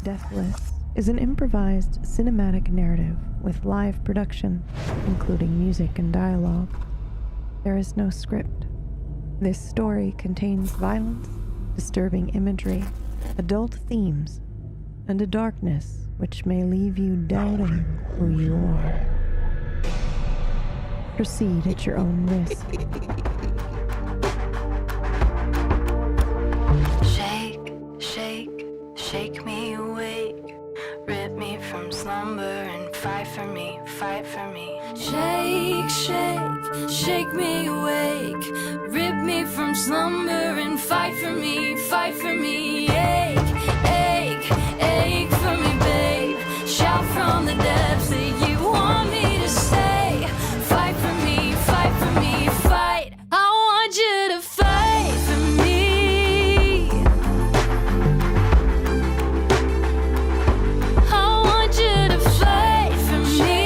Deathless is an improvised cinematic narrative with live production, including music and dialogue. There is no script. This story contains violence, disturbing imagery, adult themes, and a darkness which may leave you doubting who you are. Proceed at your own risk. Shake, shake, shake me awake. Rip me from slumber and fight for me, fight for me. Shake, shake, shake me awake. Rip me from slumber and fight for me, fight for me. Ache, ache, ache for me, babe. Shout from the depths that you want me to stay. Fight for me, fight for me, fight. I want you to fight for me. I want you to fight for me.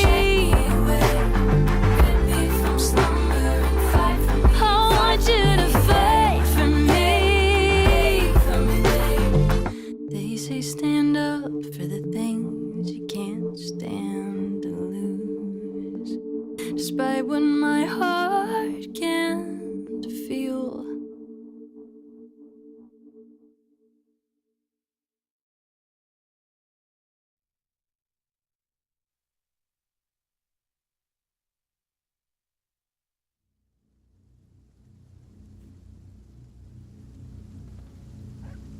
Shake me away, rip me from slumber and fight for me. I want you to fight for me, babe. They say stand up for the things you can't stand to lose. Despite what my heart can't feel.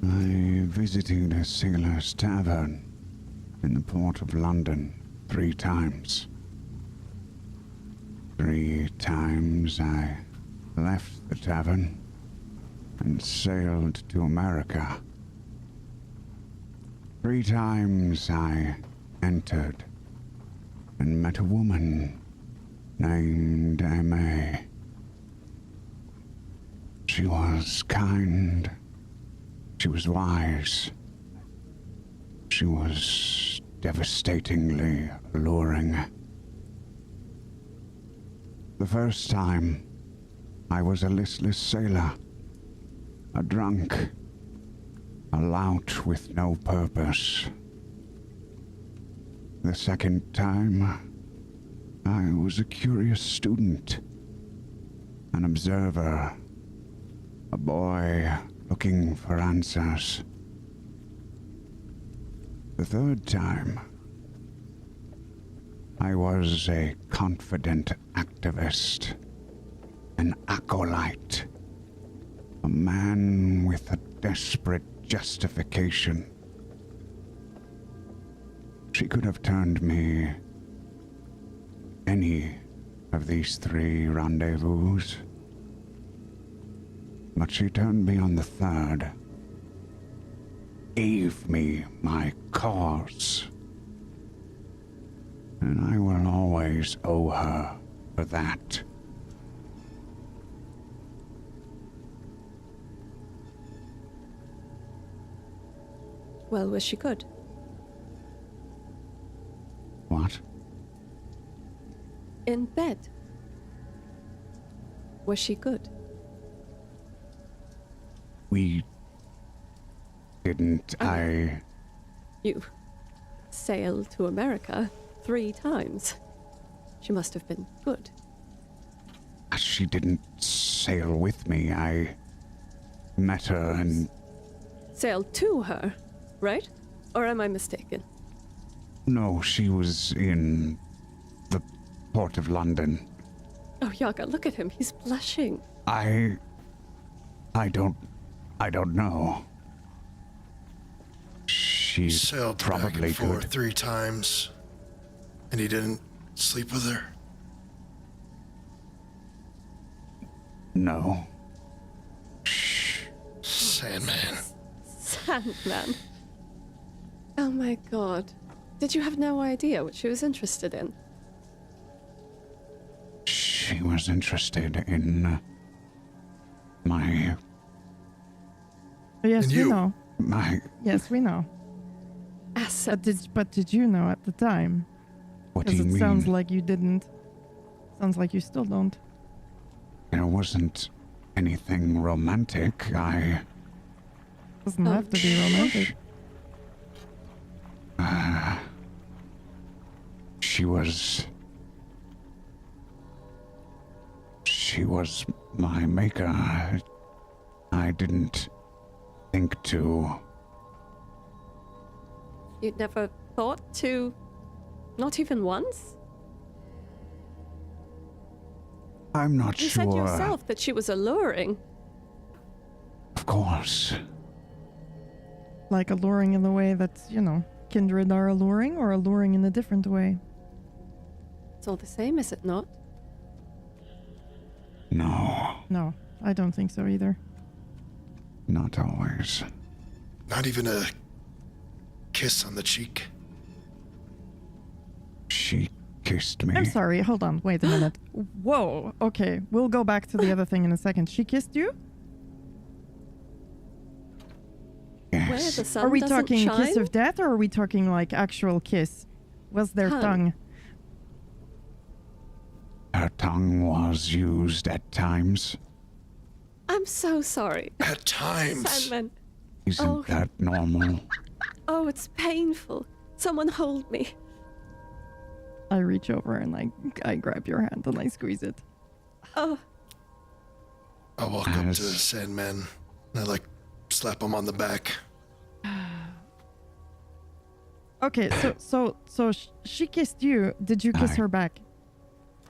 I visited a sailor's tavern in the port of London 3 times. 3 times I left the tavern and sailed to America. 3 times I entered and met a woman named M.A. She was kind. She was wise. She was devastatingly alluring. The first time, I was a listless sailor, a drunk, a lout with no purpose. The second time, I was a curious student, an observer, a boy looking for answers. The third time, I was a confident activist, an acolyte, a man with a desperate justification. She could have turned me any of these 3 rendezvous, but she turned me on the third, gave me my cause, and I will always owe her for that. Well, was she good? What? In bed? Was she good? We didn't, You sailed to America 3 times. She must have been good. She didn't sail with me. I met her and... Sailed to her, right? Or am I mistaken? No, she was in the port of London. Oh, Yaga, look at him. He's blushing. I don't know. She's Sailed probably back and forth good. 3 times, and he didn't sleep with her? No. Shh. Sandman. Sandman. Oh my god. Did you have no idea what she was interested in? She was interested in my... Yes, And we you. know. my... Yes, we know. Assets. But did you know at the time? What do you Because it mean? sounds like you didn't. Sounds like you still don't. There wasn't anything romantic. Doesn't have to be romantic. She was my maker. I didn't think to. You never thought to... Not even once? I'm not You sure. said yourself that she was alluring. Of course. Like alluring in the way that, kindred are alluring, or alluring in a different way? It's all the same, is it not? No, No, I don't think so either. not always. Not even a kiss on the cheek. She kissed me. I'm sorry, hold on, wait a minute. Whoa, okay, we'll go back to the other thing in a second. She kissed you? Yes. Where the sun Are we doesn't talking shine? kiss of death, or are we talking like actual kiss? Was there tongue? Her tongue was used at times. I'm so sorry. At times. Sandman. Isn't Oh. that normal? Oh, it's painful. Someone hold me. I reach over and I grab your hand and I squeeze it. Oh, I walk up to As- Sandman and I slap him on the back. Okay, so she kissed you. Did you kiss Aye. her back?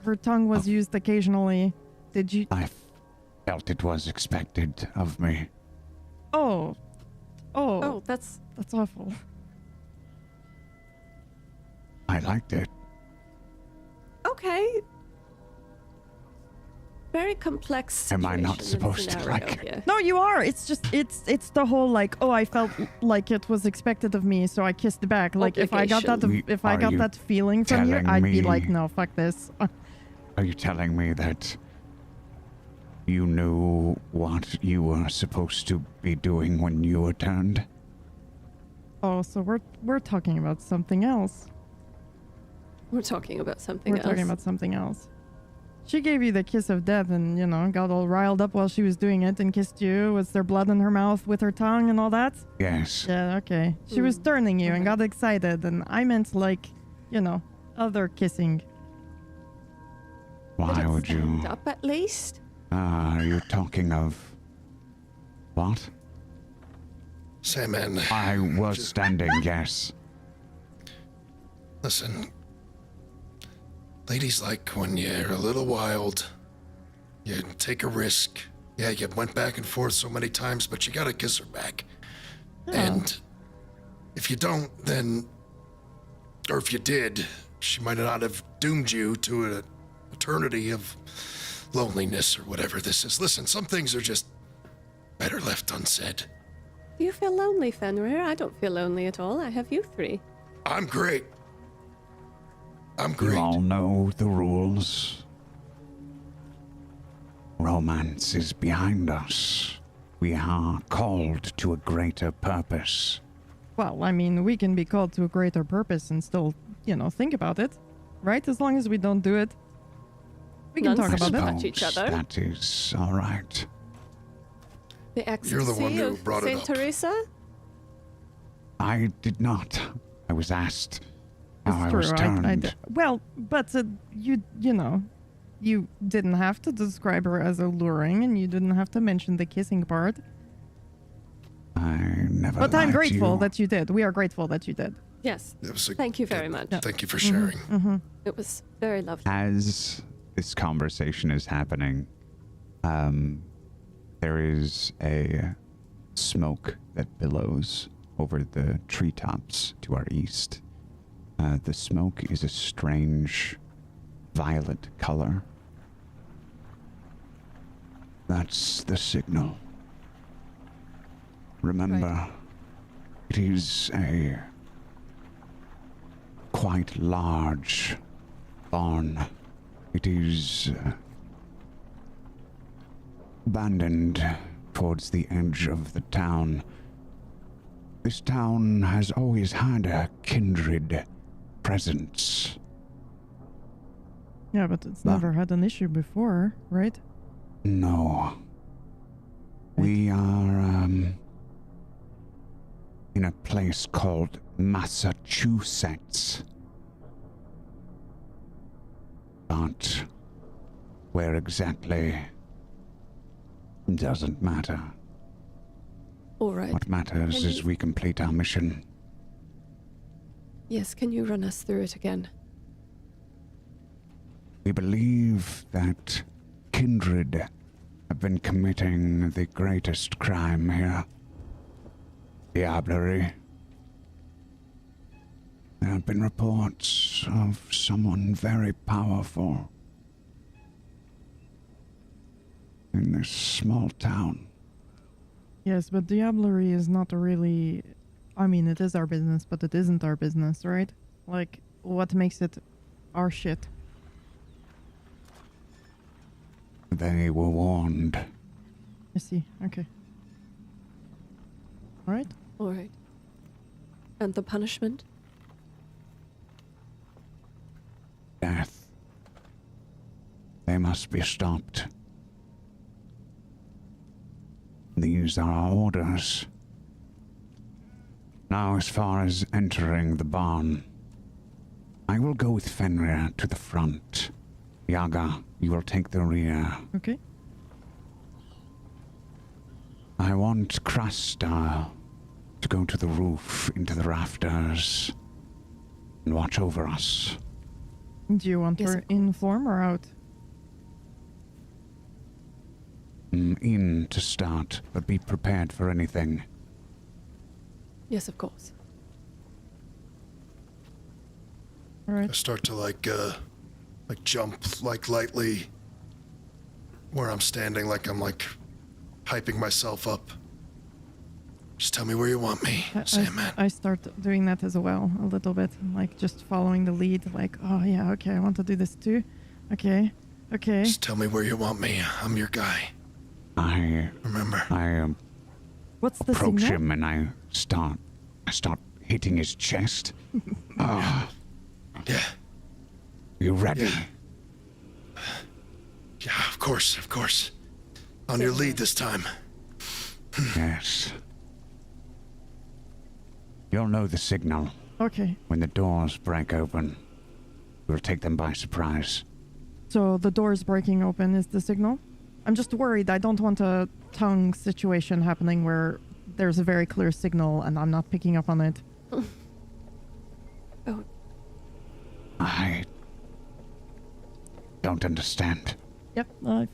Her tongue was Oh. used occasionally. Did you? I felt it was expected of me. Oh, oh, that's that's awful. I liked it. okay. Very complex situation. Am I not and supposed to scenario like it? here. No, you are. It's just it's the whole like, oh, I felt like it was expected of me, so I kissed back. Like if I got that Obligation. if I Are got you that feeling from you, telling I'd be me- like, no, fuck this. Are you telling me that you knew what you were supposed to be doing when you returned? Oh, so we're talking about something else. We're talking about something We're else. talking about something else. She gave you the kiss of death and, got all riled up while she was doing it and kissed you. Was there blood in her mouth with her tongue and all that? Yes. Yeah, okay. She was turning you and got excited, and I meant like, other kissing. Did Why it would you? stand up at least? Are you talking of what? Sandman, I was standing, yes. listen. Ladies like when you're a little wild, you take a risk. Yeah, you went back and forth so many times, but you gotta kiss her back. And if you don't, then, or if you did, she might not have doomed you to an eternity of loneliness or whatever this is. Listen, some things are just better left unsaid. Do you feel lonely, Fenrir? I don't feel lonely at all. I have you three. I'm great. I'm You great. all know the rules. Romance is behind us. We are called to a greater purpose. Well, I mean, we can be called to a greater purpose and still, think about it, right? As long as we don't do it, we can None talk I about it. touch each suppose other. that is all right. The ecstasy You're the one who of brought it Saint up. Teresa? I did not. I was asked how It's I was true. turned. Well, but you didn't have to describe her as alluring, and you didn't have to mention the kissing part. I never But I'm lied to grateful you. that you did. We are grateful that you did. Yes. It was a Thank you very good- much. Thank you for sharing. It was very lovely. As this conversation is happening, there is a smoke that billows over the treetops to our east. The smoke is a strange violet color. That's the signal. Remember, it is a quite large barn. It is abandoned towards the edge of the town. This town has always had a kindred presence. Yeah, but it's Well- never had an issue before, right? No. We are, in a place called Massachusetts. But where exactly doesn't matter. All right. What matters Can is you- we complete our mission. Yes, can you run us through it again? We believe that kindred have been committing the greatest crime here. Diablerie. There have been reports of someone very powerful in this small town. Yes, but Diablerie is not really... I mean, it is our business, but it isn't our business, right? Like, what makes it our shit? They were warned. I see. Okay. Alright. All right. And the punishment? Death. They must be stopped. These are our orders. Now, as far as entering the barn, I will go with Fenrir to the front. Yaga, you will take the rear. Okay. I want Krasta to go to the roof, into the rafters, and watch over us. Do you want Yes, her of in course. form or out? In to start, but be prepared for anything. Yes, of course. I Alright. start to like jump like lightly where I'm standing, like I'm like hyping myself up. Just tell me where you want me, Sandman. I start doing that as well, a little bit. Like, just following the lead. Like, oh yeah, okay, I want to do this too. Okay. Okay. Just tell me where you want me. I'm your guy. I Remember? What's the approach signal? him and I start hitting his chest. Yeah. You ready? Yeah. Yeah, of course. On your lead this time. Yes. You'll know the signal. Okay. When the doors break open, we'll take them by surprise. So the doors breaking open is the signal? I'm just worried. I don't want a tongue situation happening where there's a very clear signal and I'm not picking up on it. Oh, I don't understand. Yep.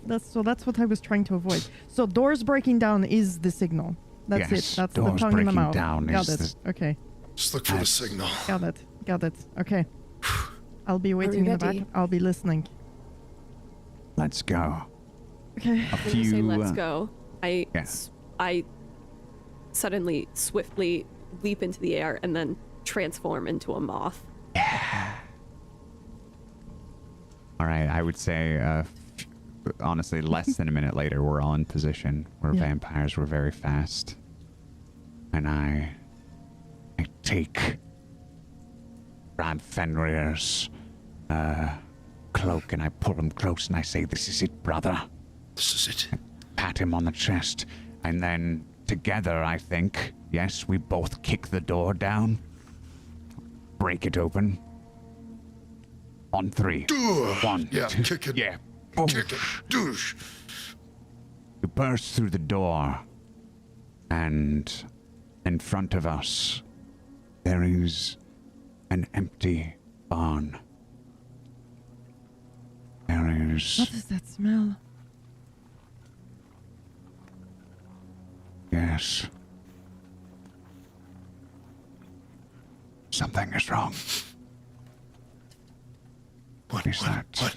That's what I was trying to avoid. So doors breaking down is the signal. That's Yes, it. That's the doors tongue in the breaking mouth. down Got is it. Okay. Just look for the That's- signal. Got it. Okay. I'll be waiting in the back. ready? I'll be listening. Let's go. Okay. A when you say few. let's go, I yeah. I suddenly, swiftly leap into the air and then transform into a moth. All right, I would say, honestly, less than a minute later, we're all in position. We're Yeah. vampires. We're very fast. And I grab Fenrir's cloak and I pull him close and I say, "This is it, brother." This is it. Pat him on the chest. And then together, I think, yes, we both kick the door down, break it open. On 3. Ugh. 1, Yeah, 2, kick it. yeah. Kick it. Douche. We burst through the door, and in front of us, there is an empty barn. There is, What does that smell? yes. Something is wrong. What Is that? What?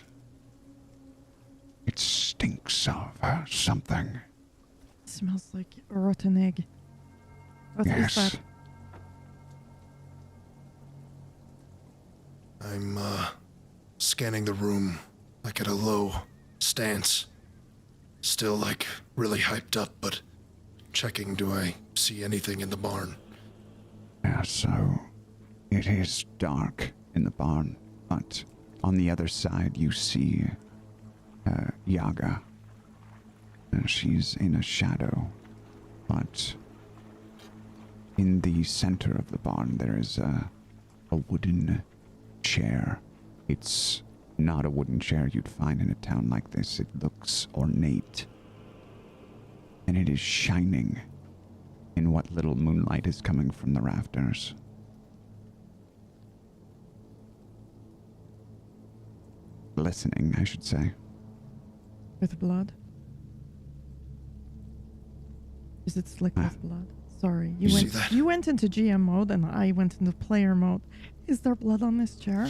It stinks of something. It smells like a rotten egg. What is Yes. that? I'm scanning the room like at a low stance. Still like really hyped up, but checking do I see anything in the barn. Yeah, so it is dark in the barn, but on the other side you see Yaga. She's in a shadow, but in the center of the barn there is a wooden chair. It's not a wooden chair you'd find in a town like this. It looks ornate. And it is shining in what little moonlight is coming from the rafters. Glistening, I should say. With blood? Is it slick with blood? Sorry, You see that? you went into GM mode and I went into player mode. Is there blood on this chair?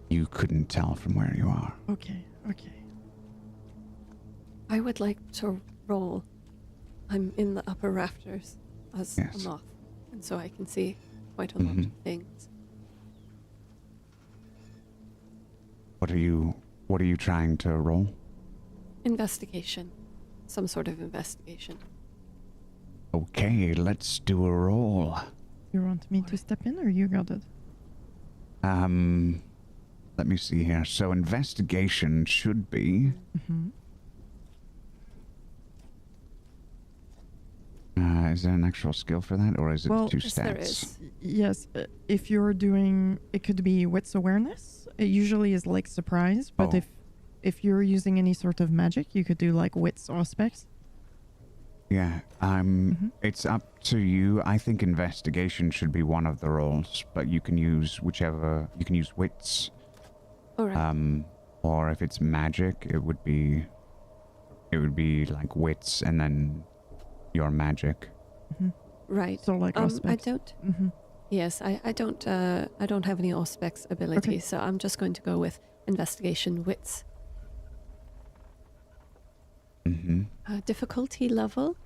You couldn't tell from where you are. Okay. I would like to roll. I'm in the upper rafters as Yes. a moth, and so I can see quite a lot of things. What are you trying to roll? Investigation. Some sort of investigation. Okay, let's do a roll. You want me to step in or you got it? Let me see here. So investigation should be... Mm-hmm. Is there an actual skill for that, or is it Well, two Yes, there stats? is. Yes, if you're doing, it could be wits awareness. It usually is like surprise, but Oh. if you're using any sort of magic, you could do like wits aspects. Yeah, it's up to you. I think investigation should be one of the rolls, but you can use whichever. You can use wits, All right. or if it's magic, it would be like wits and then your magic. Right. So like I aspects. don't. Mm-hmm. Yes, I don't have any Auspex ability, Okay. so I'm just going to go with investigation wits. Mm-hmm. Difficulty level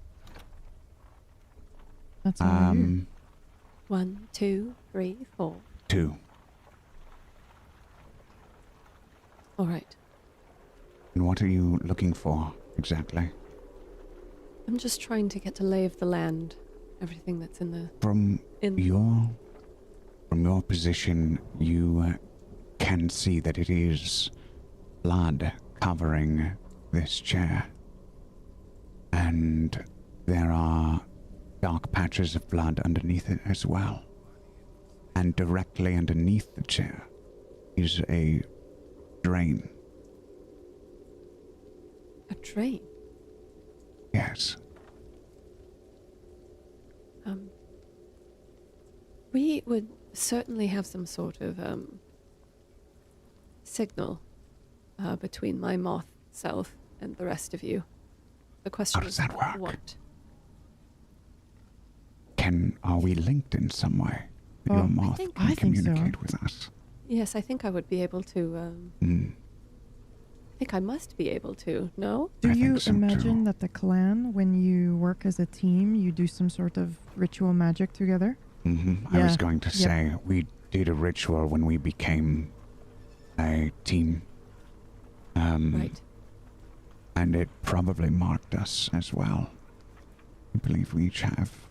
That's all you. 1, 2, 3, 4. 2. All right. And what are you looking for exactly? I'm just trying to get a lay of the land, everything that's in the From in. your position, you can see that it is blood covering this chair. And there are dark patches of blood underneath it as well. And directly underneath the chair is a drain. A drain. Yes. We would certainly have some sort of signal between my moth self and the rest of you. The question How does is that work? what? Are we linked in some way? Your Oh, moth think- can I think so. communicate with us. Yes, I think I would be able to. I think I must be able to. No. Do I you think so, imagine too. that the clan, when you work as a team, you do some sort of ritual magic together? I was Yeah. going to Yep. say, we did a ritual when we became a team. Right. And it probably marked us as well. I believe we each have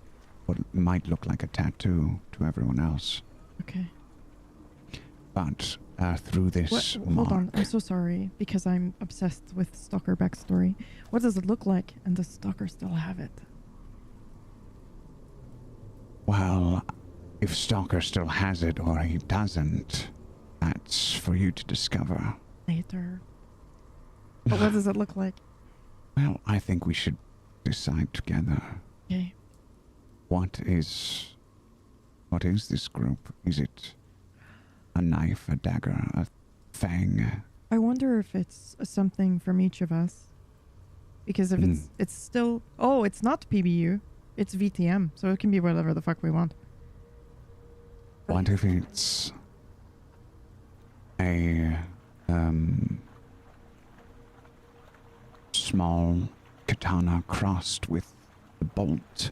what might look like a tattoo to everyone else. Okay. But through this What, mark... hold on, I'm so sorry, because I'm obsessed with Stalker backstory. What does it look like? And does Stalker still have it? Well, if Stalker still has it or he doesn't, that's for you to discover. Later. But what does it look like? Well, I think we should decide together. Okay. What is this group? Is it a knife, a dagger, a fang? I wonder if it's something from each of us. Because if it's still... Oh, it's not PBU. It's VTM, so it can be whatever the fuck we want. What if it's a small katana crossed with the bolt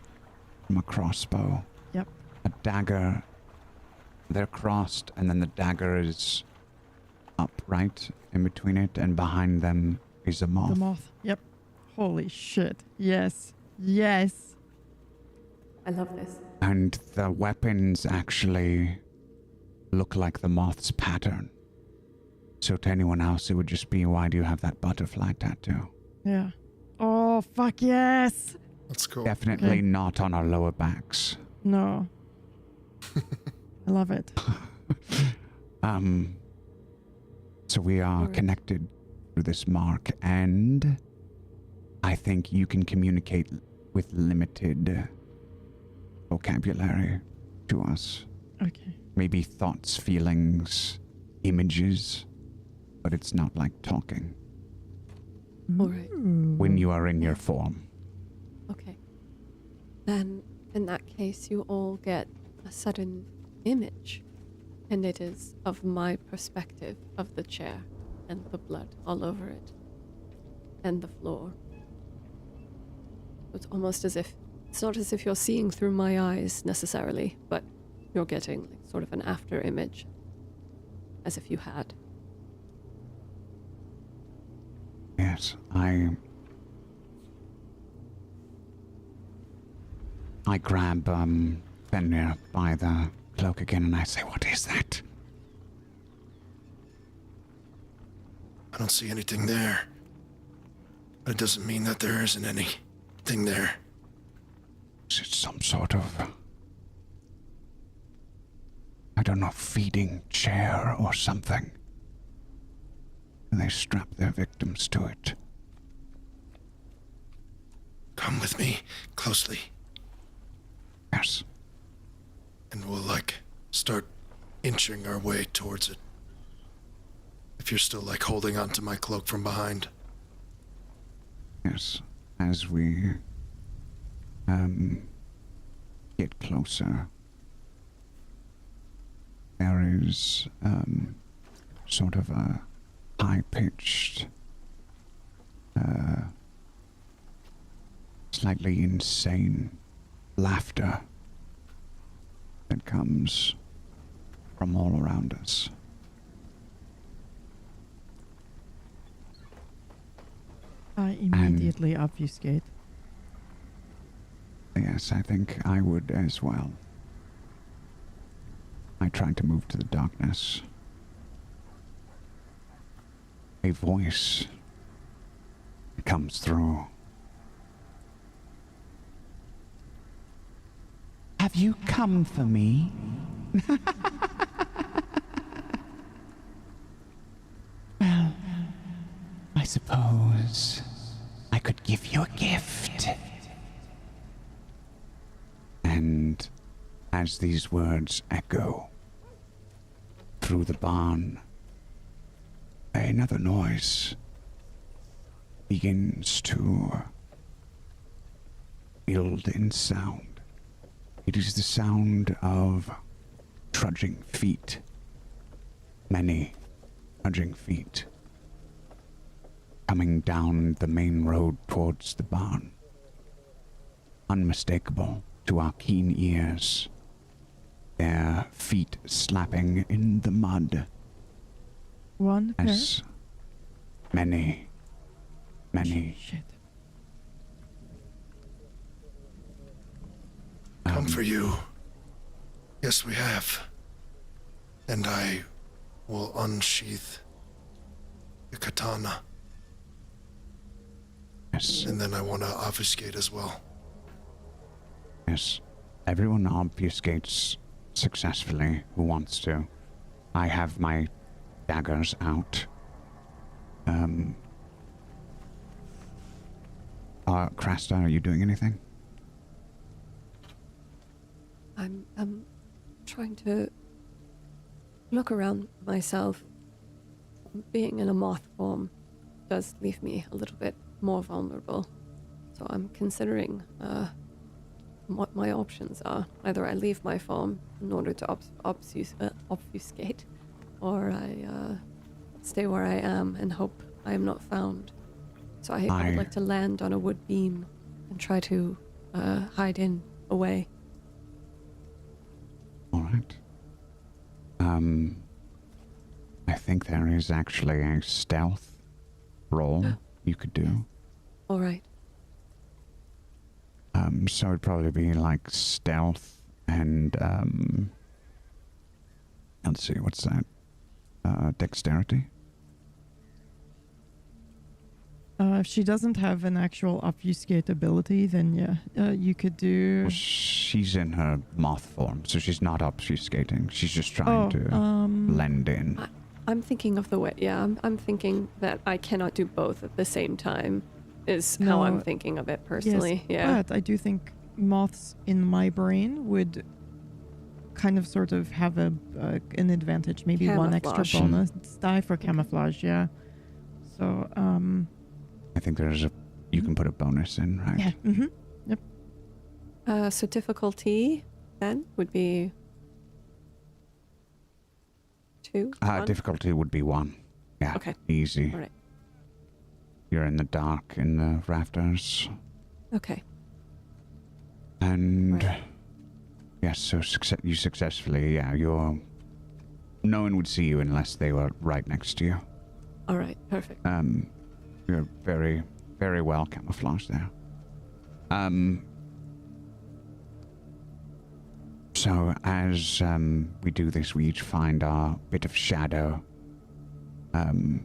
from a crossbow? Yep. A dagger. They're crossed, and then the dagger is upright in between it, and behind them is a moth. The moth. Yep. Holy shit. Yes. Yes. I love this. And the weapons actually look like the moth's pattern. So to anyone else, it would just be, why do you have that butterfly tattoo? Yeah. Oh, fuck yes. Let's go. Definitely Okay. not on our lower backs. No. I love it. So we are Alright. connected through this mark, and I think you can communicate with limited vocabulary to us. Okay. Maybe thoughts, feelings, images, but it's not like talking All right. when you are in your form. Okay. Then, in that case, you all get a sudden image, and it is of my perspective of the chair and the blood all over it and the floor. It's almost as if it's not as if you're seeing through my eyes necessarily, but you're getting like sort of an after image, as if you had. Yes, I grab Fenrir by the cloak again and I say, "What is that?" I don't see anything there. But it doesn't mean that there isn't anything there. Is it some sort of, I don't know, feeding chair or something? And they strap their victims to it. Come with me closely, Yes. and we'll, start inching our way towards it. If you're still, holding onto my cloak from behind. Yes. As we get closer, there is sort of a high-pitched, slightly insane laughter that comes from all around us. I immediately obfuscate. Yes, I think I would as well. I tried to move to the darkness. A voice comes through. Have you come for me? Well, I suppose I could give you a gift. And as these words echo through the barn, another noise begins to build in sound. It is the sound of trudging feet. Many trudging feet coming down the main road towards the barn. Unmistakable to our keen ears. Their feet slapping in the mud. One pair? As many Shit. Come for you. Yes, we have. And I will unsheath the katana. Yes, And then I want to obfuscate as well. yes. Everyone obfuscates successfully who wants to. I have my daggers out. Krasta, are you doing anything? I'm trying to look around myself. Being in a moth form does leave me a little bit more vulnerable. So I'm considering what my options are. Either I leave my form in order to obfuscate, or I stay where I am and hope I am not found. So I would like to land on a wood beam and try to hide in away. All right. I think there is actually a stealth roll you could do. All right. So it'd probably be like stealth and, let's see, what's that? Dexterity? If she doesn't have an actual obfuscate ability, then yeah, you could do... Well, she's in her moth form, so she's not obfuscating. She's just trying to blend in. I'm thinking of the way. Yeah, I'm thinking that I cannot do both at the same time. Is how I'm No, thinking of it personally. Yes, Yeah. but I do think moths in my brain would kind of sort of have an advantage, maybe one extra Camouflage. bonus die for camouflage. Yeah. So I think you can put a bonus in, right? yeah. Mm-hmm. Yep. So difficulty then would be 2. 1? Difficulty would be 1. Yeah. Okay. Easy. All right. You're in the dark in the rafters. Okay. And Right. yes, so you successfully, no one would see you unless they were right next to you. All right. Perfect. You're very, very well camouflaged there. So as we do this, we each find our bit of shadow. The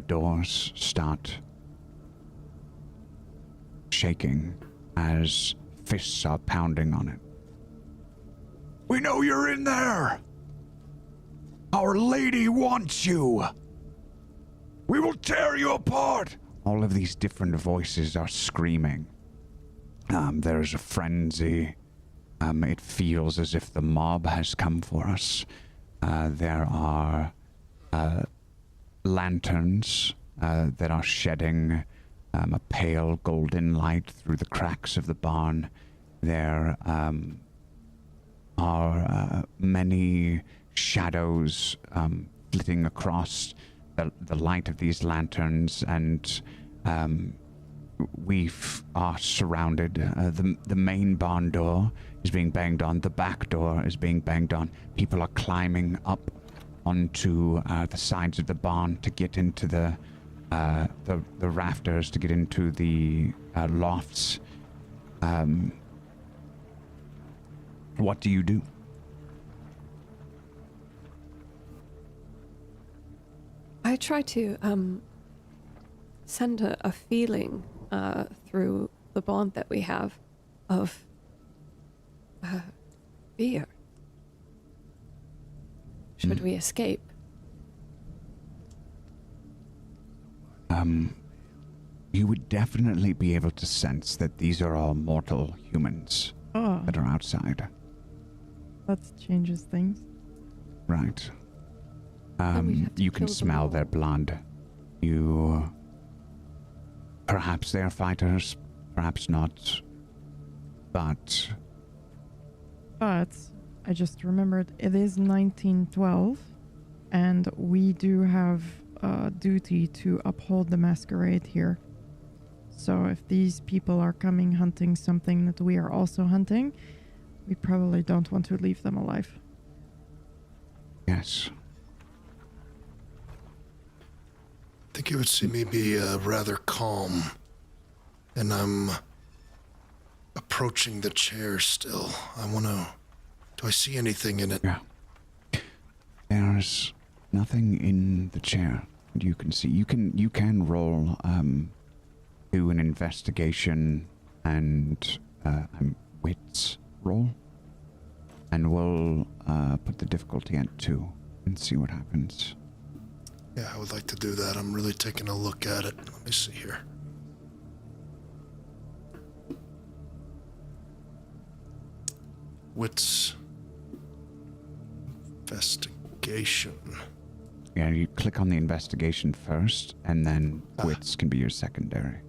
doors start shaking as fists are pounding on it. We know you're in there! Our lady wants you! We will tear you apart! All of these different voices are screaming. There's a frenzy. It feels as if the mob has come for us. There are lanterns that are shedding a pale golden light through the cracks of the barn. There are many shadows flitting across the light of these lanterns, and we are surrounded. The main barn door is being banged on. The back door is being banged on. People are climbing up onto the sides of the barn to get into the rafters, to get into the lofts. What do you do? I try to send a feeling through the bond that we have of fear. Should we escape? You would definitely be able to sense that these are all mortal humans that are outside. That changes things. Right. Then we'd have to You can kill them smell all. their blood. Perhaps they are fighters, perhaps not. But But I just remembered it is 1912, and we do have a duty to uphold the masquerade here. So if these people are coming hunting something that we are also hunting, we probably don't want to leave them alive. yes. I think you would see me be rather calm. And I'm approaching the chair still. Do I see anything in it? Yeah. There's nothing in the chair that you can see. You can roll do an investigation and wits roll. And we'll put the difficulty at 2 and see what happens. Yeah, I would like to do that. I'm really taking a look at it. Let me see here. Wits. Investigation. Yeah, you click on the investigation first, and then wits can be your secondary.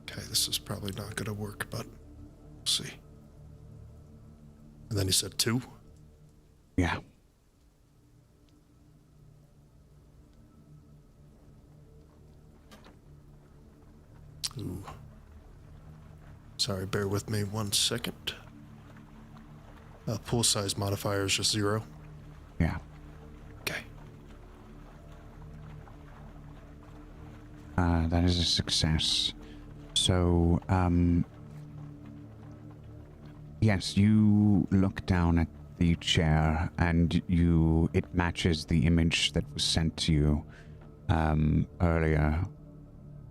Okay, this is probably not going to work, but we'll see. And then you said 2? Yeah. Ooh. Sorry, bear with me 1 second. Pool size modifier is just 0. Yeah. Okay. That is a success. So, yes, you look down at the chair and it matches the image that was sent to you earlier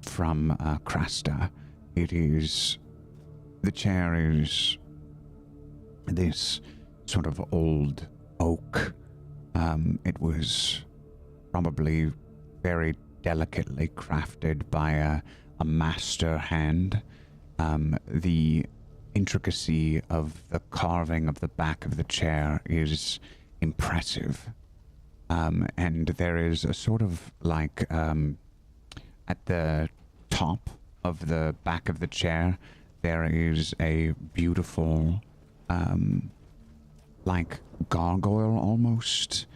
from Krasta. The chair is this sort of old oak It was probably very delicately crafted by a master hand. The intricacy of the carving of the back of the chair is impressive. And there is a sort of like at the top of the back of the chair, there is a beautiful like gargoyle almost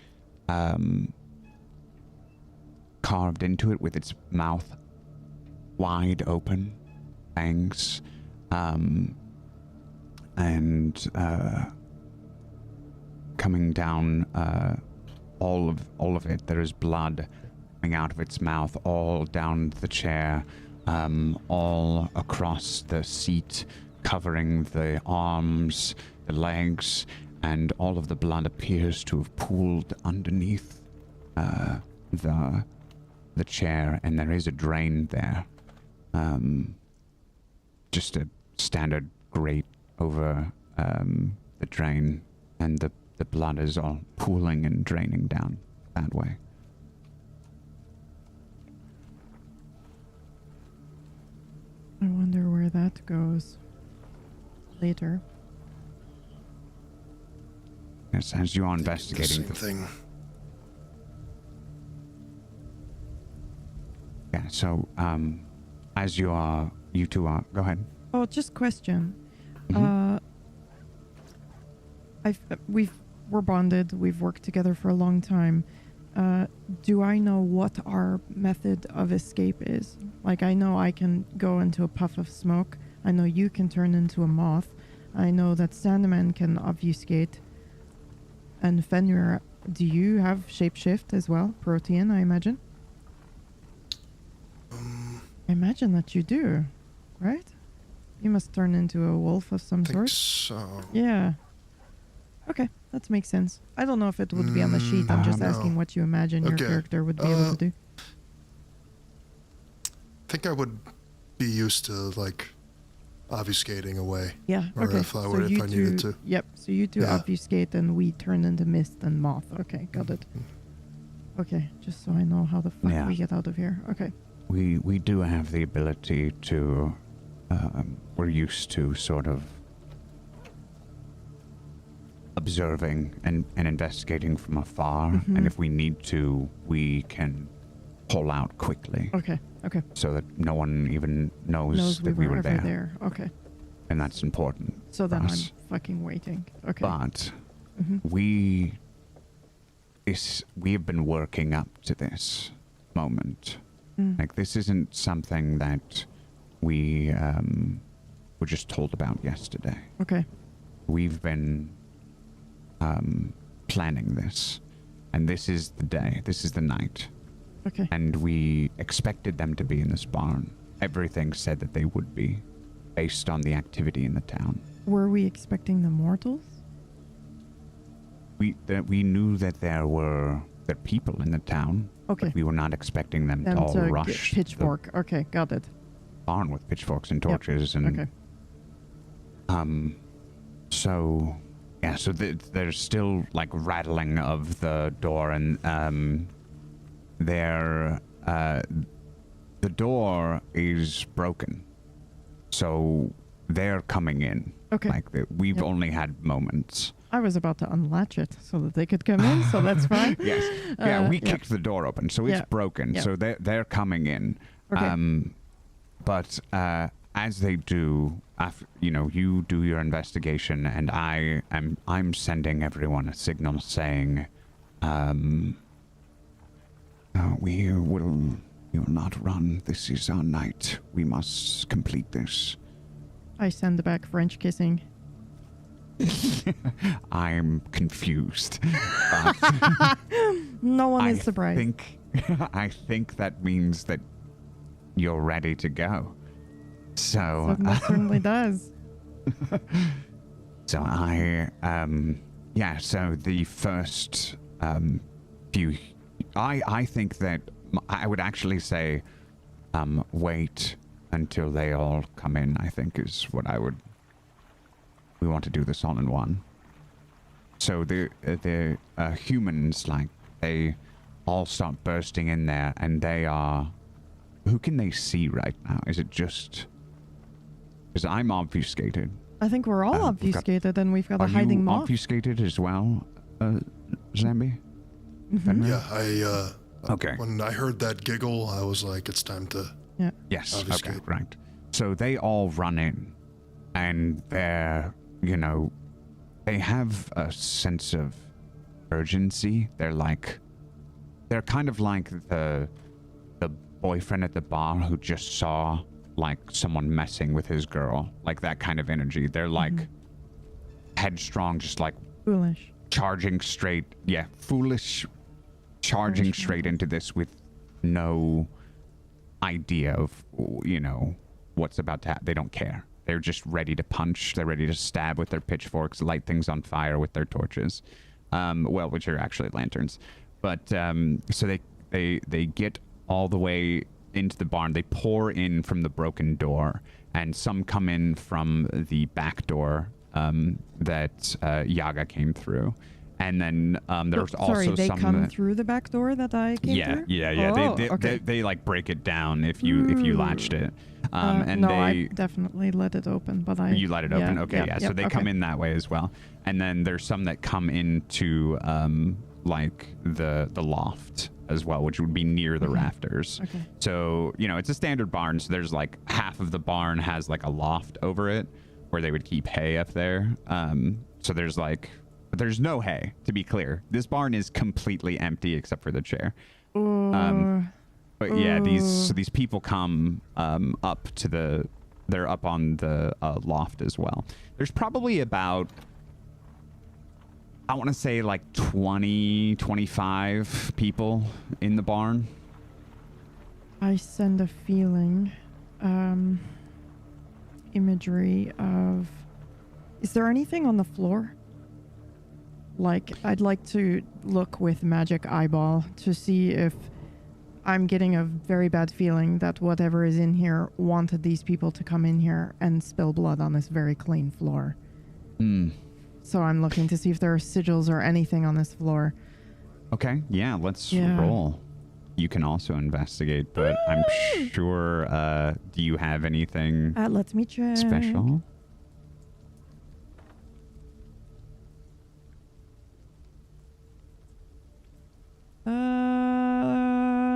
carved into it with its mouth wide open, fangs, and coming down all of it. There is blood coming out of its mouth, all down the chair, all across the seat, covering the arms, the legs, and all of the blood appears to have pooled underneath the chair, and there is a drain there. Just a standard grate over the drain, and the blood is all pooling and draining down that way. I wonder where that goes later. Yes, as you are investigating. Same thing. Yeah, so as you two are, go ahead. Oh, just question. Mhm. We're bonded. We've worked together for a long time. Do I know what our method of escape is? Like, I know I can go into a puff of smoke. I know you can turn into a moth. I know that Sandman can obfuscate. And Fenrir, do you have shapeshift as well? Protean, I imagine? I imagine that you do, right? You must turn into a wolf of some I think sort. so. Yeah. Okay, that makes sense. I don't know if it would be on the sheet. I'm just no. asking what you imagine your Okay, character would be able to do. I think I would be used to like obfuscating away. Yeah, or okay. if I needed to. Yep, so you two Yeah. obfuscate and we turn into mist and moth. Okay, got it. Okay, just so I know how the fuck Yeah. we get out of here. Okay. We do have the ability to, we're used to sort of observing and investigating from afar, Mhm. and if we need to, we can pull out quickly Okay, okay. so that no one even knows Knows that we were ever there. Okay. And that's important. So then for I'm us. fucking waiting. Okay. But Mhm. we have been working up to this moment. Mm. Like, this isn't something that we were just told about yesterday. Okay. We've been planning this, and this is the day, this is the night, Okay. and we expected them to be in this barn. Everything said that they would be, based on the activity in the town. Were we expecting the mortals? We knew that there were people in the town. Okay. But we were not expecting them to Them all to rush get pitchfork. Okay, got it. the barn with pitchforks and torches and Okay. So yeah, so there's still like rattling of the door, and the door is broken, so they're coming in. Okay. Like we've Yep. only had moments. I was about to unlatch it so that they could come in, so that's fine. Yes. Yeah, we Yep. kicked the door open, so it's Yep. broken. Yep. So they're coming in. Okay. But as they do, you do your investigation, and I'm sending everyone a signal saying, we will not run. This is our night. We must complete this. I send back French kissing. I'm confused. No one is surprised. I think that means that you're ready to go. So So it certainly does. so so the first few, I think that I would actually say wait until they all come in, I think is what we want to do this all in one. So the humans, like, they all start bursting in there, and they are... Who can they see right now? Is it just... Because I'm obfuscated. I think we're all we've got- obfuscated, and we've got a Are hiding you moth. obfuscated as well, Zambi? Mhm. Yeah, Okay. when I heard that giggle, I was like, it's time to... Yes, okay, Obfuscate. right. So they all run in, and they're, you know, they have a sense of urgency. They're kind of like the boyfriend at the bar who just saw, like, someone messing with his girl. Like, that kind of energy. They're, like, headstrong, just, like, Foolish. charging straight. Yeah, foolish, charging Foolish, straight into this with no idea of, you know, what's about to happen. They don't care. They're just ready to punch. They're ready to stab with their pitchforks, light things on fire with their torches. Well, which are actually lanterns. But so they get all the way into the barn. They pour in from the broken door, and some come in from the back door that Yaga came through. And then there's also Sorry, they some come through the back door that I came through? Yeah. Oh, They, okay. they like break it down if you latched it. And no, they I definitely let it open, but I... you let it open. Okay, yeah. So they come okay. in that way as well. And then there's some that come into like the loft as well, which would be near the rafters. Okay. So, you know, it's a standard barn, so there's like half of the barn has like a loft over it where they would keep hay up there. So there's like, but there's no hay, to be clear. This barn is completely empty except for the chair. But yeah, these people come up to they're up on the loft as well. There's probably about, I want to say like 20, 25 people in the barn. I send a feeling, imagery of... Is there anything on the floor? Like, I'd like to look with magic eyeball to see if I'm getting a very bad feeling that whatever is in here wanted these people to come in here and spill blood on this very clean floor. So I'm looking to see if there are sigils or anything on this floor. Okay, yeah, let's roll. You can also investigate, but I'm sure, do you have anything Let me check. special?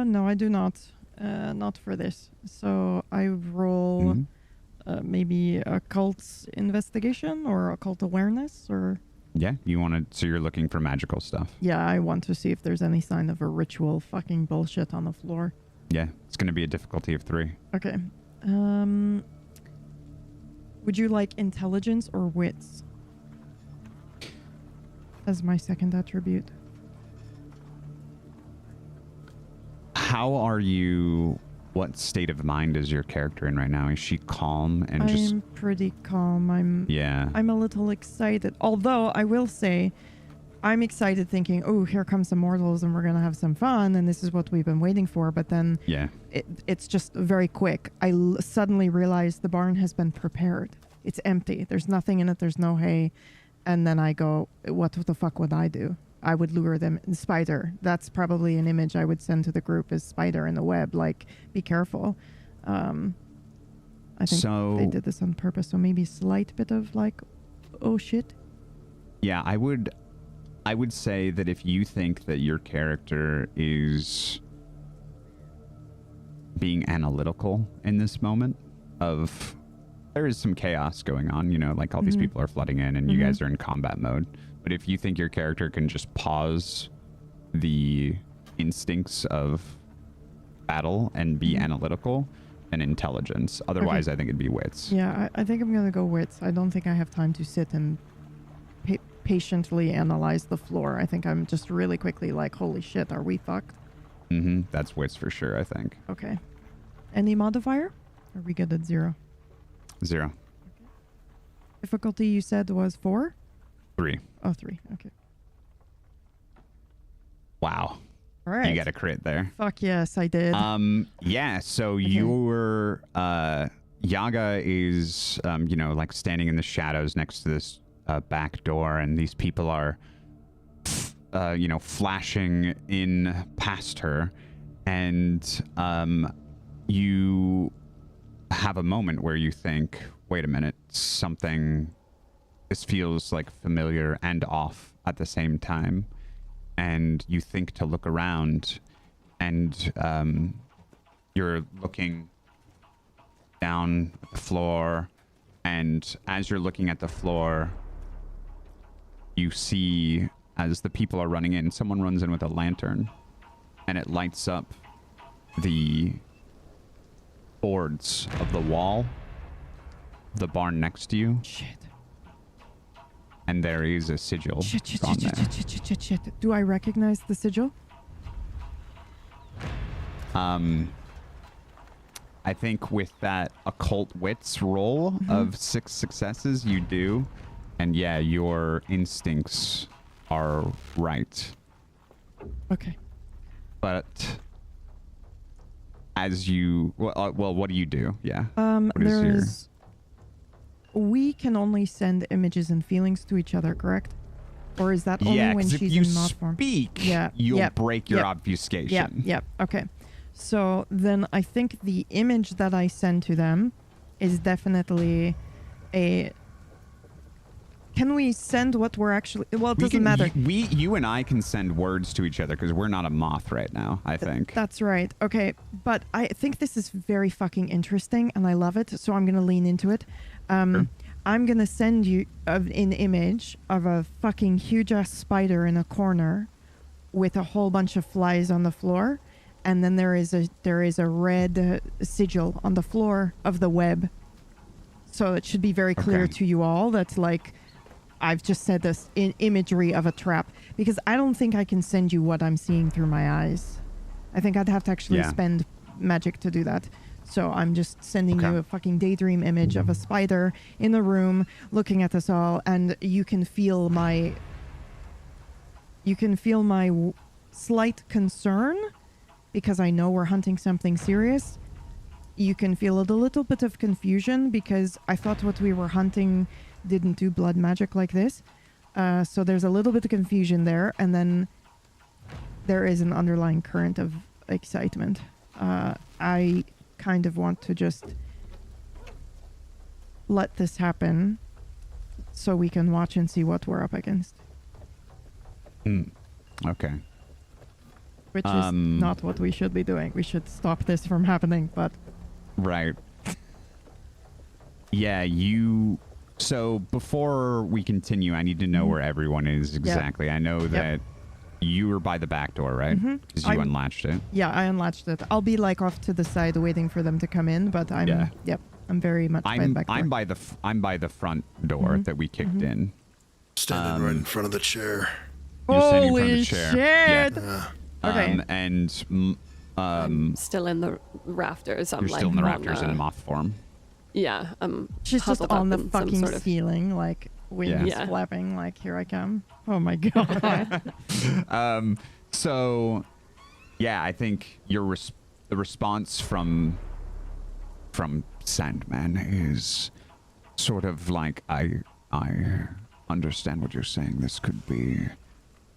No, I do not. Not for this. So I roll maybe occult investigation or occult awareness, or... Yeah, you want to, so you're looking for magical stuff. Yeah, I want to see if there's any sign of a ritual fucking bullshit on the floor. Yeah, it's going to be a difficulty of 3. Okay. Would you like intelligence or wits as my second attribute? How are you, what state of mind is your character in right now? Is she calm and just... I'm pretty calm. I'm a little excited. Although I will say I'm excited thinking, oh, here comes some mortals and we're going to have some fun and this is what we've been waiting for. But then it's just very quick. I suddenly realized the barn has been prepared. It's empty. There's nothing in it. There's no hay. And then I go, what the fuck would I do? I would lure them. Spider. That's probably an image I would send to the group, is spider in the web. Like, be careful. I think they did this on purpose. So maybe slight bit of like, oh shit. Yeah, I would say that if you think that your character is being analytical in this moment of, there is some chaos going on, you know, like all these people are flooding in and you guys are in combat mode. But if you think your character can just pause the instincts of battle and be analytical and intelligence, otherwise I think it'd be wits. Yeah, I think I'm going to go wits. I don't think I have time to sit and patiently analyze the floor. I think I'm just really quickly like, holy shit, are we fucked? That's wits for sure, I think. Okay. Any modifier? Are we good at 0? 0. Okay. Difficulty you said was 4? 3. Oh, 3. Okay. Wow. All right. You got a crit there. Fuck yes, I did. Yeah, so your Yaga is, you know, like standing in the shadows next to this back door, and these people are, flashing in past her, and you have a moment where you think, wait a minute, this feels like familiar and off at the same time, and you think to look around, and you're looking down at the floor, and as you're looking at the floor, you see, as the people are running in, someone runs in with a lantern, and it lights up the boards of the wall, the barn next to you. Shit. And there is a sigil Shit. on there. Do I recognize the sigil? I think with that occult wits roll of 6 successes, you do. And yeah, your instincts are right. Okay. But as you... Well, what do you do? Yeah. What is your... We can only send images and feelings to each other, correct? Or is that only Yeah, when 'cause she's if you in moth form? speak, Yeah, you'll yep, break your yep, obfuscation. Yep. Okay. So then I think the image that I send to them is definitely a... Can we send what we're actually... Well, it doesn't matter. You and I can send words to each other because we're not a moth right now, I think. That's right. Okay. But I think this is very fucking interesting and I love it. So I'm going to lean into it. Sure. I'm going to send you an image of a fucking huge ass spider in a corner with a whole bunch of flies on the floor. And then there is a red sigil on the floor of the web. So it should be very clear to you all that, like, I've just said this in imagery of a trap, because I don't think I can send you what I'm seeing through my eyes. I think I'd have to actually spend magic to do that. So I'm just sending you a fucking daydream image of a spider in the room looking at us all, and you can feel my slight concern, because I know we're hunting something serious. You can feel a little bit of confusion because I thought what we were hunting didn't do blood magic like this. So there's a little bit of confusion there, and then there is an underlying current of excitement. I kind of want to just let this happen so we can watch and see what we're up against. Okay. Which is not what we should be doing. We should stop this from happening, but... Right. Yeah, So before we continue, I need to know where everyone is exactly. I know that you were by the back door, right? Because you unlatched it. Yeah, I unlatched it. I'll be like off to the side waiting for them to come in, but I'm I'm very much by the back door. I'm by the front door that we kicked in. Standing right in front of the chair. You're standing in front of Holy the chair. shit! Yeah. Okay. I'm still in the rafters. I'm you're still in the rafters in moth form. Yeah, She's just huddled on up the in some fucking sort of- ceiling, like wings flapping, like here I come. Oh my god. So, yeah, I think the response from Sandman is sort of like, I understand what you're saying. This could be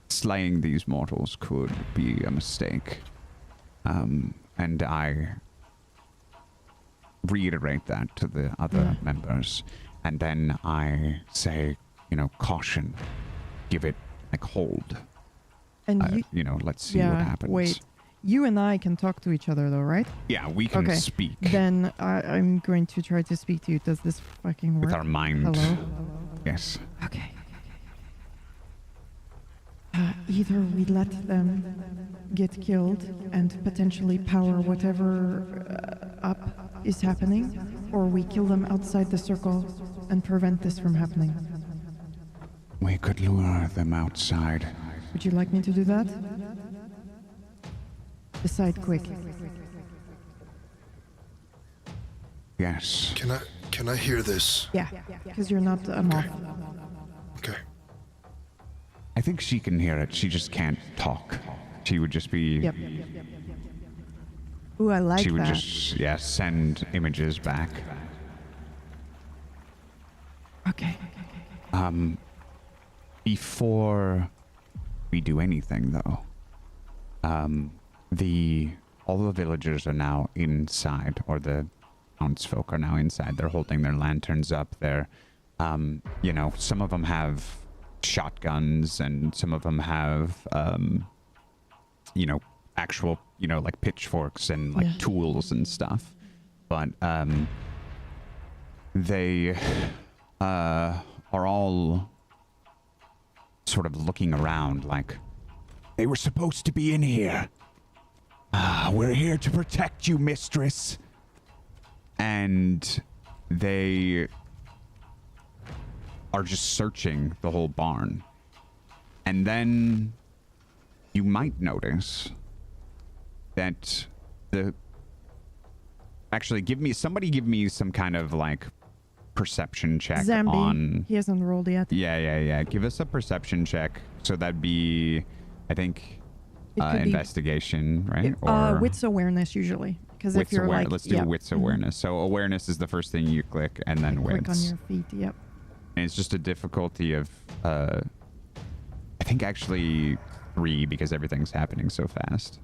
slaying these mortals could be a mistake, and I reiterate that to the other members, and then I say, caution, give it hold, And let's see what happens. Wait, you and I can talk to each other though, right? Yeah, we can speak. Then I'm going to try to speak to you. Does this fucking work? With our mind. Hello? Yes. Okay. Either we let them get killed and potentially power whatever up is happening, or we kill them outside the circle and prevent this from happening. We could lure them outside. Would you like me to do that? Decide quick. Yes. Can I hear this? Yeah, because you're not a moth. Okay. I think she can hear it. She just can't talk. She would just be... Yep. Ooh, I like that. She would just, send images back. Okay. Before we do anything, though, all the villagers are now inside, or the townsfolk are now inside. They're holding their lanterns up. They're, some of them have shotguns, and some of them have, actual, like pitchforks and like tools and stuff. But they are all sort of looking around like, they were supposed to be in here. We're here to protect you, mistress. And they are just searching the whole barn. And then you might notice that somebody give me some kind of like perception check Zambi, on. he hasn't rolled yet. Yeah. Give us a perception check. So that'd be, I think, investigation, right? Or wits awareness usually, because if you're like, let's do wits awareness. So awareness is the first thing you click, and then wits. Click on your feet. Yep. And it's just a difficulty of, I think actually 3, because everything's happening so fast.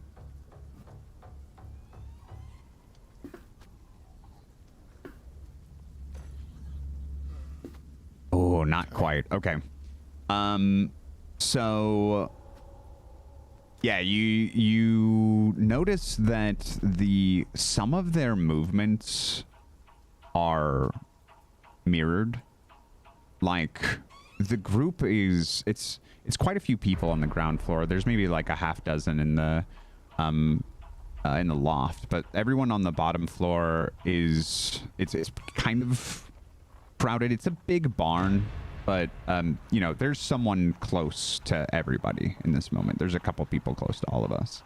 Oh, not quite. Okay. So yeah, you notice that some of their movements are mirrored. Like, the group is it's quite a few people on the ground floor. There's maybe like a half dozen in the loft, but everyone on the bottom floor it's kind of crowded. It's a big barn, but there's someone close to everybody in this moment. There's a couple people close to all of us,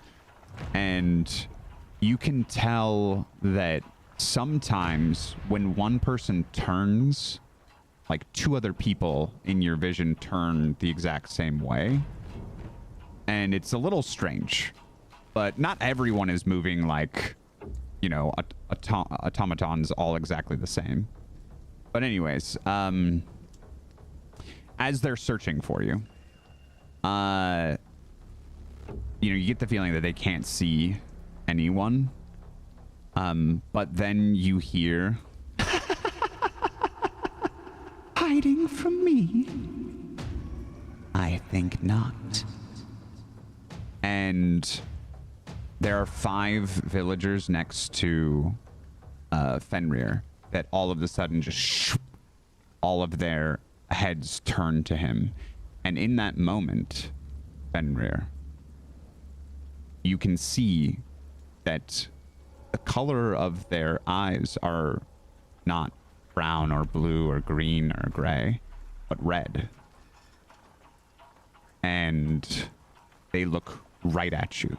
and you can tell that sometimes when one person turns, like 2 other people in your vision turn the exact same way, and it's a little strange. But not everyone is moving like, automatons all exactly the same. But anyways, as they're searching for you, you get the feeling that they can't see anyone. But then you hear, hiding from me? I think not. And there are 5 villagers next to Fenrir that all of a sudden just all of their heads turn to him. And in that moment, Fenrir, you can see that the color of their eyes are not brown or blue or green or gray, but red. And they look right at you.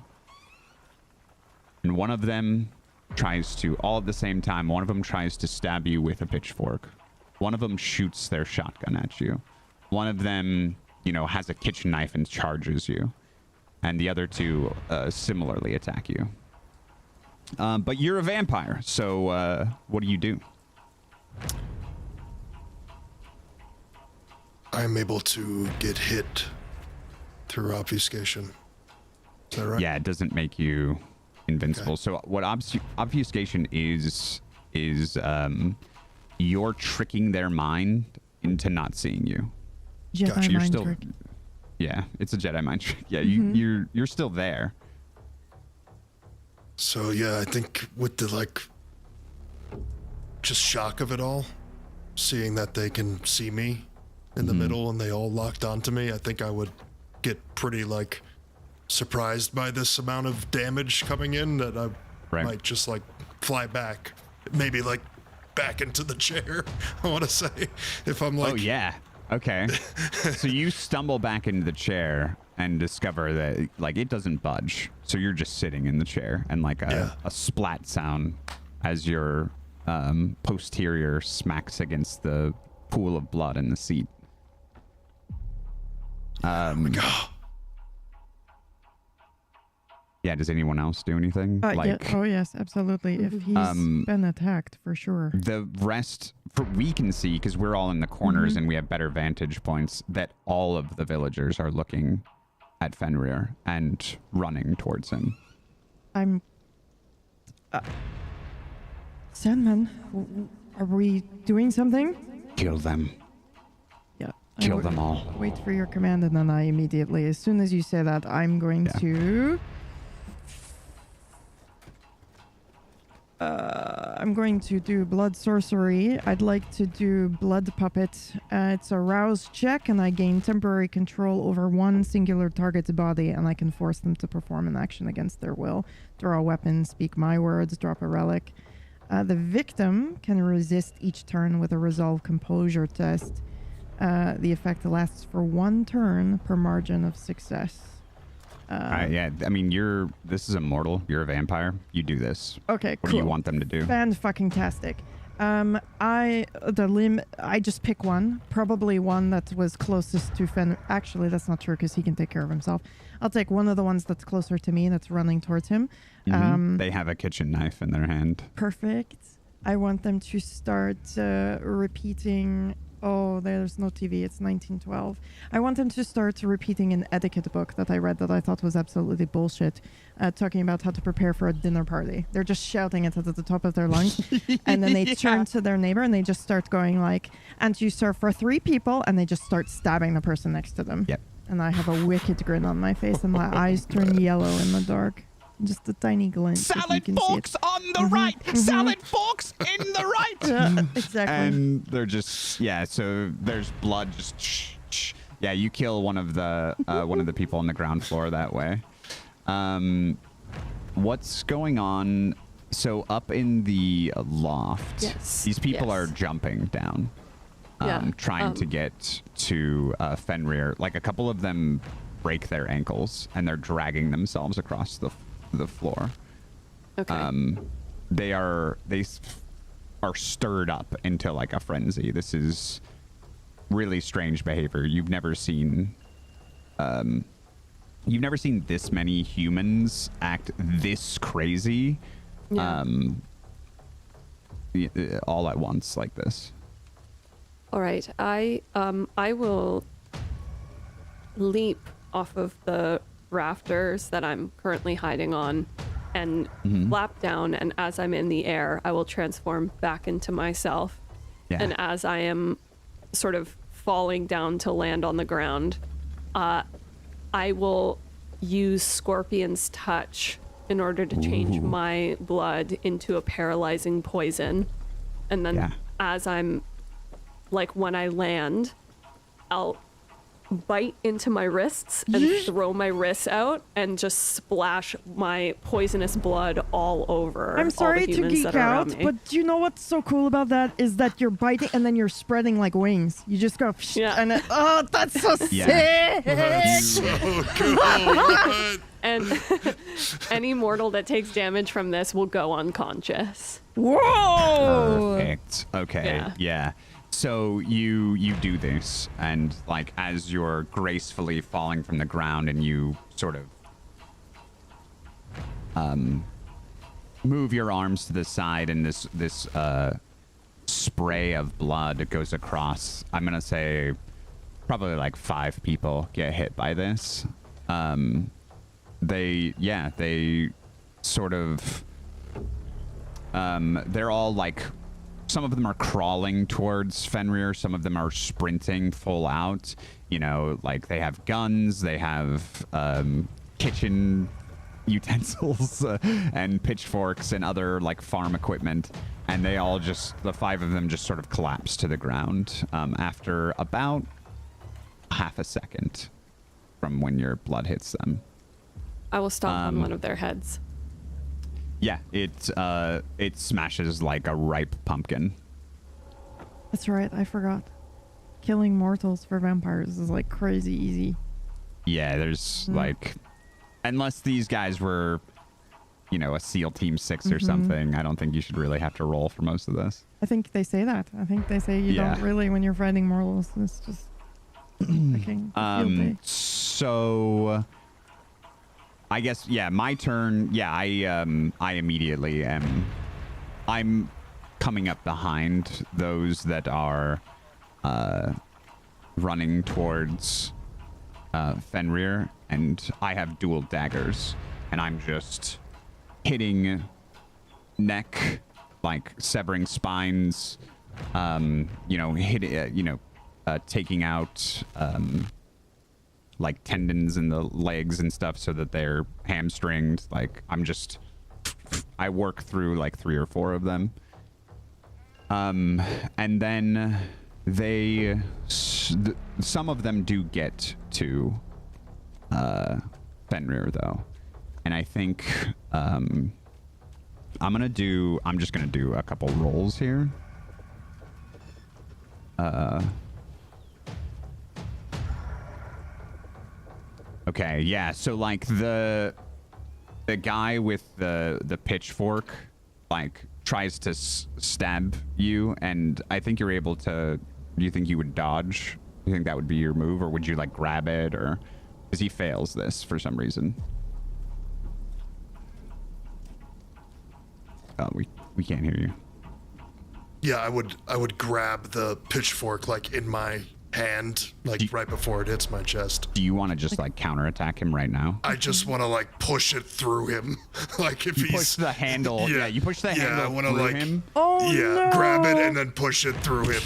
And one of them tries to, all at the same time, one of them tries to stab you with a pitchfork. One of them shoots their shotgun at you. One of them, has a kitchen knife and charges you. And the other 2 similarly attack you. But you're a vampire, so what do you do? I'm able to get hit through obfuscation. Is that right? Yeah, it doesn't make you invincible. Okay. So what obfuscation is you're tricking their mind into not seeing you. Jedi Gotcha. mind trick. Yeah, it's a Jedi mind trick. Yeah, you're still there. So yeah, I think with the just shock of it all, seeing that they can see me in the middle and they all locked onto me, I think I would get pretty surprised by this amount of damage coming in that I might just fly back, maybe back into the chair. I want to say, if I'm oh yeah, okay. So you stumble back into the chair and discover that it doesn't budge. So you're just sitting in the chair, and a splat sound as your posterior smacks against the pool of blood in the seat. Oh my God. Yeah, does anyone else do anything? Yeah. Oh, yes, absolutely. If he's been attacked, for sure. The rest, we can see, because we're all in the corners and we have better vantage points, that all of the villagers are looking at Fenrir and running towards him. I'm... Sandman, are we doing something? Kill them. Yeah. Kill them all. Wait for your command, and then I immediately, as soon as you say that, I'm going to... I'm going to do blood sorcery. I'd like to do blood puppet. It's a rouse check, and I gain temporary control over one singular target's body, and I can force them to perform an action against their will. Draw a weapon, speak my words, drop a relic. The victim can resist each turn with a resolve composure test. The effect lasts for 1 turn per margin of success. Yeah, I mean, this is immortal. You're a vampire. You do this. Okay, What do you want them to do? Fan-fucking-tastic. I just pick one. Probably one that was closest to Fen. Actually, that's not true because he can take care of himself. I'll take one of the ones that's closer to me that's running towards him. They have a kitchen knife in their hand. Perfect. I want them to start repeating... Oh, there's no TV. It's 1912. I want them to start repeating an etiquette book that I read that I thought was absolutely bullshit, talking about how to prepare for a dinner party. They're just shouting it at the top of their lungs. And then they turn to their neighbor and they just start going like, and you serve for 3 people, and they just start stabbing the person next to them. Yep. And I have a wicked grin on my face and my eyes turn yellow in the dark. Just a tiny glint. Salad forks on the right! Salad forks in the right! Yeah, exactly. And they're just, so there's blood just, yeah, you kill one of the people on the ground floor that way. What's going on? So up in the loft, these people are jumping down, trying to get to Fenrir. Like a couple of them break their ankles and they're dragging themselves across the floor. Okay. They are stirred up into like a frenzy. This is really strange behavior. You've never seen this many humans act this crazy all at once like this. All right. I will leap off of the rafters that I'm currently hiding on and flap down, and as I'm in the air I will transform back into myself. And as I am sort of falling down to land on the ground, I will use Scorpion's touch in order to change my blood into a paralyzing poison. And then as I'm like, when I land, I'll bite into my wrists and throw my wrists out and just splash my poisonous blood all over. I'm sorry to geek out, but do you know what's so cool about that is that you're biting and then you're spreading like wings. You just go and that's so sick. That's so good. And any mortal that takes damage from this will go unconscious. Whoa! Perfect. Okay. Yeah. So you do this, and like as you're gracefully falling from the ground, and you sort of move your arms to the side, and this spray of blood goes across. I'm gonna say probably like 5 people get hit by this. They sort of they're all like. Some of them are crawling towards Fenrir. Some of them are sprinting full out. You know, like they have guns. They have kitchen utensils and pitchforks and other like farm equipment. And they all the 5 of them just sort of collapse to the ground after about half a second from when your blood hits them. I will stomp on one of their heads. Yeah, it smashes like a ripe pumpkin. That's right, I forgot. Killing mortals for vampires is like crazy easy. Yeah, there's like, unless these guys were, you know, a SEAL Team 6 or something, I don't think you should really have to roll for most of this. I think they say that. I think they say you don't really when you're fighting mortals. It's just fucking field day. So I guess, yeah, my turn. Yeah, I immediately am. I'm coming up behind those that are running towards Fenrir, and I have dual daggers, and I'm just hitting neck, like severing spines, taking out like tendons in the legs and stuff so that they're hamstringed. Like I work through like 3 or 4 of them. And then some of them do get to Fenrir though. And I think I'm just gonna do a couple rolls here. Okay, yeah, so like the guy with the pitchfork like tries to stab you, and I think you're able to. Do you think you would dodge? Do you think that would be your move, or would you like grab it, or because he fails this for some reason? Oh, we can't hear you. Yeah, I would grab the pitchfork like in my hand, like right before it hits my chest. Do you want to just like counterattack him right now? I just want to like push it through him, like if You he's push the handle. Yeah, you push the handle I want to through like him. Oh, yeah, no. grab it and then push it through him.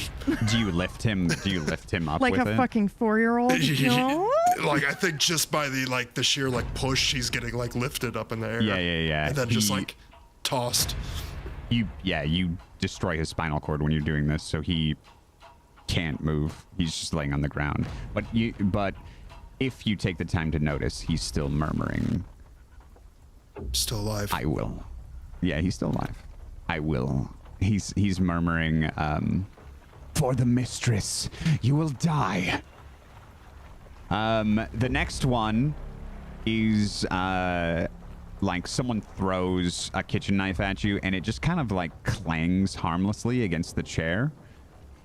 Do you lift him? Do you lift him up Like with a it? fucking 4-year-old? No? Like I think just by the sheer like push, he's getting like lifted up in the air. Yeah. And then just like tossed. You destroy his spinal cord when you're doing this, so he can't move. He's just laying on the ground. But if you take the time to notice, he's still murmuring. Still alive. I will. Yeah, he's still alive. I will. He's murmuring, for the mistress, you will die. The next one is like someone throws a kitchen knife at you, and it just kind of like clangs harmlessly against the chair.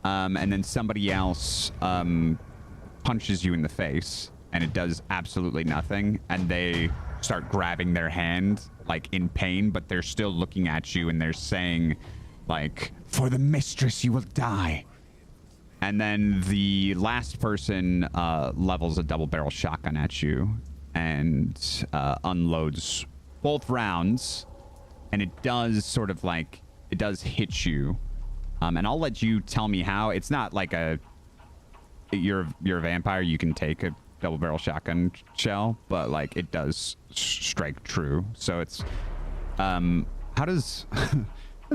And then somebody else punches you in the face, and it does absolutely nothing. And they start grabbing their hand, like in pain, but they're still looking at you, and they're saying, like, for the mistress, you will die. And then the last person levels a double-barrel shotgun at you and unloads both rounds. And it does sort of like, it does hit you. And I'll let you tell me how. It's not like you're a vampire. You can take a double-barrel shotgun shell, but like it does strike true. So it's how does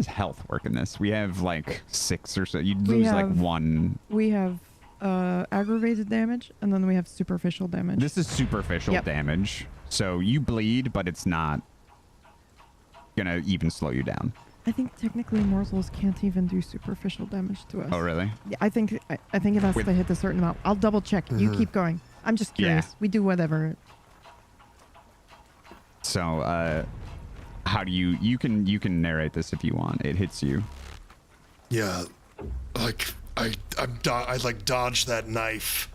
health work in this? We have like 6 or so. You'd lose like 1. We have aggravated damage, and then we have superficial damage. This is superficial damage. So you bleed, but it's not gonna even slow you down. I think technically mortals can't even do superficial damage to us. Oh, really? Yeah, I think it has to hit a certain amount. I'll double check. You keep going. I'm just curious. Yeah. We do whatever. So, how do you can narrate this if you want. It hits you. Yeah, like I like dodge that knife,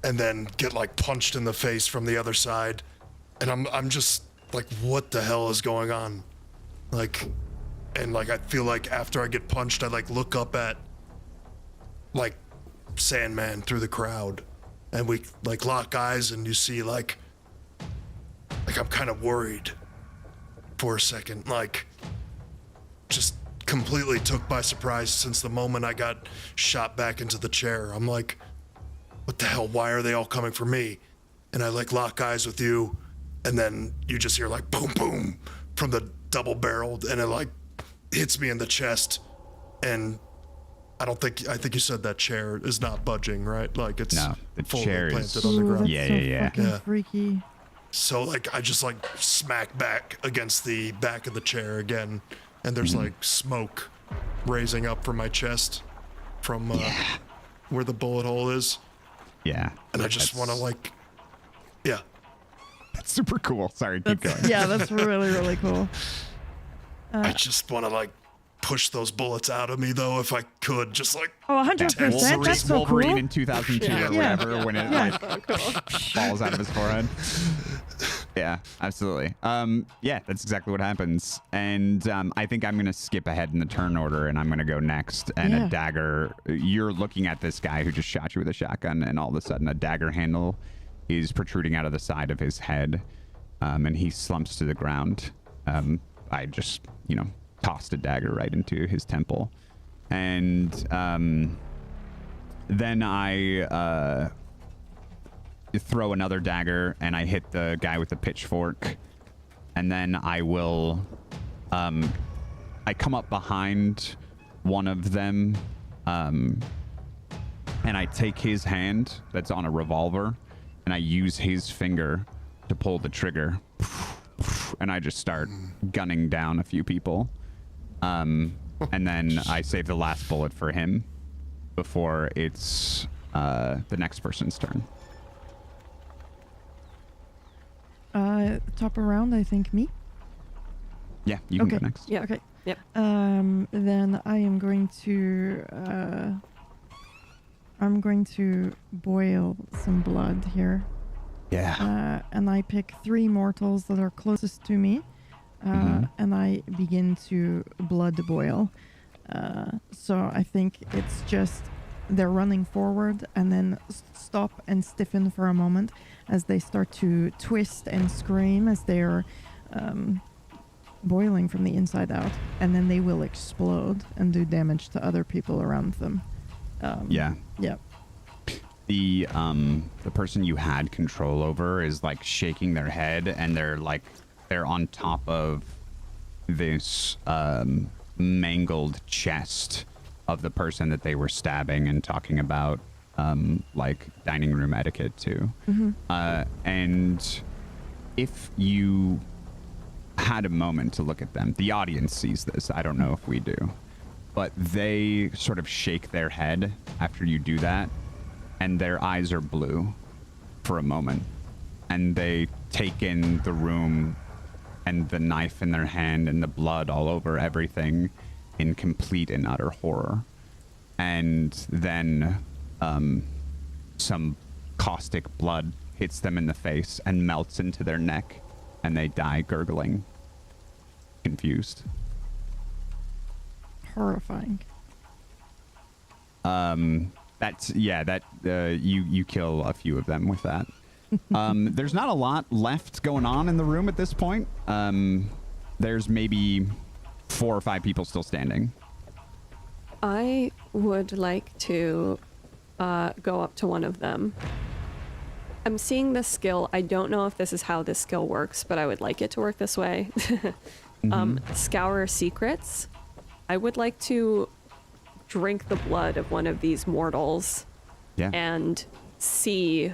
and then get like punched in the face from the other side, and I'm just like, what the hell is going on? Like, and like I feel like after I get punched, I like look up at like Sandman through the crowd, and we like lock eyes, and you see like I'm kind of worried for a second, like just completely took by surprise since the moment I got shot back into the chair. I'm like, what the hell? Why are they all coming for me? And I like lock eyes with you, and then you just hear like boom, boom from the double barreled, and it like hits me in the chest. And I think you said that chair is not budging, right? Like it's the fully chair planted is on the Ooh, ground. that's so fucking freaky. So like I just like smack back against the back of the chair again, and there's like smoke raising up from my chest from where the bullet hole is. Yeah. And I just want to like, yeah. That's super cool. Sorry, keep going. Yeah, that's really, really cool. I just want to like push those bullets out of me though, if I could, just like. Oh, 100%. That's so Wolverine cool. in 2002 or whatever, when it like falls out of his forehead. Yeah, absolutely. Yeah, that's exactly what happens. And I think I'm going to skip ahead in the turn order, and I'm going to go next. And Yeah. a dagger, you're looking at this guy who just shot you with a shotgun, and all of a sudden a dagger handle is protruding out of the side of his head, and he slumps to the ground. I just, tossed a dagger right into his temple. And then I throw another dagger, and I hit the guy with the pitchfork. And then I will I come up behind one of them, and I take his hand that's on a revolver, and I use his finger to pull the trigger, and I just start gunning down a few people. And then I save the last bullet for him before it's the next person's turn. Top around, I think me. Yeah, you can go next. Yeah. Okay. Yep. Then I am going to boil some blood here. Yeah. And I pick 3 mortals that are closest to me, and I begin to blood boil. So I think it's just they're running forward and then stop and stiffen for a moment as they start to twist and scream as they're boiling from the inside out, and then they will explode and do damage to other people around them. Yeah. Yeah. The person you had control over is like shaking their head, and they're on top of this mangled chest of the person that they were stabbing and talking about like dining room etiquette to. And if you had a moment to look at them, the audience sees this, I don't know if we do, but they sort of shake their head after you do that, and their eyes are blue for a moment, and they take in the room and the knife in their hand and the blood all over everything in complete and utter horror. And then some caustic blood hits them in the face and melts into their neck, and they die gurgling, confused. Horrifying. You kill a few of them with that. There's not a lot left going on in the room at this point. There's maybe 4 or 5 people still standing. I would like to go up to one of them. I'm seeing this skill. I don't know if this is how this skill works, but I would like it to work this way. Scour secrets. I would like to drink the blood of one of these mortals and see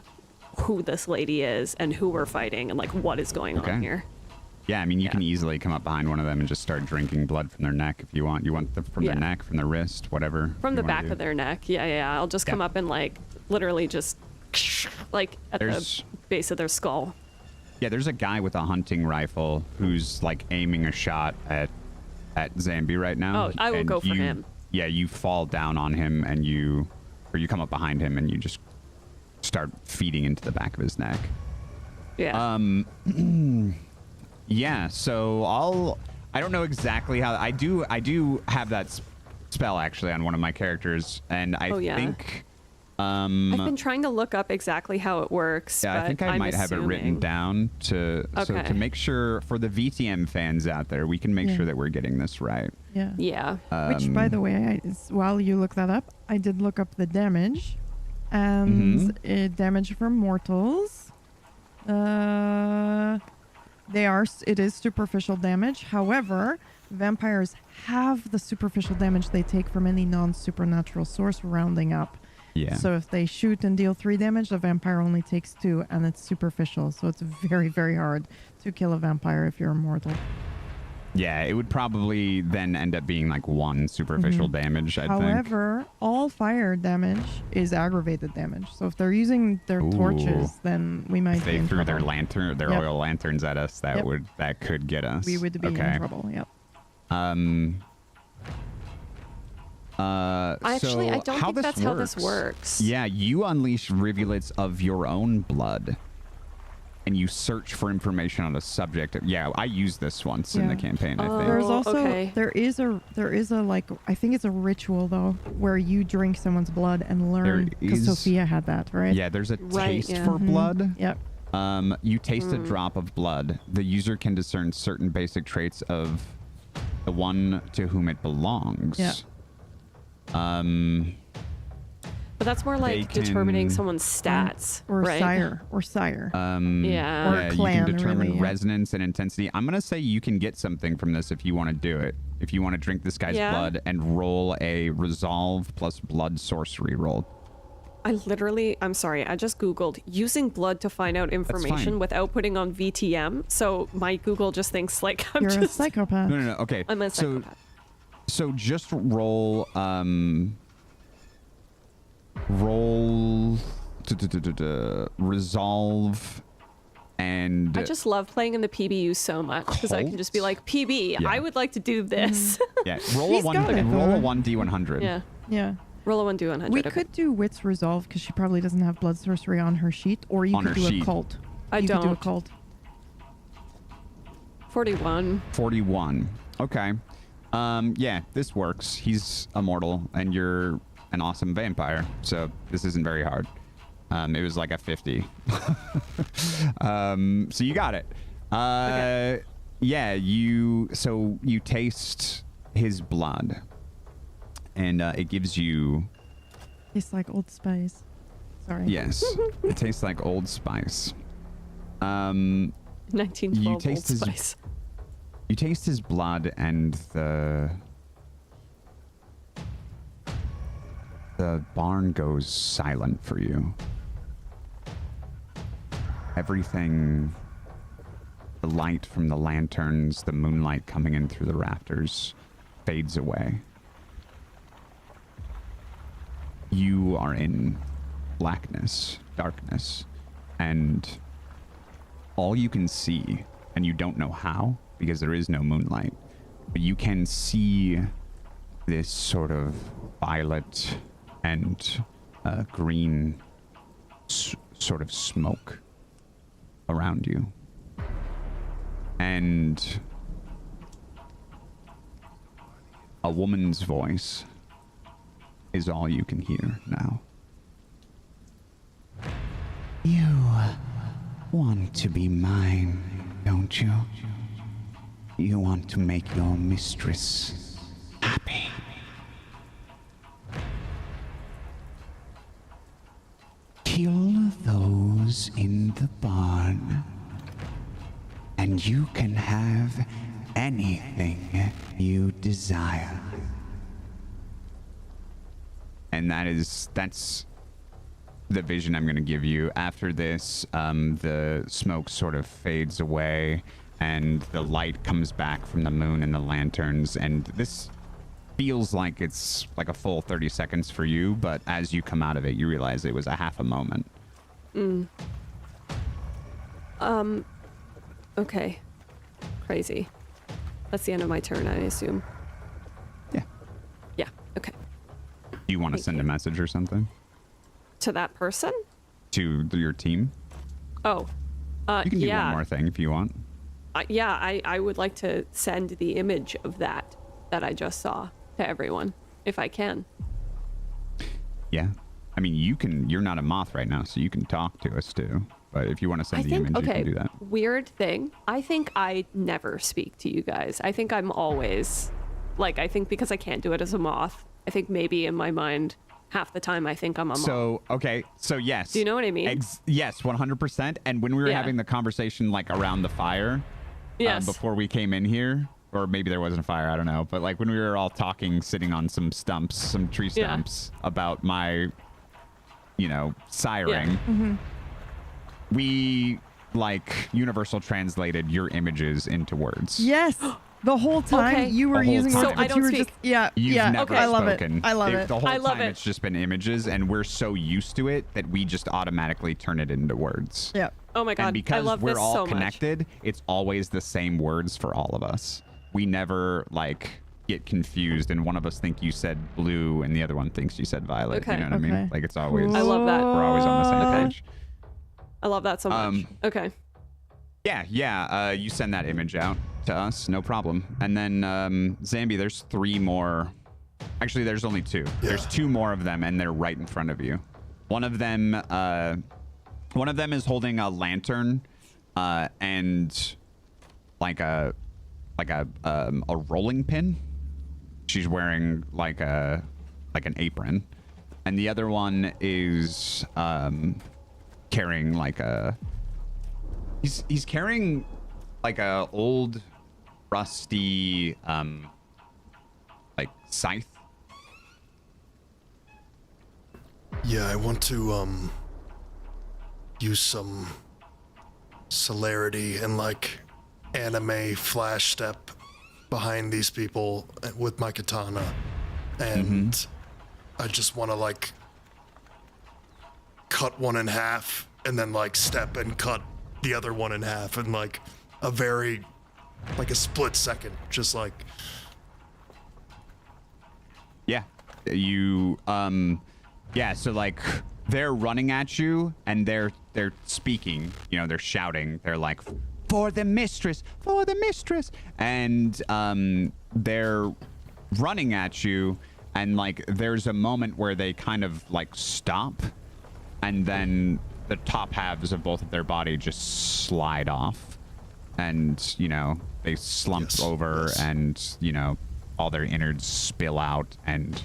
who this lady is and who we're fighting and like what is going on here. Yeah, I mean, you can easily come up behind one of them and just start drinking blood from their neck if you want. You want from their neck, from their wrist, whatever. From the back of their neck. Yeah. I'll just come up and like literally just like at the base of their skull. Yeah, there's a guy with a hunting rifle who's like aiming a shot at Zambi right now. Oh, I will go for him. Yeah, you fall down on him and you come up behind him and you just start feeding into the back of his neck. Yeah. Yeah, so I don't know exactly how. I do have that spell actually on one of my characters, and I think I've been trying to look up exactly how it works. Yeah, but I think I might have it written down so to make sure for the VTM fans out there, we can make sure that we're getting this right. Yeah. Yeah. Which, by the way, while you look that up, I did look up the damage, and damage from mortals. It is superficial damage. However, vampires have the superficial damage they take from any non-supernatural source rounding up. Yeah. So if they shoot and deal 3 damage, the vampire only takes 2, and it's superficial. So it's very, very hard to kill a vampire if you're immortal. Yeah, it would probably then end up being like 1 superficial damage, I think. However, all fire damage is aggravated damage. So if they're using their torches, then we might be in threw trouble. their oil lanterns at us, that could get us. We would be in trouble, yep. Actually, I don't think that's how this works. Yeah, you unleash rivulets of your own blood and you search for information on a subject. Yeah, I used this once in the campaign, I think. There's also okay. there is a like, I think it's a ritual though, where you drink someone's blood and learn, because Sophia had that, right? Yeah, there's a taste yeah. for blood. Yep. You taste a drop of blood. The user can discern certain basic traits of the one to whom it belongs. Yeah. But that's more like determining someone's stats, Or right? sire. Yeah. Yeah, clan, you can determine really, yeah. resonance and intensity. I'm gonna say you can get something from this if you want to do it. If you want to drink this guy's blood and roll a resolve plus blood sorcery roll. I'm sorry, I just Googled using blood to find out information without putting on VTM. So my Google just thinks like You're a psychopath. No. Okay. I'm a psychopath. So just roll resolve, and I just love playing in the PBU so much because I can just be like, PB, I would like to do this. yeah, roll a 1d100. Yeah. Yeah. Roll a 1d100. We okay. could do Wits Resolve because she probably doesn't have blood sorcery on her sheet, or you On could her do sheet. Occult. I You could do don't. Occult. 41. 41. Okay. Yeah, this works. He's immortal, and you're an awesome vampire, so this isn't very hard. It was like a 50. So you got it. Okay. Yeah, you taste his blood, and it gives you... It's like Old Spice. Sorry. Yes, it tastes like Old Spice. 1912 You Old taste his- Spice. You taste his blood, and the barn goes silent for you. Everything, the light from the lanterns, the moonlight coming in through the rafters, fades away. You are in blackness, darkness, and all you can see, and you don't know how, because there is no moonlight, but you can see this sort of violet and green sort of smoke around you. And a woman's voice is all you can hear now. You want to be mine, don't you? You want to make your mistress happy. Kill those in the barn, and you can have anything you desire. And that's the vision I'm going to give you. After this, the smoke sort of fades away, and the light comes back from the moon and the lanterns, and this feels like it's like a full 30 seconds for you, but as you come out of it, you realize it was a half a moment. Okay. Crazy. That's the end of my turn, I assume. Yeah. Yeah, okay. Do you want to send a message or something To that person? to your team? Oh. You can do yeah. one more thing if you want. Yeah, I would like to send the image of that I just saw to everyone, if I can. Yeah. I mean, you're not a moth right now, so you can talk to us too. But if you want to send the image, you can do that. Weird thing. I think I never speak to you guys. I think I'm always, I think because I can't do it as a moth, I think maybe in my mind, half the time I think I'm a moth. So, okay. So, yes. Do you know what I mean? Yes, 100%. And when we were having the conversation, around the fire, before we came in here, or maybe there wasn't a fire, I don't know. But, when we were all talking, sitting on some stumps, some tree stumps, about my, siring, we, universal translated your images into words. Yes. The whole time Okay. you were The whole using time. words, So but I don't you were speak. just yeah. You've yeah. never I love spoken. it. I love it. The whole I love time it. it's just been images, and we're so used to it that we just automatically turn it into words. Yeah. Oh my god, And because I love we're this all so connected, it's always the same words for all of us. We never get confused, and one of us think you said blue, and the other one thinks you said violet. Okay. You know what I mean? Okay. It's always I love that. we're always on the same Okay. page. I love that so much. Okay. Yeah. You send that image out to us, no problem. And then Zambi, there's 3 more. Actually, there's only 2. Yeah. There's 2 more of them, and they're right in front of you. One of them is holding a lantern, and like a rolling pin. She's wearing like an apron, and the other one is carrying like a. He's carrying like a old rusty like scythe. Yeah, I want to use some celerity and like anime flash step behind these people with my katana, and I just want to like cut one in half and then like step and cut the other one in half in like a very like a split second, just like so like they're running at you and they're speaking, they're shouting, they're like, for the mistress, and they're running at you, and like there's a moment where they kind of like stop, and then the top halves of both of their body just slide off, and they slump over, and all their innards spill out, and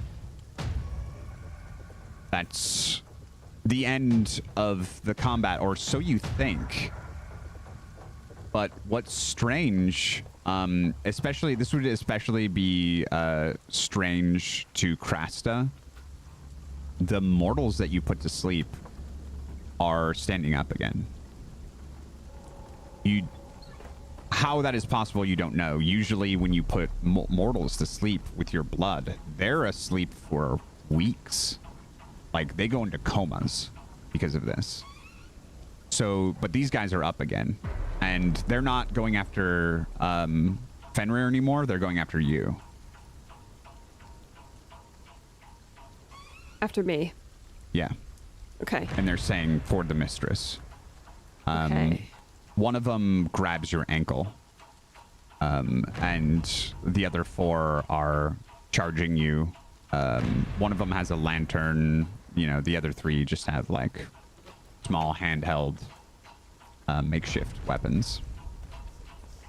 that's the end of the combat, or so you think. But what's strange, especially this would especially be strange to Krasta, the mortals that you put to sleep are standing up again. How that is possible, you don't know. Usually when you put mortals to sleep with your blood, they're asleep for weeks. Like, they go into comas because of this. So, but these guys are up again. And they're not going after Fenrir anymore. They're going after you. After me? Yeah. Okay. And they're saying, for the mistress. Okay. One of them grabs your ankle. And the other 4 are charging you. One of them has a lantern. The other 3 just have, like, small handheld makeshift weapons.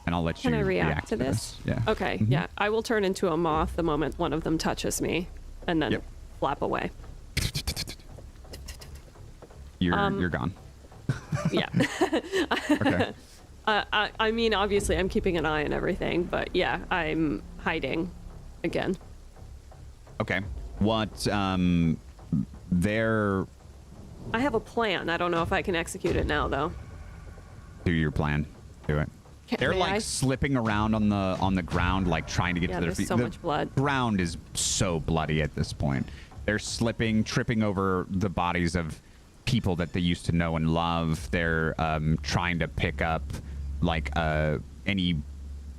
And I'll let you Can I react to this? Yeah. Okay, yeah. I will turn into a moth the moment one of them touches me, and then flap away. You're gone. Yeah. Okay. I mean, obviously, I'm keeping an eye on everything, but yeah, I'm hiding again. Okay. What, they're... I have a plan. I don't know if I can execute it now, though. Do your plan. Do it. They're like slipping around on the ground, like trying to get to their feet. There's so much blood. The ground is so bloody at this point. They're slipping, tripping over the bodies of people that they used to know and love. They're trying to pick up like any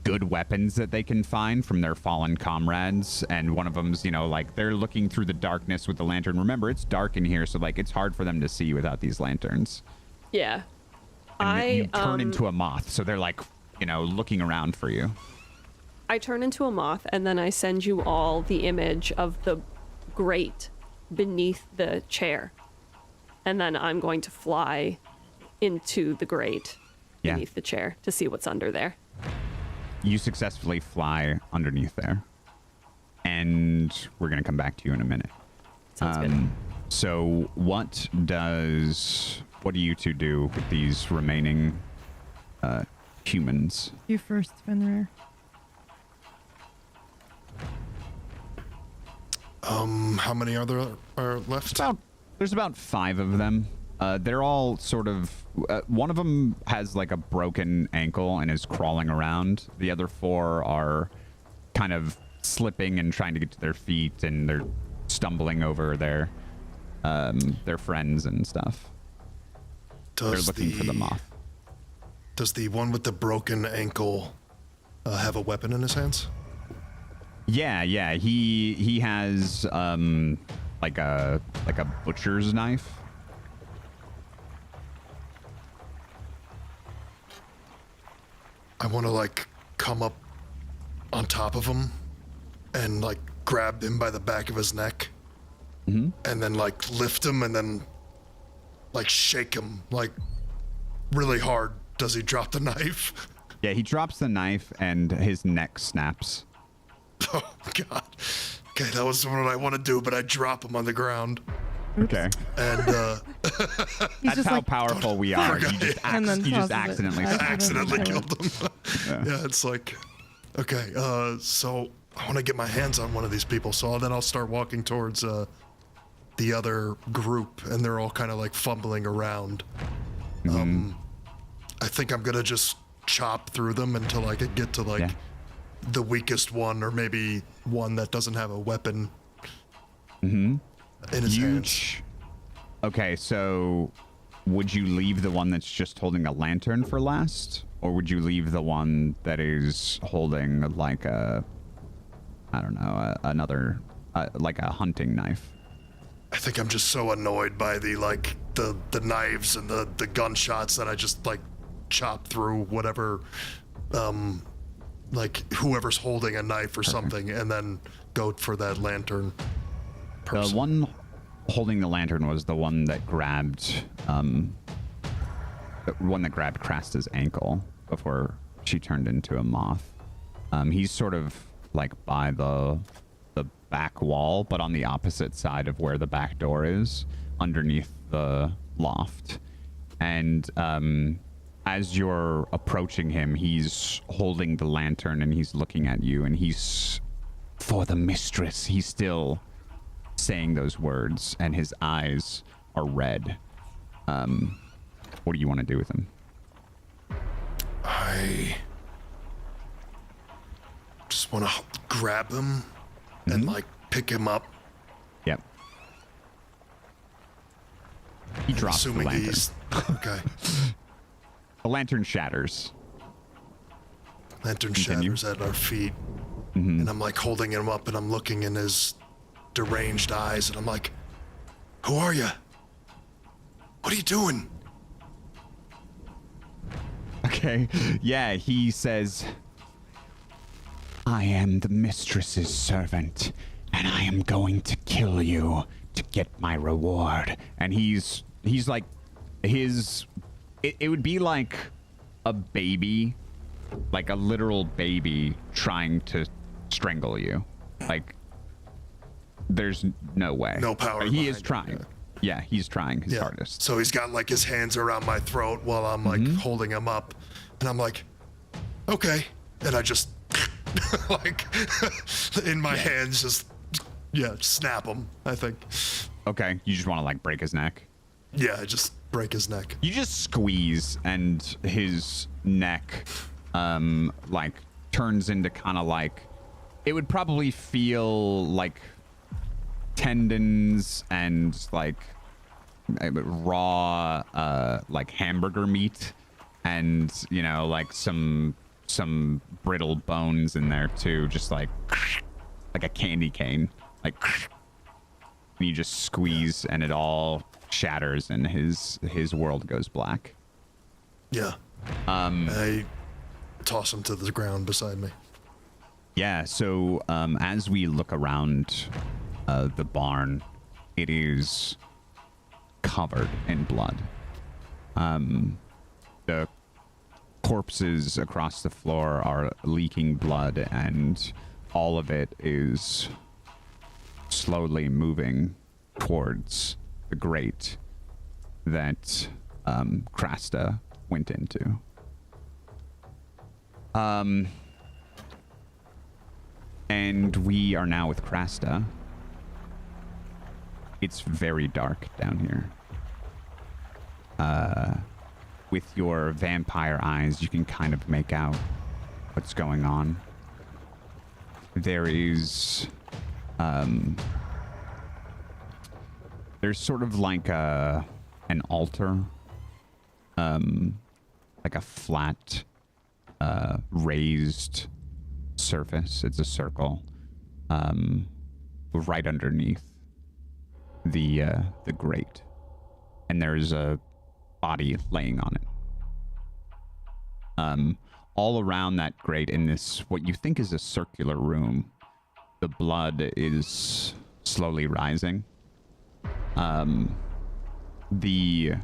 good weapons that they can find from their fallen comrades. And one of them's, like they're looking through the darkness with the lantern. Remember, it's dark in here, so like it's hard for them to see without these lanterns. Yeah. And you turn into a moth, so they're like, looking around for you. I turn into a moth, and then I send you all the image of the grate beneath the chair. And then I'm going to fly into the grate beneath the chair to see what's under there. You successfully fly underneath there. And we're going to come back to you in a minute. Sounds good. So what do you 2 do with these remaining humans? You first, Fenrir. How many are there left? There's about 5 of them. They're all sort of... one of them has like a broken ankle and is crawling around. The other 4 are kind of slipping and trying to get to their feet, and they're stumbling over their friends and stuff. They're looking for the moth. Does the one with the broken ankle have a weapon in his hands? Yeah. He has like a butcher's knife. I want to like come up on top of him and like grab him by the back of his neck and then like lift him and then like shake him like really hard. Does he drop the knife? Yeah, he drops the knife and his neck snaps. Oh God. Okay, that was what I want to do, but I drop him on the ground. Okay. And That's how powerful we are. You just, And then you just tosses it. accidentally accidentally killed him. Yeah, it's like, okay, so I want to get my hands on one of these people, so then I'll start walking towards the other group, and they're all kind of like fumbling around. I think I'm gonna just chop through them until I could get to like the weakest one, or maybe one that doesn't have a weapon in his hands. Okay, so would you leave the one that's just holding a lantern for last? Or would you leave the one that is holding like a, I don't know, another, like a hunting knife? I think I'm just so annoyed by the knives and the gunshots that I just like chop through whatever, like whoever's holding a knife or something, and then go for that lantern person. The one holding the lantern was the one that grabbed, Krasta's ankle before she turned into a moth. He's sort of like by the back wall, but on the opposite side of where the back door is, underneath the loft. And as you're approaching him, he's holding the lantern and he's looking at you, and he's, for the mistress, he's still saying those words, and his eyes are red. What do you want to do with him? I just want to grab him and like pick him up. Yep. He drops the Assuming lantern. he's okay. The lantern shatters. Lantern Continue. shatters at our feet, and I'm like holding him up, and I'm looking in his deranged eyes, and I'm like, "Who are you? What are you doing?" Okay. Yeah, he says, I am the mistress's servant, and I am going to kill you to get my reward. And he's like, it would be like a baby, like a literal baby trying to strangle you. Like, there's no way. No power He is behind it, trying. Yeah, he's trying his hardest. So he's got like his hands around my throat while I'm like holding him up, and I'm like, okay, and I just like in my hands just snap him. I think. Okay, you just want to like break his neck. Yeah, just break his neck. You just squeeze, and his neck, like turns into kind of like, it would probably feel like tendons and like raw like hamburger meat, and you know, like some brittle bones in there too, just like a candy cane, like, and you just squeeze and it all shatters and his world goes black. Yeah. I toss him to the ground beside me. Yeah, so as we look around the barn, it is covered in blood. The corpses across the floor are leaking blood, and all of it is slowly moving towards the grate that Krasta went into. And we are now with Krasta. It's very dark down here. With your vampire eyes, you can kind of make out what's going on. There is, there's sort of like an altar, like a flat, raised surface. It's a circle, right underneath the grate, and there's a body laying on it. all around that grate in this, what you think is a circular room, the blood is slowly rising. The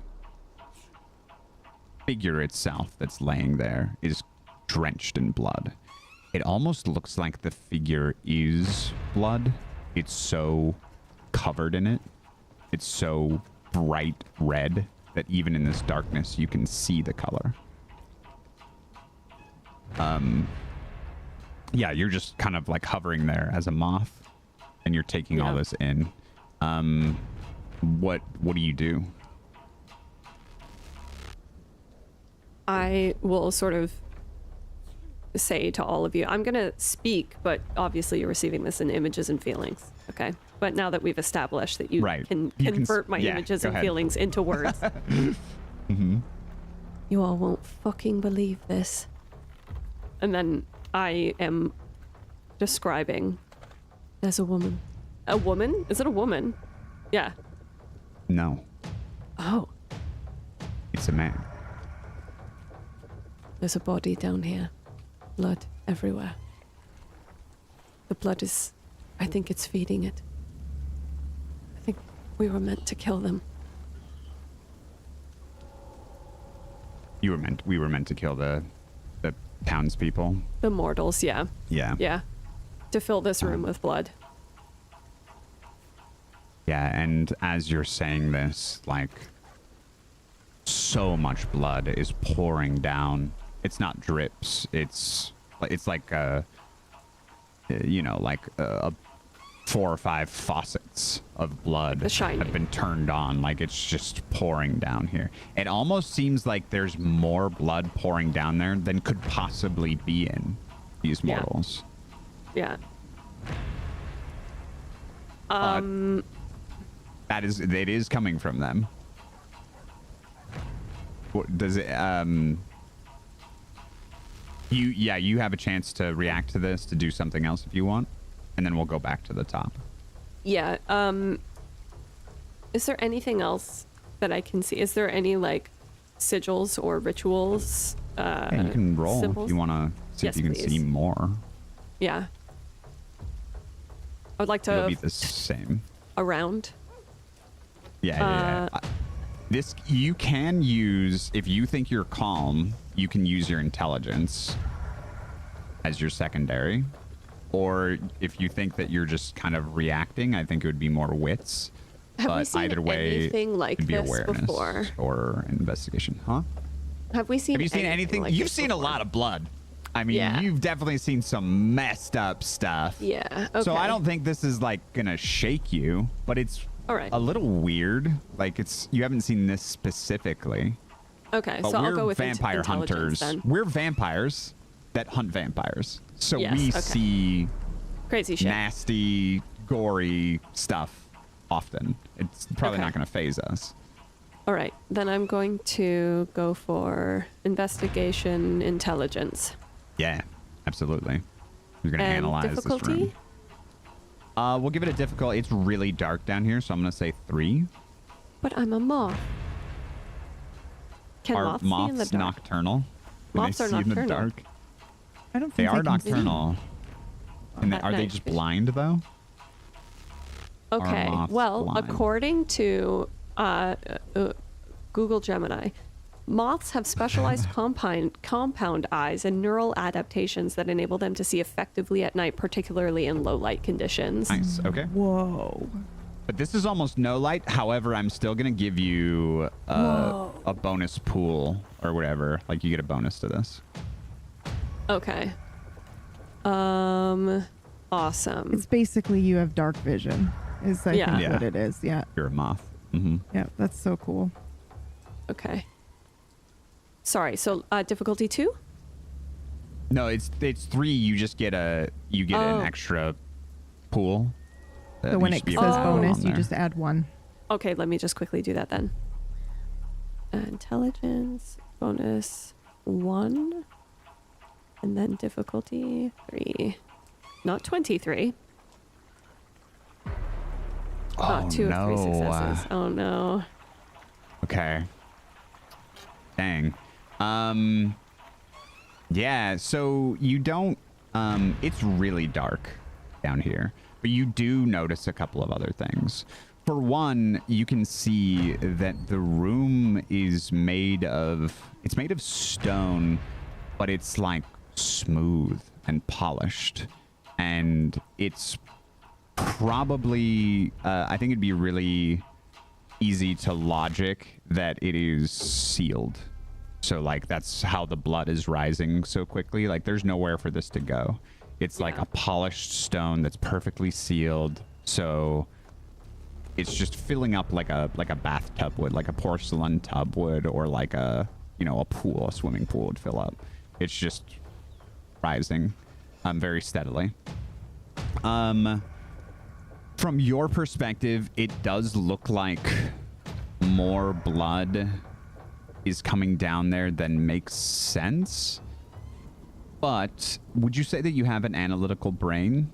figure itself that's laying there is drenched in blood. It almost looks like the figure is blood. It's so covered in it. It's so bright red that even in this darkness you can see the color. Yeah, you're just kind of like hovering there as a moth and you're taking all this in. What do you do? I will sort of say to all of you, I'm going to speak, but obviously you're receiving this in images and feelings, okay? But now that we've established that you can convert my images and feelings into words, you all won't fucking believe this. And then I am describing as a woman. A woman? Is it a woman? Yeah. No. Oh. It's a man. There's a body down here. Blood everywhere. The blood is... I think it's feeding it. I think we were meant to kill them. We were meant to kill the townspeople. The mortals, yeah. Yeah. Yeah. To fill this room with blood. Yeah, and as you're saying this, like, so much blood is pouring down. It's not drips. It's like like 4 or 5 faucets of blood have been turned on. Like, it's just pouring down here. It almost seems like there's more blood pouring down there than could possibly be in these mortals. Yeah. It is coming from them. What does it you have a chance to react to this, to do something else if you want, and then we'll go back to the top. Yeah. Is there anything else that I can see? Is there any like sigils or rituals? Yeah, you can roll symbols? if you want to see if you can see more. Yeah. I would like to... It'll be the same. Around. Yeah. This, you can use, if you think you're calm, you can use your intelligence as your secondary. Or if you think that you're just kind of reacting, I think it would be more wits. Have we seen either way, anything like it could be this awareness before? Or investigation. Huh? Have you seen anything? like You've this seen before? a lot of blood. I mean, you've definitely seen some messed up stuff. Yeah, okay. So I don't think this is like gonna shake you, but it's a little weird. Like, you haven't seen this specifically. Okay, but so we're I'll go with vampire hunters. then. We're vampires that hunt vampires. So Yes, we okay. see crazy shit, nasty, gory stuff often. It's probably not going to phase us. All right, then I'm going to go for investigation intelligence. Yeah, absolutely. You're going to analyze difficulty? this room. We'll give it a difficult. It's really dark down here, so I'm going to say 3. But I'm a moth. Can Are moths see in the moths dark? nocturnal? Moths Can are they see in the nocturnal. dark? I don't They think are can see. nocturnal. And At are they night. just blind, though? Okay, moths well, blind? according to Google Gemini, moths have specialized compound eyes and neural adaptations that enable them to see effectively at night, particularly in low light conditions. Nice. Okay. Whoa. But this is almost no light. However, I'm still going to give you a bonus pool or whatever. Like, you get a bonus to this. Okay. Awesome. It's basically you have dark vision. Is I think what it is. Yeah. You're a moth. Mm-hmm. Yeah, that's so cool. Okay. Sorry. So difficulty 2? No, it's 3. You just get an extra pool. So when it says bonus, you just add 1. Okay, let me just quickly do that then. Intelligence bonus 1, and then difficulty 3. Not 23. Oh, 2 of 3 no. successes. Oh no. Okay. Dang. Yeah, so you don't, it's really dark down here, but you do notice a couple of other things. For one, you can see that the room is made of, it's made of stone, but it's like smooth and polished. And it's probably, I think it'd be really easy to logic that it is sealed. So like that's how the blood is rising so quickly. Like there's nowhere for this to go. It's like a polished stone that's perfectly sealed. So it's just filling up like a bathtub would, like a porcelain tub would, or like a, you know, a pool, a swimming pool would fill up. It's just rising very steadily. From your perspective, it does look like more blood is coming down there than makes sense. But would you say that you have an analytical brain?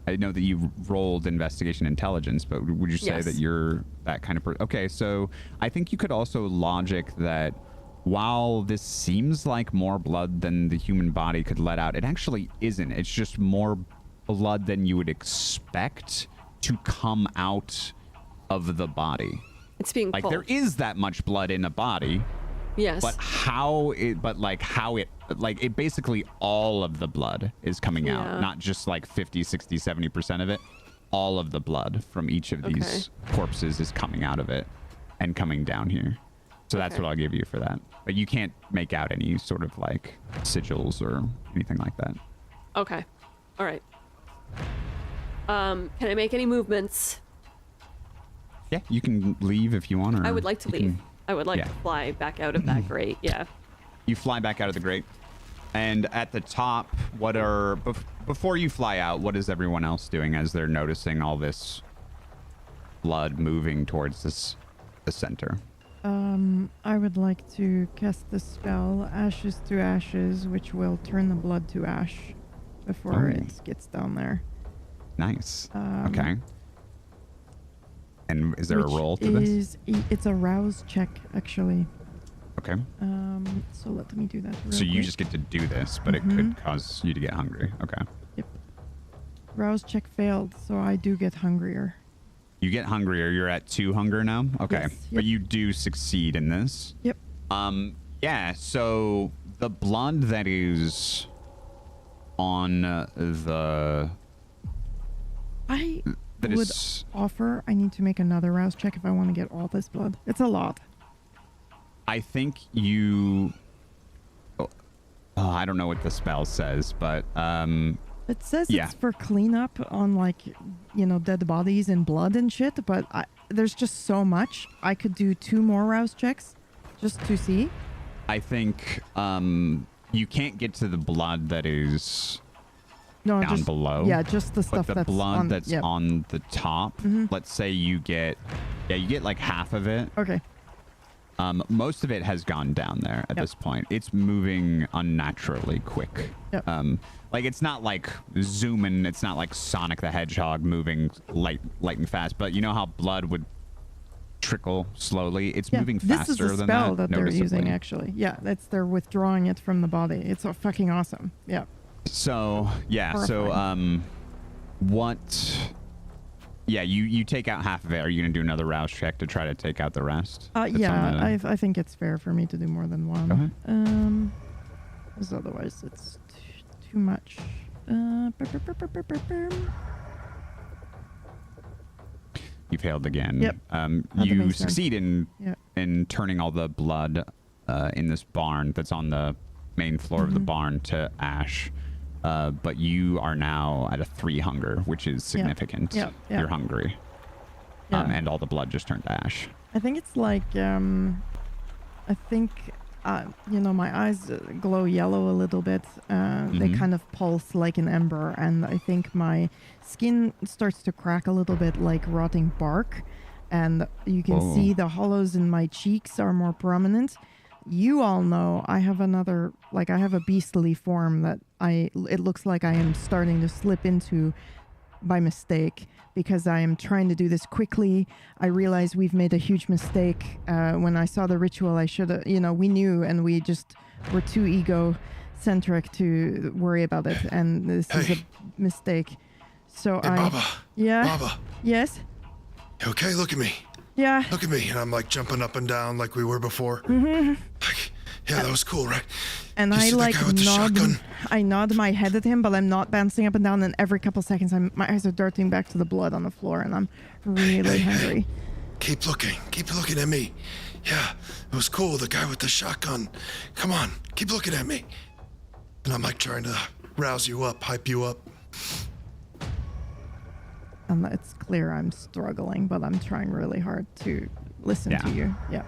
I know that you rolled investigation intelligence, but would you say that you're that kind of person? Okay, so I think you could also logic that while this seems like more blood than the human body could let out, it actually isn't. It's just more blood than you would expect to come out of the body. It's being like pulled. There is that much blood in a body. Yes. But it basically all of the blood is coming out, not just like 50, 60, 70% of it. All of the blood from each of these corpses is coming out of it and coming down here. So that's what I'll give you for that. But you can't make out any sort of like sigils or anything like that. Okay. All right. Can I make any movements? Yeah, you can leave if you want. Or I would like to leave. I would like to fly back out of that grate. Yeah. You fly back out of the grate. And at the top, before you fly out, what is everyone else doing as they're noticing all this blood moving towards the center? I would like to cast the spell Ashes to Ashes, which will turn the blood to ash before it gets down there. Nice. Okay. And is there a roll to this? It's a rouse check, actually. Okay. So let me do that real So you quick. just get to do this, but it could cause you to get hungry. Okay. Yep. Rouse check failed, so I do get hungrier. You get hungrier. You're at 2 hunger now? Okay. Yes, But you do succeed in this. Yep. Yeah, so the blood that is on the... I would offer I need to make another rouse check if I want to get all this blood. It's a lot. I think you... I don't know what the spell says, but... It says it's for cleanup on, like, you know, dead bodies and blood and shit, but there's just so much. I could do 2 more rouse checks just to see. I think you can't get to the blood that is down below. Yeah, just the stuff but the that's blood on, that's on the top. Let's say you get like half of it. Okay. Most of it has gone down there at this point. It's moving unnaturally quick. Yep. Like it's not like zooming. It's not like Sonic the Hedgehog moving light and fast. But you know how blood would trickle slowly? It's moving faster this is a than spell that. they're using, actually. Yeah, they're withdrawing it from the body. It's fucking awesome. Yeah. So yeah. Horrifying. So what? Yeah, you take out half of it. Are you gonna do another rouse check to try to take out the rest? Yeah, I think it's fair for me to do more than one. Go ahead. Because otherwise it's too much. You failed again. Yep. You succeed in turning all the blood in this barn that's on the main floor of the barn to ash. But you are now at a 3 hunger, which is significant. Yeah. You're hungry. Yeah. And all the blood just turned to ash. I think it's like, you know, my eyes glow yellow a little bit. They kind of pulse like an ember. And I think my skin starts to crack a little bit like rotting bark. And you can see the hollows in my cheeks are more prominent. You all know I have another, like I have a beastly form that it looks like I am starting to slip into by mistake because I am trying to do this quickly. I realize we've made a huge mistake. When I saw the ritual, I should have, you know, we knew and we just were too centric to worry about it, and this is a mistake. So Hey, Baba. Yeah. Baba. Yes. You okay? Look at me. Yeah. Look at me. And I'm like jumping up and down like we were before. Mm-hmm. Like, yeah, that was cool, right? And You I see that like guy with the shotgun? I nod my head at him, but I'm not bouncing up and down. And every couple seconds, my eyes are darting back to the blood on the floor, and I'm really hungry. Keep looking. Keep looking at me. Yeah, it was cool. The guy with the shotgun. Come on, keep looking at me. And I'm like trying to rouse you up, hype you up. It's clear I'm struggling, but I'm trying really hard to listen to you. Yeah.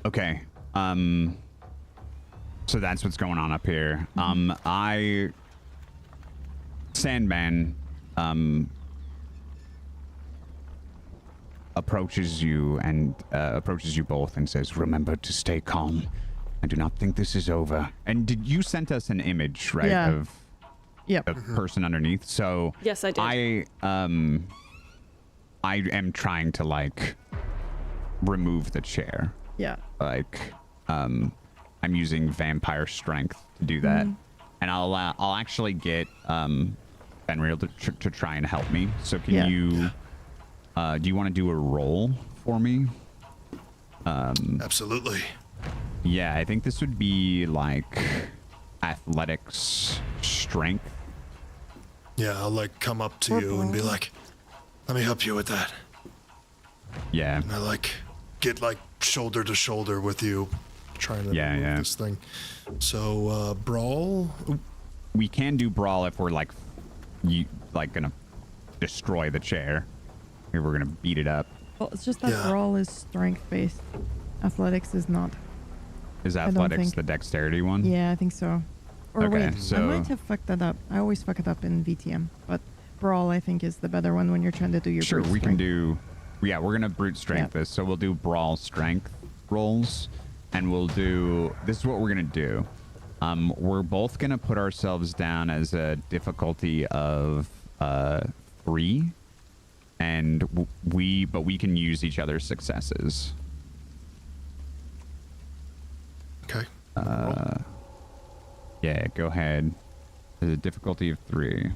Okay. So that's what's going on up here. Sandman, approaches you and approaches you both and says, "Remember to stay calm. I do not think this is over." And did you sent us an image, right? Yeah. Of Yep. a person underneath. So Yes, I did. I am trying to like remove the chair. Yeah. Like I'm using vampire strength to do that, and I'll actually get Fenrir to try and help me. So can you do you want to do a roll for me? Absolutely. Yeah, I think this would be like athletics strength. Yeah, I'll like come up to you and be like, "Let me help you with that." Yeah. And I like get like shoulder to shoulder with you, trying to move this thing. So brawl. We can do brawl if we're like gonna destroy the chair. If we're gonna beat it up. Well, it's just that brawl is strength based. Athletics is not. Is athletics the dexterity one? Yeah, I think so. Or Okay, wait, so I might have fucked that up. I always fuck it up in VTM, but brawl I think is the better one when you're trying to do your Sure, brute we strength. can do. Yeah, we're gonna brute strength this. So we'll do brawl strength rolls, and we'll do. This is what we're gonna do. We're both gonna put ourselves down as a difficulty of 3, and we can use each other's successes. Okay. Yeah, go ahead. There's a difficulty of 3.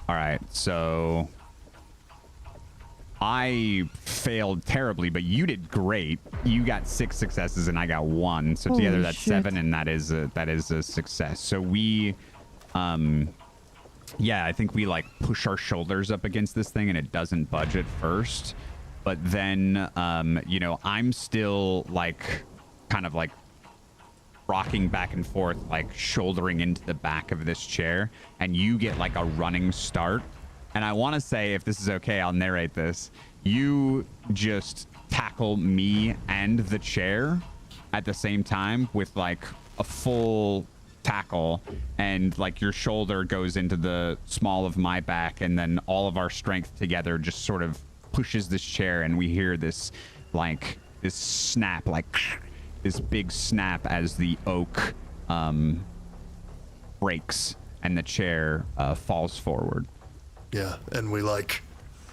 All right, so I failed terribly, but you did great. You got 6 successes and I got 1. So together that's 7, and that is a success. So we, yeah, I think we like push our shoulders up against this thing and it doesn't budge at first. But then, you know, I'm still like kind of like rocking back and forth, like shouldering into the back of this chair, and you get like a running start. And I want to say, if this is okay, I'll narrate this. You just tackle me and the chair at the same time with like a full tackle, and like your shoulder goes into the small of my back, and then all of our strength together just sort of pushes this chair, and we hear this like this snap, like this big snap as the oak breaks and the chair falls forward. Yeah, and we like,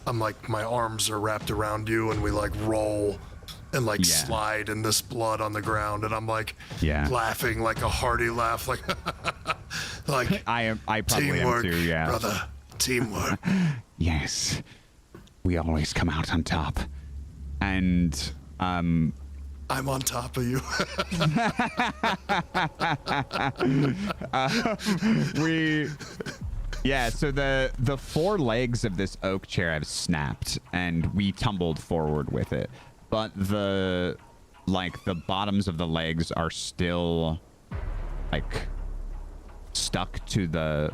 I'm like, my arms are wrapped around you, and we like roll and like slide in this blood on the ground, and I'm like laughing like a hearty laugh, like like I probably teamwork, am too, yeah. brother, teamwork. Yes, we always come out on top, and I'm on top of you. Yeah, so the 4 legs of this oak chair have snapped, and we tumbled forward with it. But the bottoms of the legs are still like stuck to the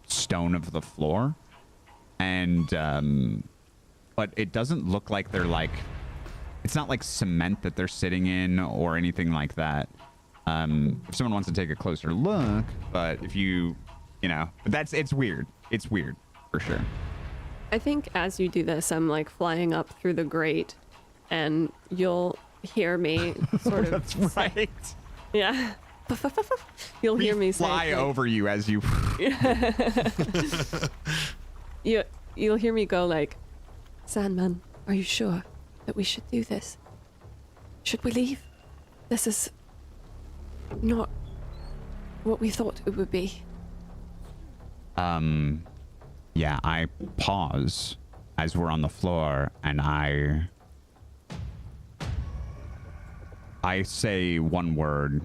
stone of the floor. And but it doesn't look like they're like, it's not like cement that they're sitting in or anything like that. If someone wants to take a closer look, but if you know, but it's weird. It's weird for sure. I think as you do this, I'm like flying up through the grate, and you'll hear me sort of. That's right. Yeah. You'll hear me say. Fly over you as you. You'll hear me go like, "Sandman, Are you sure that we should do this? Should we leave? This is not what we thought it would be. Yeah, I pause as we're on the floor, and I say one word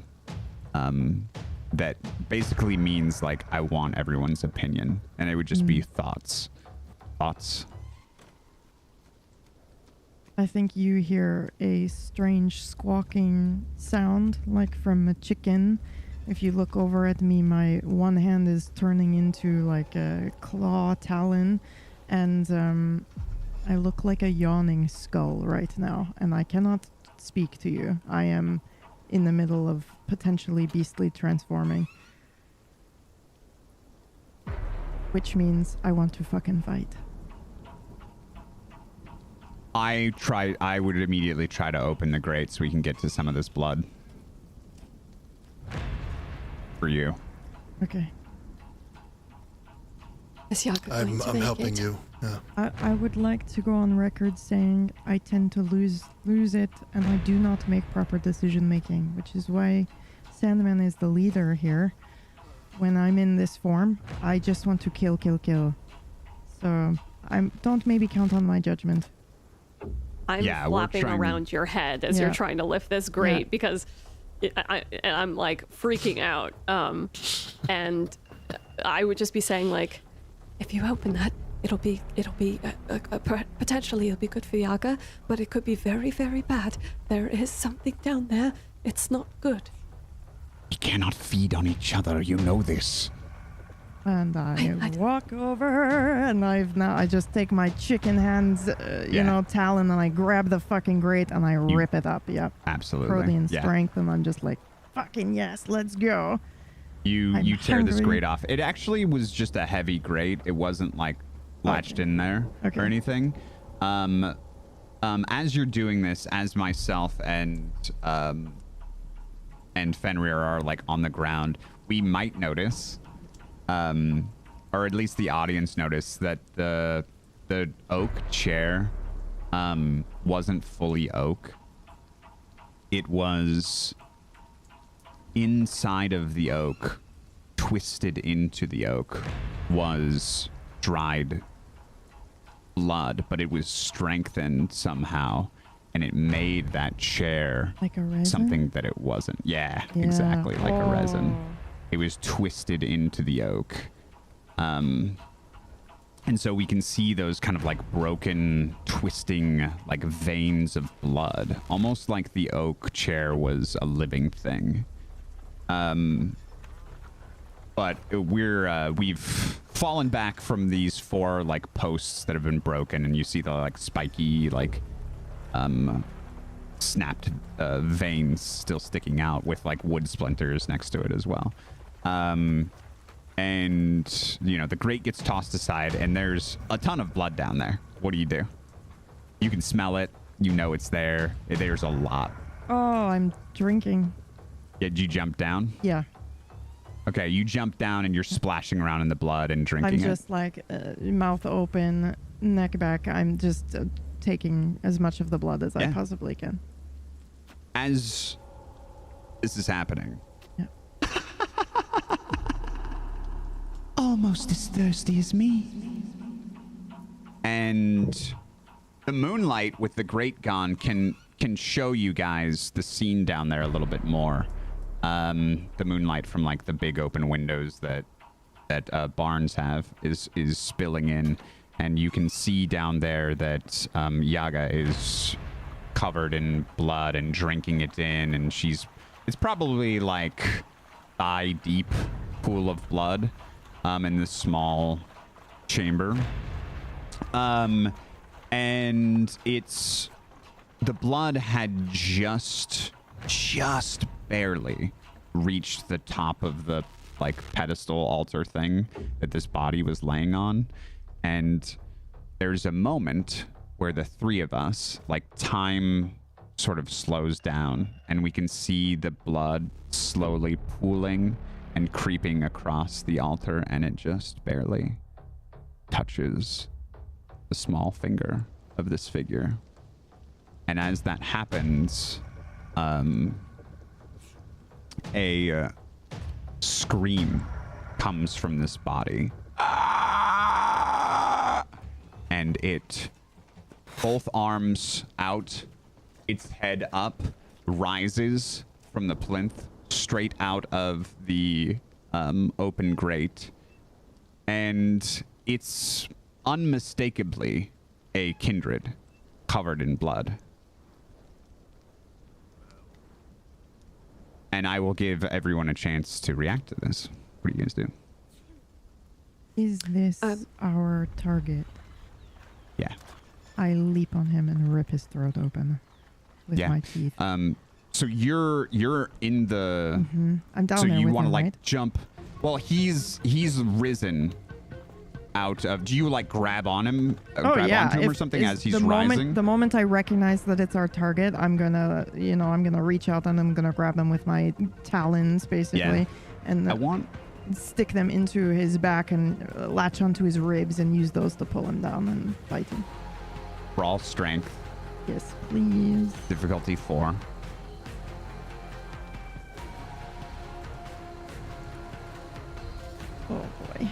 that basically means, like, I want everyone's opinion, and it would just be thoughts. Thoughts? I think you hear a strange squawking sound, like from a chicken. If you look over at me, my one hand is turning into like a claw talon, and I look like a yawning skull right now, and I cannot speak to you. I am in the middle of potentially beastly transforming. Which means I want to fucking fight. I would immediately try to open the grate so we can get to some of this blood. For you. Okay. Is Yaga going to I'm make helping it? you. Yeah. I would like to go on record saying I tend to lose it, and I do not make proper decision making, which is why Sandman is the leader here. When I'm in this form, I just want to kill. So don't maybe count on my judgment. I'm flopping around your head as you're trying to lift this grate because I'm like freaking out. And I would just be saying, like, If you open that, it'll be potentially it'll be good for Yaga, but it could be very, very bad. There is something down there. It's not good. We cannot feed on each other, you know this. And I walk over, and I just take my chicken hands, talon, and I grab the fucking grate, and I rip it up. Yep. Absolutely. Protein strength, and I'm just like, fucking yes, let's go. You tear this hungry. grate off. It actually was just a heavy grate. It wasn't like latched in there or anything. As you're doing this, as myself and Fenrir are like on the ground, we might notice, or at least the audience notice, that the oak chair wasn't fully oak. It was inside of the oak, twisted into the oak, was dried blood, but it was strengthened somehow, and it made that chair like a resin? Something that it wasn't. Yeah. Exactly, like a resin. It was twisted into the oak. And so we can see those kind of like broken, twisting, like veins of blood, almost like the oak chair was a living thing. But we've fallen back from these 4 like posts that have been broken, and you see the like spiky, like snapped veins still sticking out with like wood splinters next to it as well. And the grate gets tossed aside, and there's a ton of blood down there. What do? You can smell it. You know it's there. There's a lot. Oh, I'm drinking. Did you jump down? Yeah. Okay, you jump down and you're splashing around in the blood and drinking it. I'm just like mouth open, neck back. I'm just taking as much of the blood as I possibly can. As this is happening. Yeah. Almost as thirsty as me. And the moonlight with the grate gone can show you guys the scene down there a little bit more. The moonlight from like the big open windows that barns have is spilling in, and you can see down there that Yaga is covered in blood and drinking it in, and it's probably like thigh deep pool of blood in this small chamber. And the blood had just barely reached the top of the like pedestal altar thing that this body was laying on, and there's a moment where the 3 of us, like, time sort of slows down, and we can see the blood slowly pooling and creeping across the altar, and it just barely touches the small finger of this figure. And as that happens, a scream comes from this body. And it, both arms out, its head up, rises from the plinth straight out of the open grate. And it's unmistakably a kindred covered in blood. And I will give everyone a chance to react to this. What do you guys do? Is this our target? Yeah. I leap on him and rip his throat open with my teeth. So you're in the. I'm down so there you with want to him, like right? jump? Well, he's risen out of. Do you like grab on him? Grab onto him or something as he's rising? The moment I recognize that it's our target, I'm gonna, I'm gonna reach out and I'm gonna grab him with my talons, basically, and stick them into his back and latch onto his ribs and use those to pull him down and fight him. Brawl strength. Yes, please. Difficulty 4. Oh boy.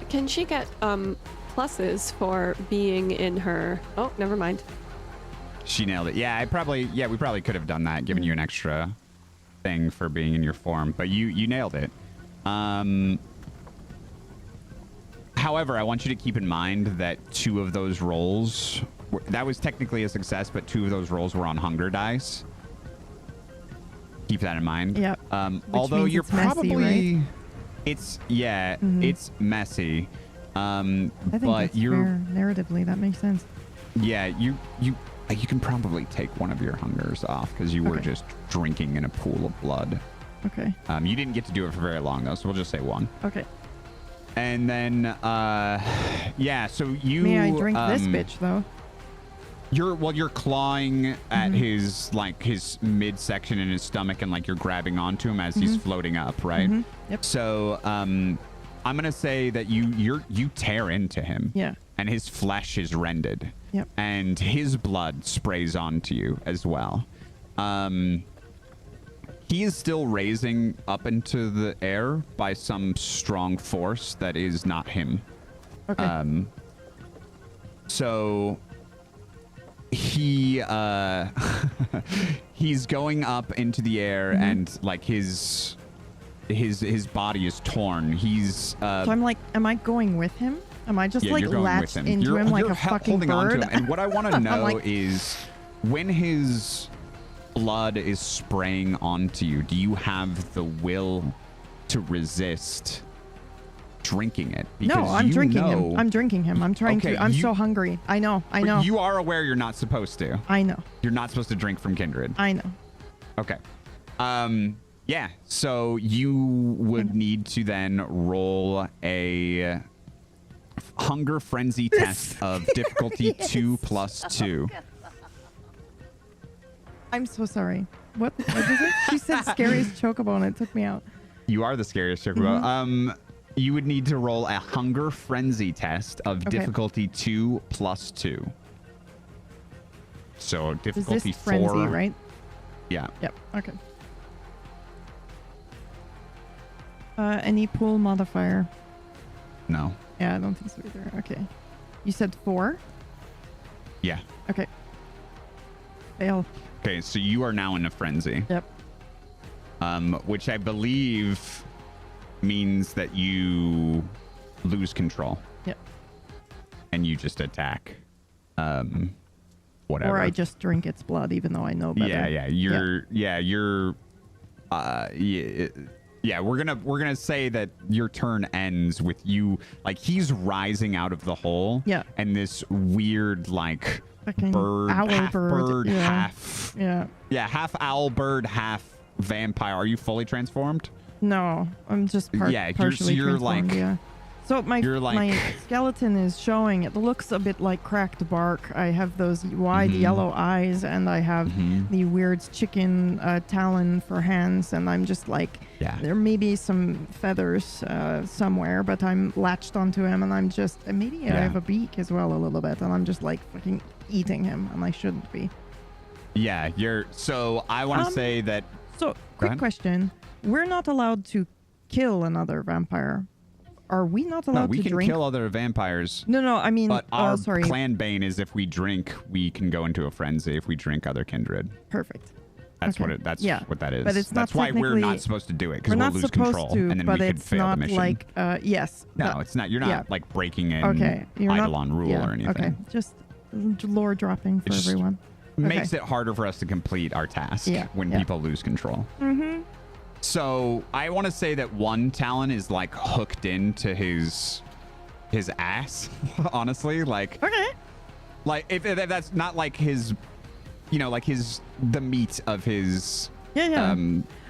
Can she get pluses for being in her? Oh, never mind. She nailed it. Yeah, we probably could have done that, given you an extra thing for being in your form, but you nailed it. However, I want you to keep in mind that 2 of those rolls, that was technically a success, but 2 of those rolls were on hunger dice. Keep that in mind. Yep. Although you're probably messy, right? it's it's messy. I think but that's you're fair. Narratively, that makes sense. Yeah, you can probably take one of your hungers off because you were just drinking in a pool of blood. Okay. You didn't get to do it for very long though, so we'll just say 1. Okay. And then so you May I drink this bitch though? You're clawing at his midsection in his stomach and like you're grabbing onto him as he's floating up, right? Yep. So I'm gonna say that you tear into him. Yeah. And his flesh is rended. Yep. And his blood sprays onto you as well. He is still raising up into the air by some strong force that is not him. Okay. So he he's going up into the air and like his body is torn. He's so I'm like, am I going with him? Am I just like latched into him like a fucking holding bird? On to him. And what I want to know like, is when his blood is spraying onto you, do you have the will to resist drinking it? Because no, I'm drinking him. I'm drinking him. I'm trying to. I'm so hungry. I know. But you are aware you're not supposed to. I know. You're not supposed to drink from Kindred. I know. Okay. Yeah. So you would need to then roll a hunger frenzy test of difficulty 2 + 2. I'm so sorry. What is it? She said scariest chocobo and it took me out. You are the scariest chocobo. You would need to roll a hunger frenzy test of difficulty 2 + 2. So difficulty is this frenzy, 4, right? Yeah. Yep. Okay. Any pool modifier? No. Yeah, I don't think so either. Okay. You said 4? Yeah. Okay. Fail. Okay, so you are now in a frenzy. Yep. Which I believe means that you lose control. Yep. And you just attack. Whatever. Or I just drink its blood, even though I know better. We're gonna say that your turn ends with you, like he's rising out of the hole. Yeah. And this weird like bird, half bird, half half owl bird, half vampire. Are you fully transformed? No, I'm just partially you're transformed, like So my You're like- my skeleton is showing. It looks a bit like cracked bark. I have those wide yellow eyes, and I have the weird chicken talon for hands. And I'm just like, there may be some feathers somewhere, but I'm latched onto him, and I'm just maybe I have a beak as well a little bit, and I'm just like fucking eating him, and I shouldn't be. Yeah, you're. So I want to say that. So quick question: we're not allowed to kill another vampire. Are we not allowed we to can drink? kill other vampires. No, I mean, But our sorry. clan bane is if we drink, we can go into a frenzy. If we drink other kindred, Perfect. that's Okay. what it. That's Yeah. what that is. But it's not that's why we're technically- not supposed to do it because We're we'll not lose supposed control, to, and then but we could it's fail not the mission. like yes. No, it's not. You're not like breaking in Okay, you're Eidolon not, rule yeah, or anything. Okay, just lore dropping for It just everyone. Makes it harder for us to complete our task when people lose control. Mm-hmm. So I want to say that one talon is like hooked into his ass. Honestly, like like if that's not like his, like the meat of his. Yeah.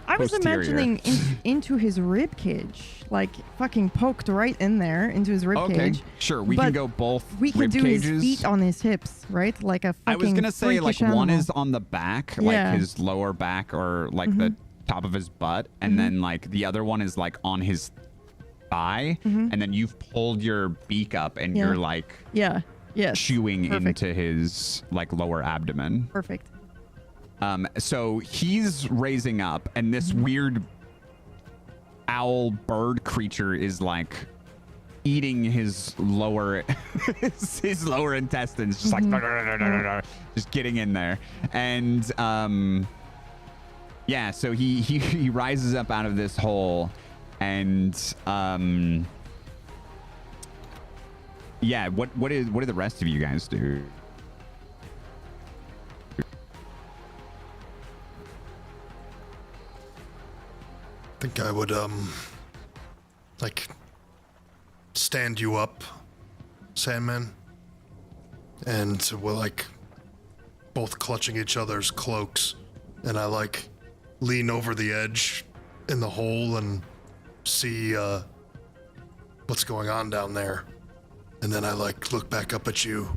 I was posterior. imagining into his rib cage, like fucking poked right in there into his rib cage. Sure, we But can go both. We can rib do cages. his feet on his hips, right? Like a fucking I was gonna say like freakish one animal. is on the back, Yeah. like his lower back or like the top of his butt, and then like the other one is like on his thigh, and then you've pulled your beak up and you're like chewing Perfect. into his like lower abdomen. Perfect. So he's raising up, and this weird owl bird creature is like eating his lower his lower intestines, just like just getting in there. And so he rises up out of this hole, and what do the rest of you guys do? I think I would like stand you up, Sandman, and we're like both clutching each other's cloaks, and I like lean over the edge in the hole and see what's going on down there, and then I like look back up at you.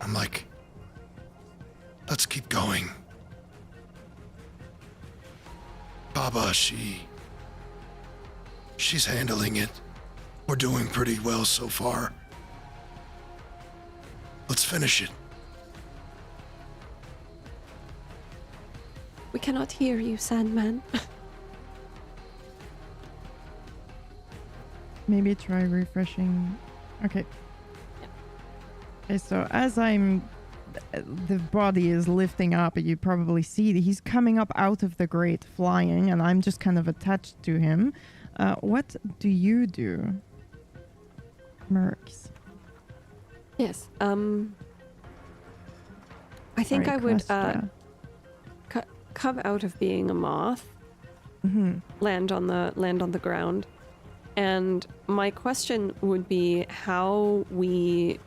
I'm like, let's keep going. Baba, she's handling it. We're doing pretty well so far. Let's finish it. We cannot hear you, Sandman. Maybe try refreshing. Okay. Okay, so as the body is lifting up, you probably see that he's coming up out of the grate flying, and I'm just kind of attached to him. What do you do, Mercs? Yes. I think I would come out of being a moth, land on the ground, and my question would be how we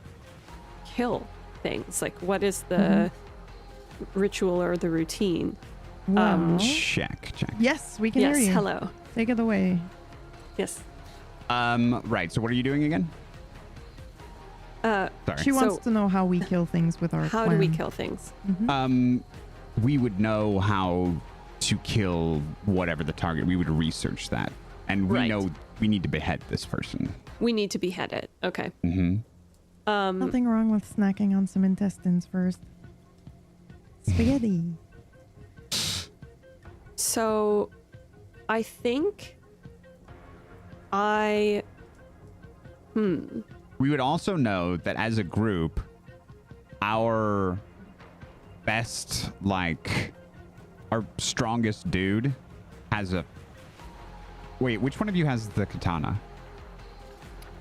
kill things. Like, what is the ritual or the routine? Wow. Check. Yes, we can hear you. Yes. Hello. Take it away. Yes. Right. So what are you doing again? Sorry. She wants So- to know how we kill things with our How clan. do we kill things? We would know how to kill whatever the target. We would research that, and we Right. know we need to behead this person. We need to behead it. Okay. Nothing wrong with snacking on some intestines first. Spaghetti. So, I think We would also know that as a group, our best, our strongest dude has a. Wait, which one of you has the katana?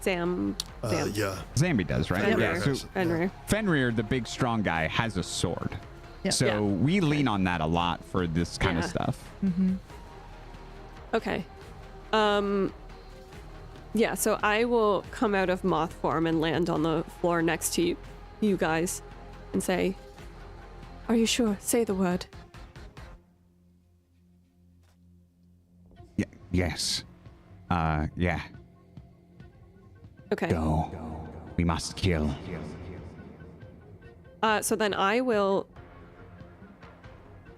Sam. Yeah. Zambi does, right? Fenrir. So Fenrir. Fenrir, the big strong guy, has a sword. Yeah. So Yeah. we lean on that a lot for this kind of Yeah. stuff. Okay. Yeah, so I will come out of moth form and land on the floor next to you guys and say, "Are you sure? Say the word." Yes. Yeah. Okay. Go. We must kill. So then I will...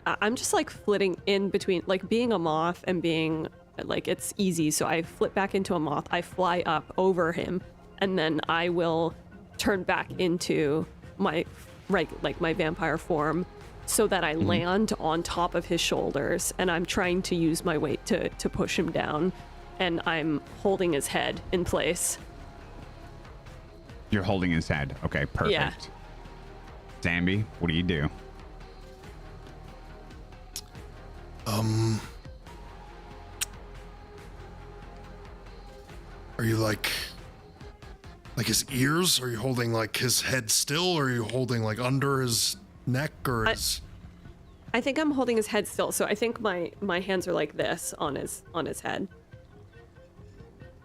I'm just like flitting in between, like being a moth and being like, it's easy. So I flit back into a moth, I fly up over him, and then I will turn back into my my vampire form so that I land on top of his shoulders, and I'm trying to use my weight to push him down, and I'm holding his head in place. You're holding his head. Okay, perfect. Yeah. Zambi, what do you do? Are you like his ears? Are you holding like his head still, or are you holding like under his neck, or his... I think I'm holding his head still, so I think my hands are like this on his head.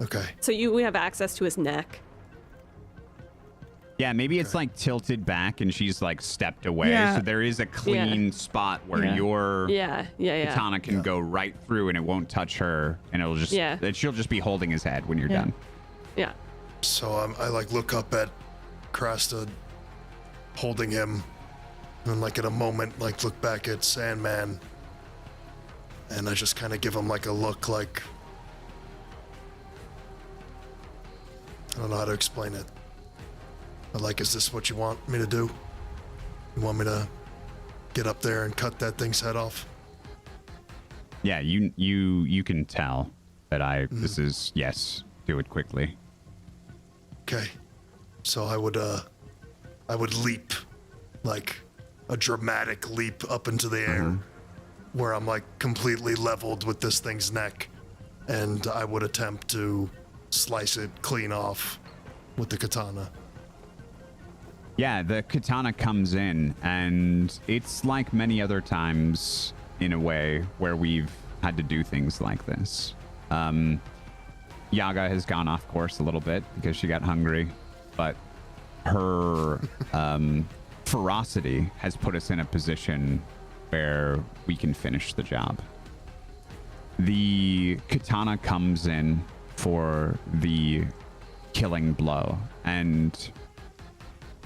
Okay. So we have access to his neck. Yeah, maybe it's like tilted back and she's like stepped away. Yeah. So there is a clean spot where your katana can go right through and it won't touch her, and it'll just she'll just be holding his head when you're done. Yeah. So I like look up at Krasta holding him, and like in a moment like look back at Sandman, and I just kind of give him like a look like, I don't know how to explain it. But like, is this what you want me to do? You want me to get up there and cut that thing's head off? Yeah, you can tell that this is, yes, do it quickly. Okay. So I would leap, like a dramatic leap up into the air where I'm like completely leveled with this thing's neck, and I would attempt to slice it clean off with the katana. Yeah, the katana comes in, and it's like many other times in a way where we've had to do things like this. Yaga has gone off course a little bit because she got hungry, but her ferocity has put us in a position where we can finish the job. The katana comes in for the killing blow, and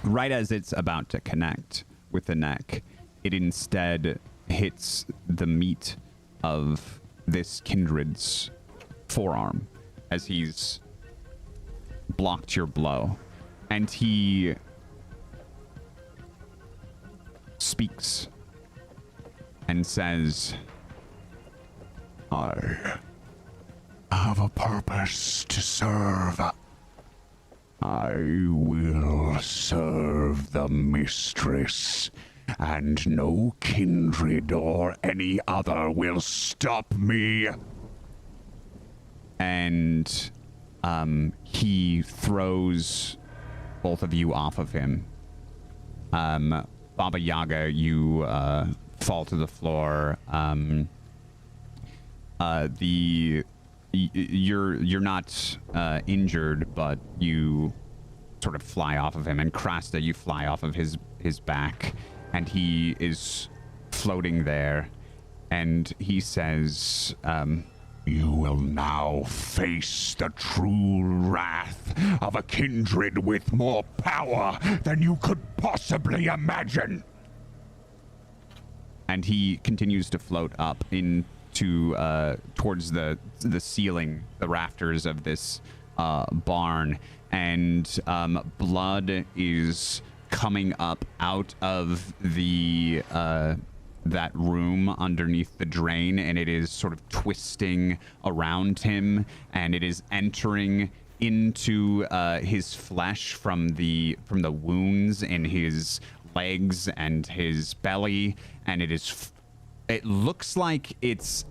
right as it's about to connect with the neck, it instead hits the meat of this kindred's forearm as he's blocked your blow. And he speaks and says, I have a purpose to serve. I will serve the mistress, and no kindred or any other will stop me. And he throws both of you off of him. Baba Yaga, you fall to the floor. You're not injured, but you sort of fly off of him. And Krasta, you fly off of his back, and he is floating there. And he says, you will now face the true wrath of a kindred with more power than you could possibly imagine. And he continues to float up into towards the ceiling, the rafters of this barn, and blood is coming up out of the that room underneath the drain, and it is sort of twisting around him, and it is entering into his flesh from the wounds in his legs and his belly, and it looks like it's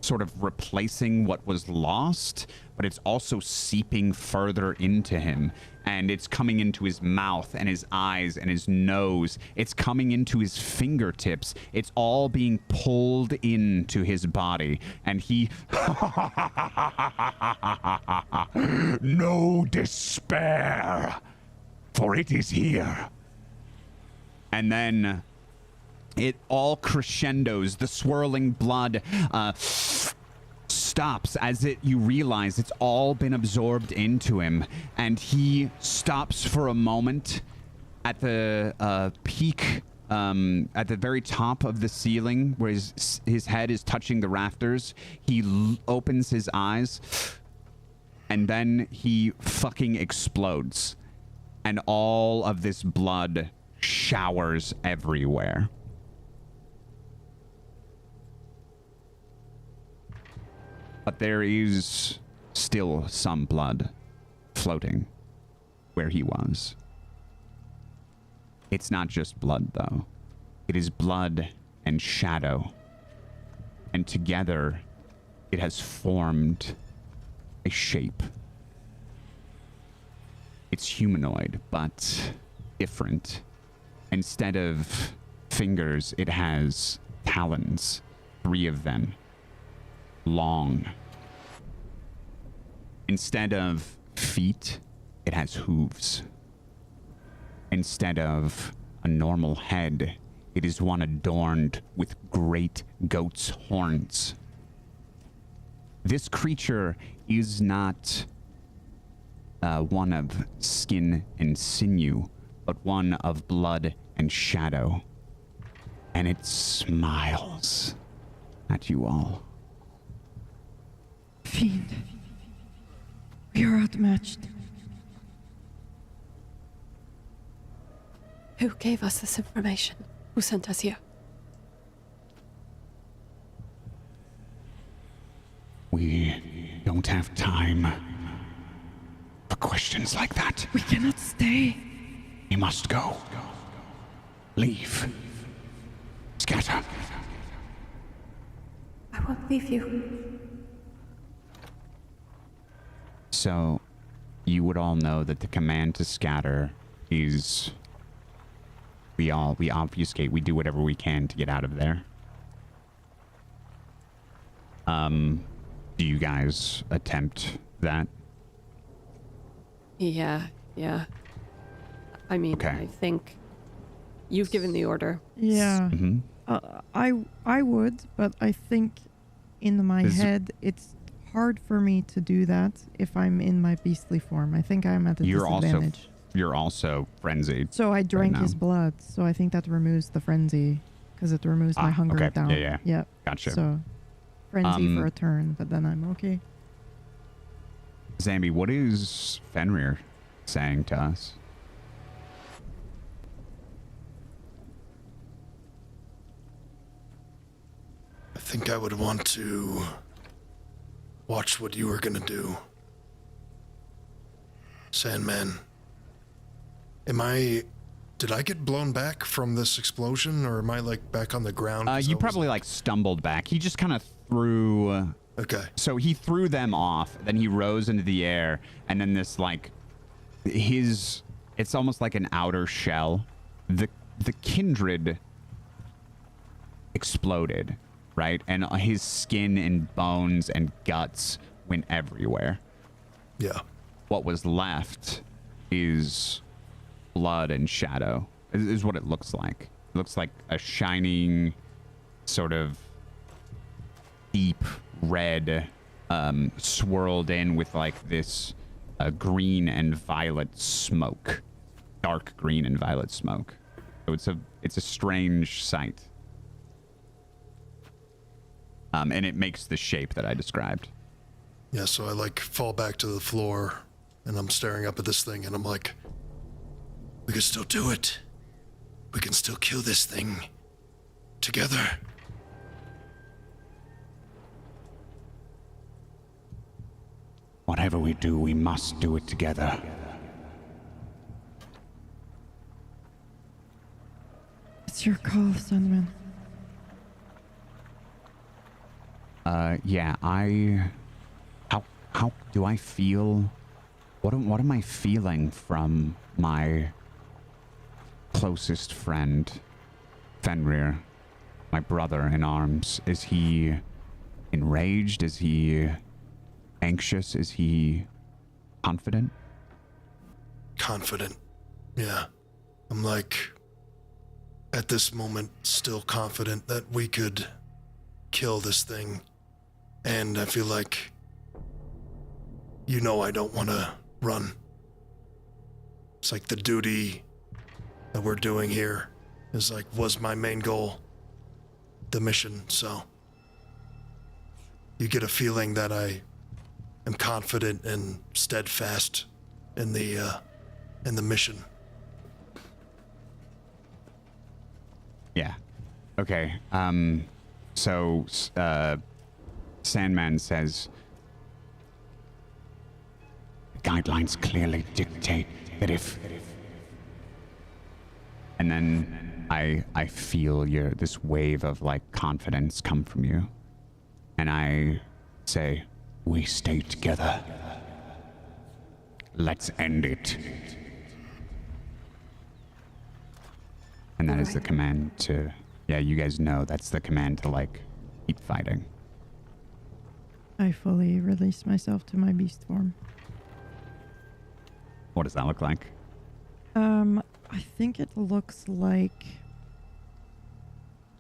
sort of replacing what was lost, but it's also seeping further into him, and it's coming into his mouth and his eyes and his nose. It's coming into his fingertips. It's all being pulled into his body, and he no despair, for it is here. And then it all crescendos. The swirling blood stops stops as you realize it's all been absorbed into him, and he stops for a moment at the peak, at the very top of the ceiling where his head is touching the rafters. He opens his eyes, and then he fucking explodes, and all of this blood showers everywhere. But there is still some blood floating where he was. It's not just blood, though. It is blood and shadow. And together, it has formed a shape. It's humanoid, but different. Instead of fingers, it has talons, 3 of them, long. Instead of feet, it has hooves. Instead of a normal head, it is one adorned with great goat's horns. This creature is not one of skin and sinew, but one of blood and shadow. And it smiles at you all. Fiend. We are outmatched. Who gave us this information? Who sent us here? We don't have time for questions like that. We cannot stay. You must go. Leave. Scatter. I won't leave you. So, you would all know that the command to scatter is... We obfuscate. We do whatever we can to get out of there. Do you guys attempt that? Yeah. I mean, Okay. I think you've given the order. Yeah. Mm-hmm. I would, but I think in my head it's hard for me to do that if I'm in my beastly form. I think I'm at a disadvantage. You're also frenzied. So I drank now. his blood, so I think that removes the frenzy, because it removes my hunger okay. down. Yeah. Yep. Gotcha. So frenzy for a turn, but then I'm okay. Zambi, what is Fenrir saying to us? I think I would want to watch what you were gonna do. Sandman. Did I get blown back from this explosion, or am I like back on the ground? You probably like stumbled back. He just kind of threw... Okay. So he threw them off, then he rose into the air, and then this like... It's almost like an outer shell. The kindred exploded, right? And his skin and bones and guts went everywhere. Yeah. What was left is blood and shadow, is what it looks like. It looks like a shining, sort of deep red, swirled in with like this green and violet smoke. Dark green and violet smoke. So it's a strange sight. And it makes the shape that I described. Yeah, so I like fall back to the floor and I'm staring up at this thing and I'm like, we can still do it. We can still kill this thing together. Whatever we do, we must do it together. It's your call, Sandman. Yeah, how do I feel? What am I feeling from my closest friend, Fenrir, my brother in arms? Is he enraged? Is he anxious? Is he confident? Confident. Yeah. I'm like, at this moment, still confident that we could kill this thing And I feel like, I don't want to run. It's like the duty that we're doing here was my main goal, the mission. So you get a feeling that I am confident and steadfast in the mission. Yeah. Okay. So Sandman says, the guidelines clearly dictate that if... And then I feel this wave of like confidence come from you. And I say, we stay together. Let's end it. And that is the command to... Yeah, you guys know that's the command to, like, keep fighting. I fully release myself to my beast form. What does that look like? I think it looks like...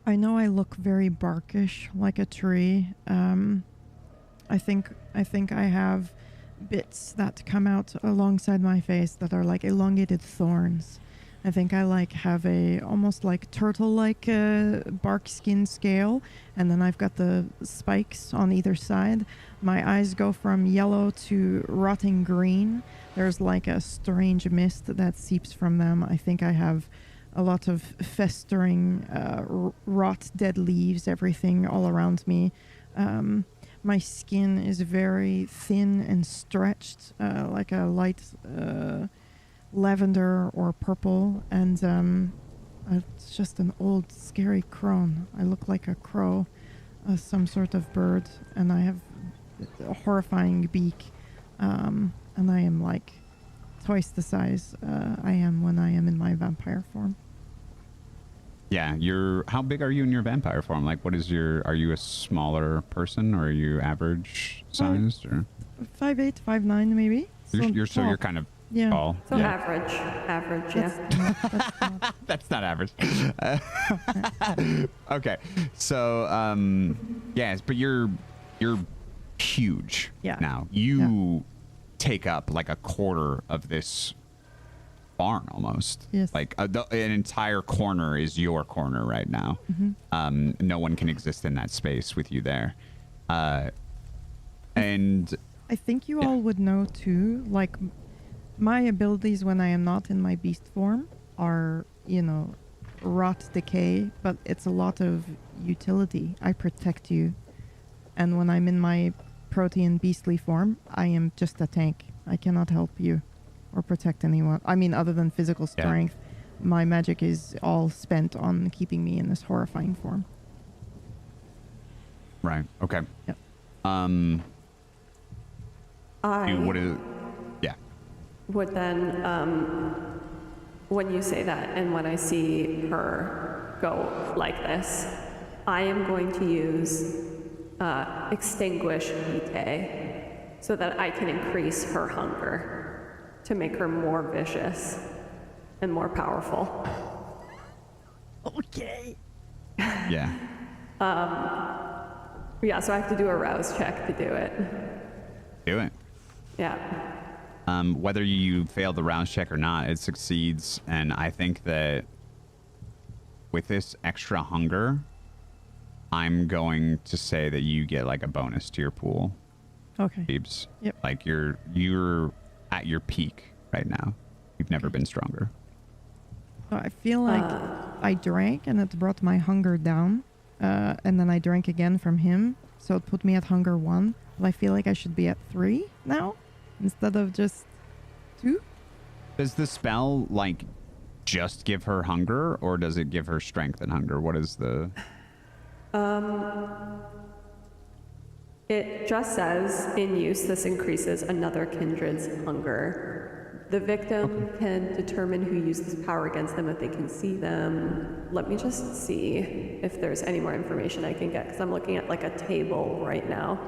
I know I look very barkish, like a tree. I think I have bits that come out alongside my face that are like elongated thorns. I think I have a almost like turtle-like bark skin scale, and then I've got the spikes on either side. My eyes go from yellow to rotting green. There's like a strange mist that seeps from them. I think I have a lot of festering, rot, dead leaves, everything all around me. My skin is very thin and stretched, like a light lavender or purple, and it's just an old scary crone. I look like a crow, some sort of bird, and I have a horrifying beak, and I am like twice the size I am when I am in my vampire form. Yeah, how big are you in your vampire form? Like, are you a smaller person, or are you average sized, or? 5'8", 5'9", maybe. You're kind of tall. So yeah. average, yeah. That's not average. Okay, so yes, but you're huge now. You take up like a quarter of this barn almost. Yes. Like an entire corner is your corner right now. Mm-hmm. No one can exist in that space with you there. And I think you all would know too, like my abilities when I am not in my beast form are, rot, decay, but it's a lot of utility. I protect you. And when I'm in my protean beastly form, I am just a tank. I cannot help you or protect anyone. I mean, other than physical strength, my magic is all spent on keeping me in this horrifying form. Right. Okay. Yep. Would then, when you say that and when I see her go like this, I am going to use extinguish vitae so that I can increase her hunger to make her more vicious and more powerful. Okay. Yeah. Yeah, so I have to do a rouse check to do it. Do it. Yeah. Whether you fail the rouse check or not, it succeeds. And I think that with this extra hunger, I'm going to say that you get like a bonus to your pool. Okay. Phoebes. Yep. Like you're at your peak right now. You've never been stronger. So I feel like I drank and it brought my hunger down. And then I drank again from him. So it put me at hunger 1. But I feel like I should be at 3 now instead of just 2. Does the spell like just give her hunger, or does it give her strength and hunger? What is the... It just says, in use, this increases another kindred's hunger. The victim can determine who uses power against them if they can see them. Let me just see if there's any more information I can get, because I'm looking at like a table right now.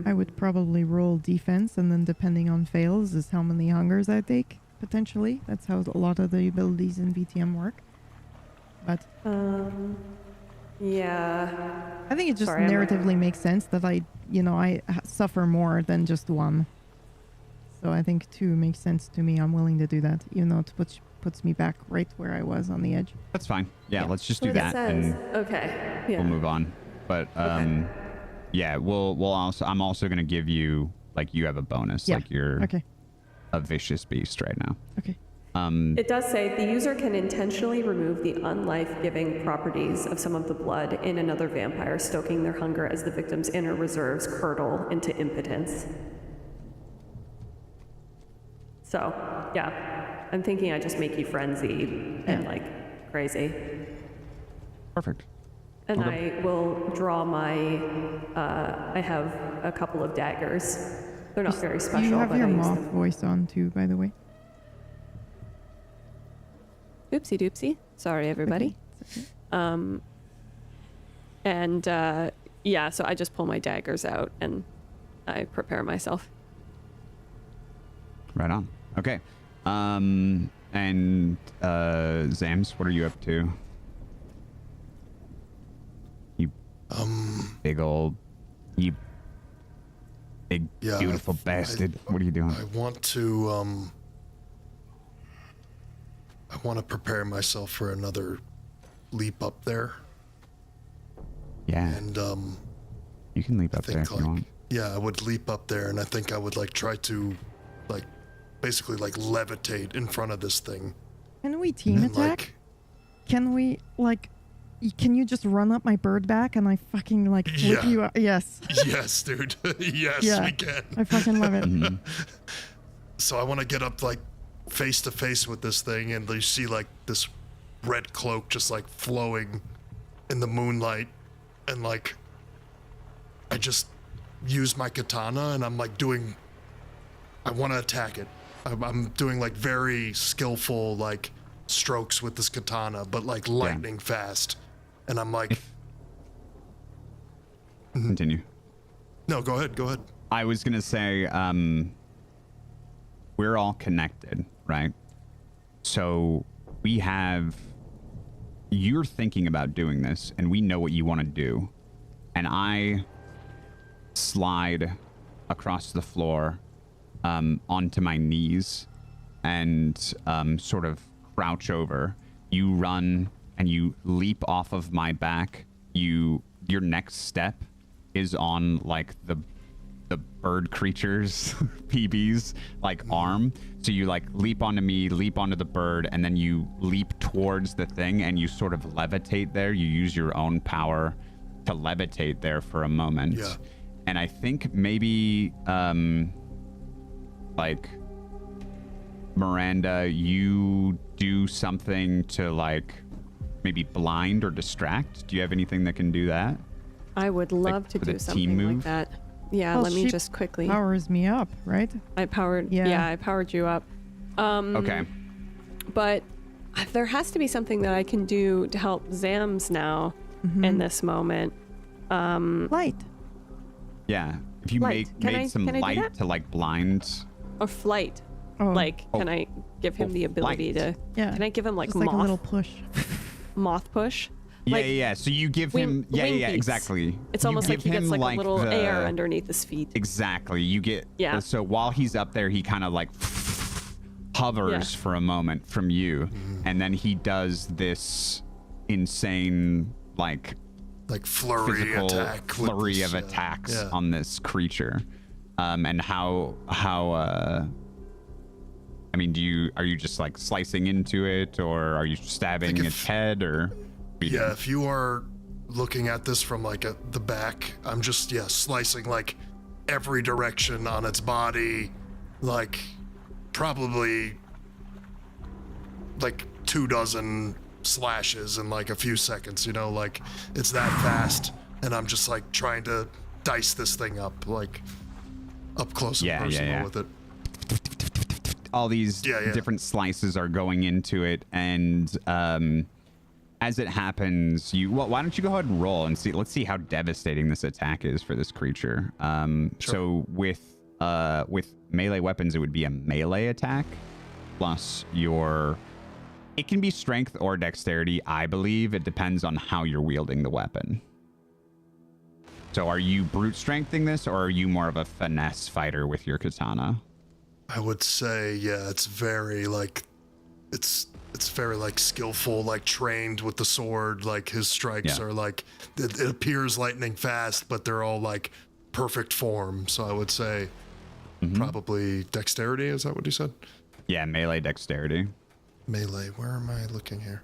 I would probably roll defense, and then depending on fails is how many hungers I take, potentially. That's how a lot of the abilities in VTM work. But Yeah. I think it just Sorry, I'm like- narratively makes sense that I suffer more than just one. So I think 2 makes sense to me. I'm willing to do that, even though it puts me back right where I was on the edge. That's fine. Yeah, let's just do It that says, and okay. Yeah. we'll move on. But yeah, we'll also I'm also gonna give you like you have a bonus. Yeah. Like you're Okay. a vicious beast right now. Okay. It does say the user can intentionally remove the unlife-giving properties of some of the blood in another vampire, stoking their hunger as the victim's inner reserves curdle into impotence. So, yeah, I'm thinking I just make you frenzied and like crazy. Perfect. And Okay. I will draw my, I have a couple of daggers. They're not very special, You have but your I use moth them. voice on too, by the way. Oopsie doopsie. Sorry, everybody. It's okay. And yeah, so I just pull my daggers out and I prepare myself. Right on. Okay. And Zams, what are you up to? You big old you big Yeah, beautiful bastard. What are you doing? I want to prepare myself for another leap up there, Yeah. and You can leap I up there think if you like want. yeah, I would leap up there, and I think I would like try to like basically like levitate in front of this thing. Can we team And, attack? like, Can we can you just run up my bird back and I fucking like flip Yeah. you up? Yes. yes, dude. Yes, Yeah. we can. I fucking love it. Mhm. So I want to get up like face to face with this thing, and you see like this red cloak just like flowing in the moonlight, and like I just use my katana, and I'm like doing. I want to attack it. I'm doing like very skillful like strokes with this katana, but like lightning fast, and I'm like, Continue. no, go ahead, go ahead. I was gonna say, we're all connected, right? So we have. You're thinking about doing this, and we know what you want to do, and I slide across the floor onto my knees and sort of crouch over. You run and you leap off of my back. Your next step is on like the bird creature's PB's like arm. So you like leap onto me, leap onto the bird, and then you leap towards the thing and you sort of levitate there. You use your own power to levitate there for a moment. Yeah. And I think maybe like Miranda, you do something to like maybe blind or distract. Do you have anything that can do that? I would love to for the do team something like move? that. Yeah, Well, let me she just quickly. Powers me up, right? I powered. Yeah. Yeah, I powered you up. Okay. But there has to be something that I can do to help Zams now Mm-hmm. in this moment. Light. Yeah. If you Light. Can made I- some can I do light that? to like blind. Or flight. Oh, Like, can I give him Oh, the ability flight. to? yeah. Can I give him like Just like a moth little push. moth push? Yeah, Like, yeah. So you give wing- him. Yeah, wing yeah, beats. exactly. It's You almost like give he gets him, like a little the- air underneath his feet. Exactly. You get. Yeah. So while he's up there, he kind of like hovers Yeah. for a moment from you, and then he does this insane like Flurry physical attack. with flurry this, of attacks yeah. on this creature. And how I mean, are you just like slicing into it, or are you stabbing Like its head, or what are you Yeah, doing? if you are looking at this from like the back, I'm just slicing like every direction on its body, like probably like 24 slashes in like a few seconds, you know, like it's that fast, and I'm just like trying to dice this thing up, like up close and Yeah, yeah, personal yeah. with it. All these Yeah. different slices are going into it, and as it happens, why don't you go ahead and roll and see? Let's see how devastating this attack is for this creature. So with melee weapons, it would be a melee attack plus your It can be strength or dexterity, I believe. It depends on how you're wielding the weapon. So are you brute strengthing this, or are you more of a finesse fighter with your katana? I would say, yeah, it's very like, it's very like skillful, like trained with the sword. Like his strikes are like, it appears lightning fast, but they're all like perfect form. So I would say probably dexterity. Is that what you said? Yeah, melee dexterity. Melee. Where am I looking here?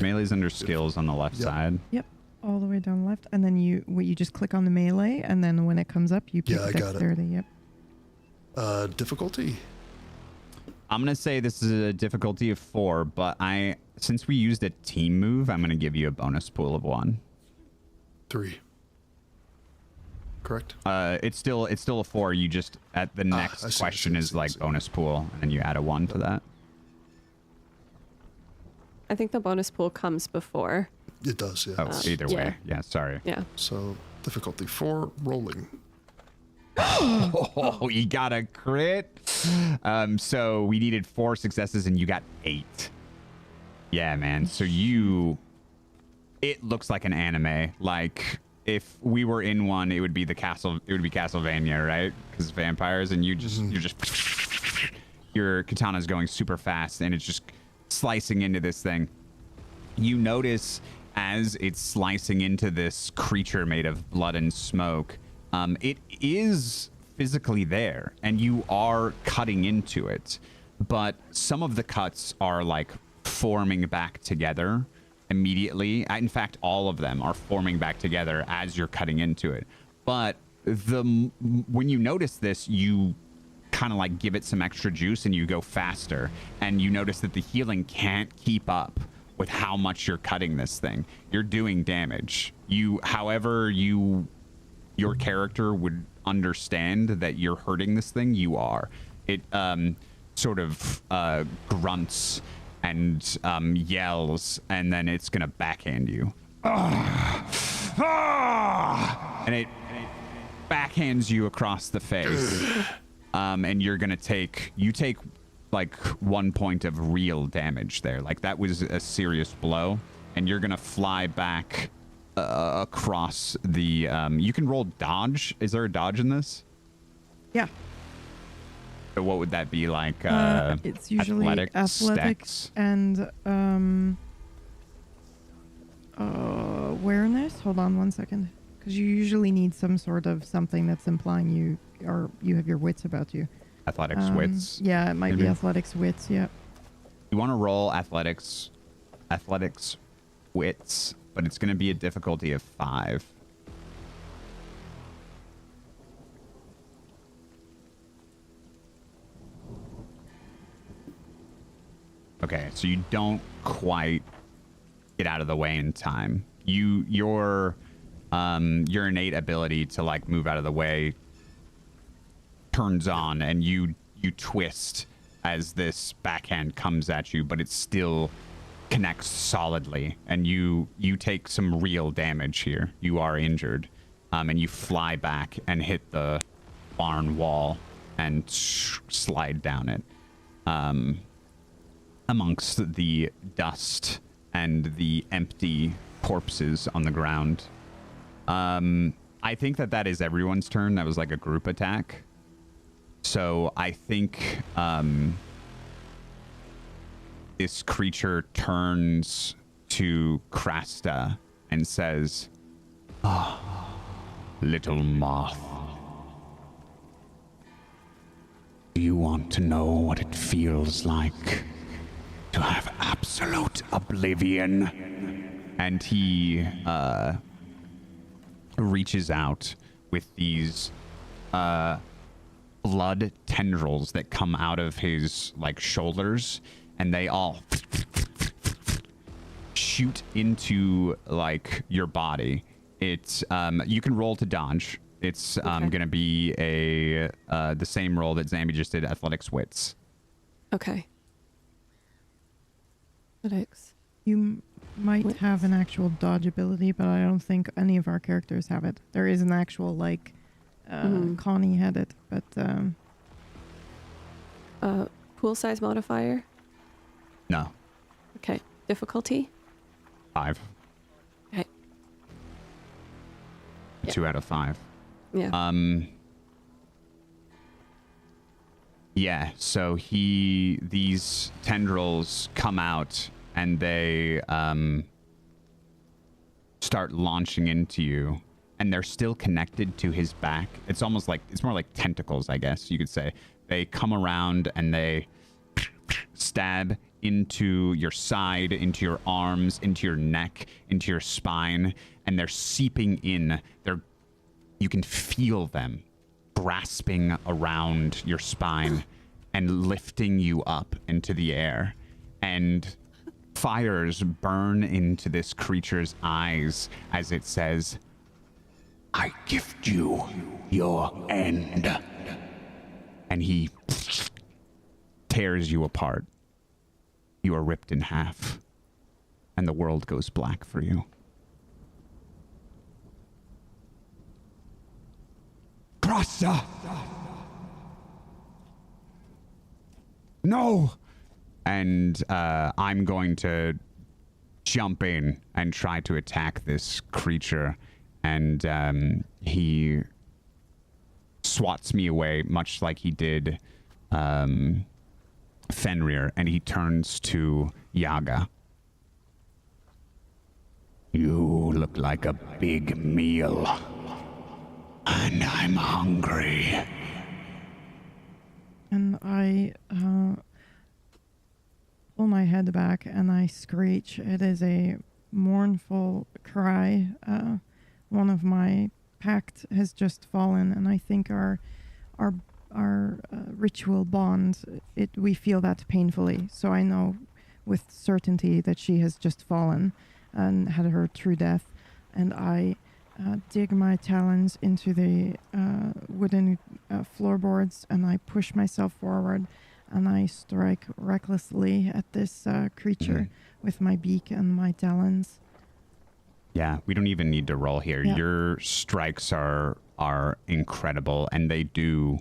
Melee's under skills on the left side. Yep, all the way down left, and then you just click on the melee, and then when it comes up, you pick I got it. dexterity. Yep. Difficulty. I'm gonna say this is a difficulty of 4, but since we used a team move, I'm gonna give you a bonus pool of 1. 3. Correct. It's still a 4. You just at the next question is like bonus pool, and then you add a 1 to that. I think the bonus pool comes before. It does, yeah. Oh, either way. Yeah, sorry. Yeah. So difficulty 4, rolling. Oh, you got a crit. So we needed 4 successes and you got 8. Yeah, man. So it looks like an anime. Like if we were in one, it would be Castlevania, right? Because vampires, and you're just your katana's going super fast and it's just slicing into this thing. You notice as it's slicing into this creature made of blood and smoke, it is physically there and you are cutting into it, but some of the cuts are like forming back together immediately. In fact, all of them are forming back together as you're cutting into it. But when you notice this, you kind of like give it some extra juice and you go faster, and you notice that the healing can't keep up with how much you're cutting this thing. You're doing damage. However your character would understand that you're hurting this thing, you are. It sort of grunts and yells, and then it's gonna backhand you. And it backhands you across the face. And you're gonna take like 1 point of real damage there. Like that was a serious blow, and you're gonna fly back across the you can roll dodge. Is there a dodge in this? Yeah. So what would that be like? It's usually athletics and awareness. Hold on 1 second, because you usually need some sort of something that's implying you have your wits about you. Athletics, wits. Yeah, it might be athletics, wits. Yeah. You want to roll athletics, wits, but it's going to be a difficulty of 5. Okay, so you don't quite get out of the way in time. Your innate ability to like move out of the way turns on, and you twist as this backhand comes at you, but it still connects solidly, and you take some real damage here. You are injured, and you fly back and hit the barn wall and slide down it amongst the dust and the empty corpses on the ground. I think that is everyone's turn. That was like a group attack. So I think this creature turns to Krasta and says, Little moth, do you want to know what it feels like to have absolute oblivion? and he reaches out with these blood tendrils that come out of his like shoulders, and they all shoot into like your body. It's you can roll to dodge. It's gonna be the same roll that Zambi just did, athletics wits. Okay. Athletics. You might have an actual dodge ability, but I don't think any of our characters have it. There is an actual like Connie had it, but Pool size modifier? No. Okay. Difficulty? 5. Okay. Yeah. 2 out of 5. Yeah. Yeah, so these tendrils come out and they start launching into you, and they're still connected to his back. It's more like tentacles, I guess you could say. They come around and they stab into your side, into your arms, into your neck, into your spine, and they're seeping in. You can feel them grasping around your spine and lifting you up into the air. And fires burn into this creature's eyes as it says, I gift you your end. and he tears you apart. You are ripped in half, and the world goes black for you. Grassa! No! And I'm going to jump in and try to attack this creature, and he swats me away, much like he did Fenrir, and he turns to Yaga. You look like a big meal, and I'm hungry. And I pull my head back and I screech. It is a mournful cry. One of my pact has just fallen, and I think our ritual bond, we feel that painfully. So I know with certainty that she has just fallen and had her true death. And I dig my talons into the wooden floorboards, and I push myself forward, and I strike recklessly at this creature with my beak and my talons. Yeah, we don't even need to roll here. Yeah. Your strikes are incredible, and they do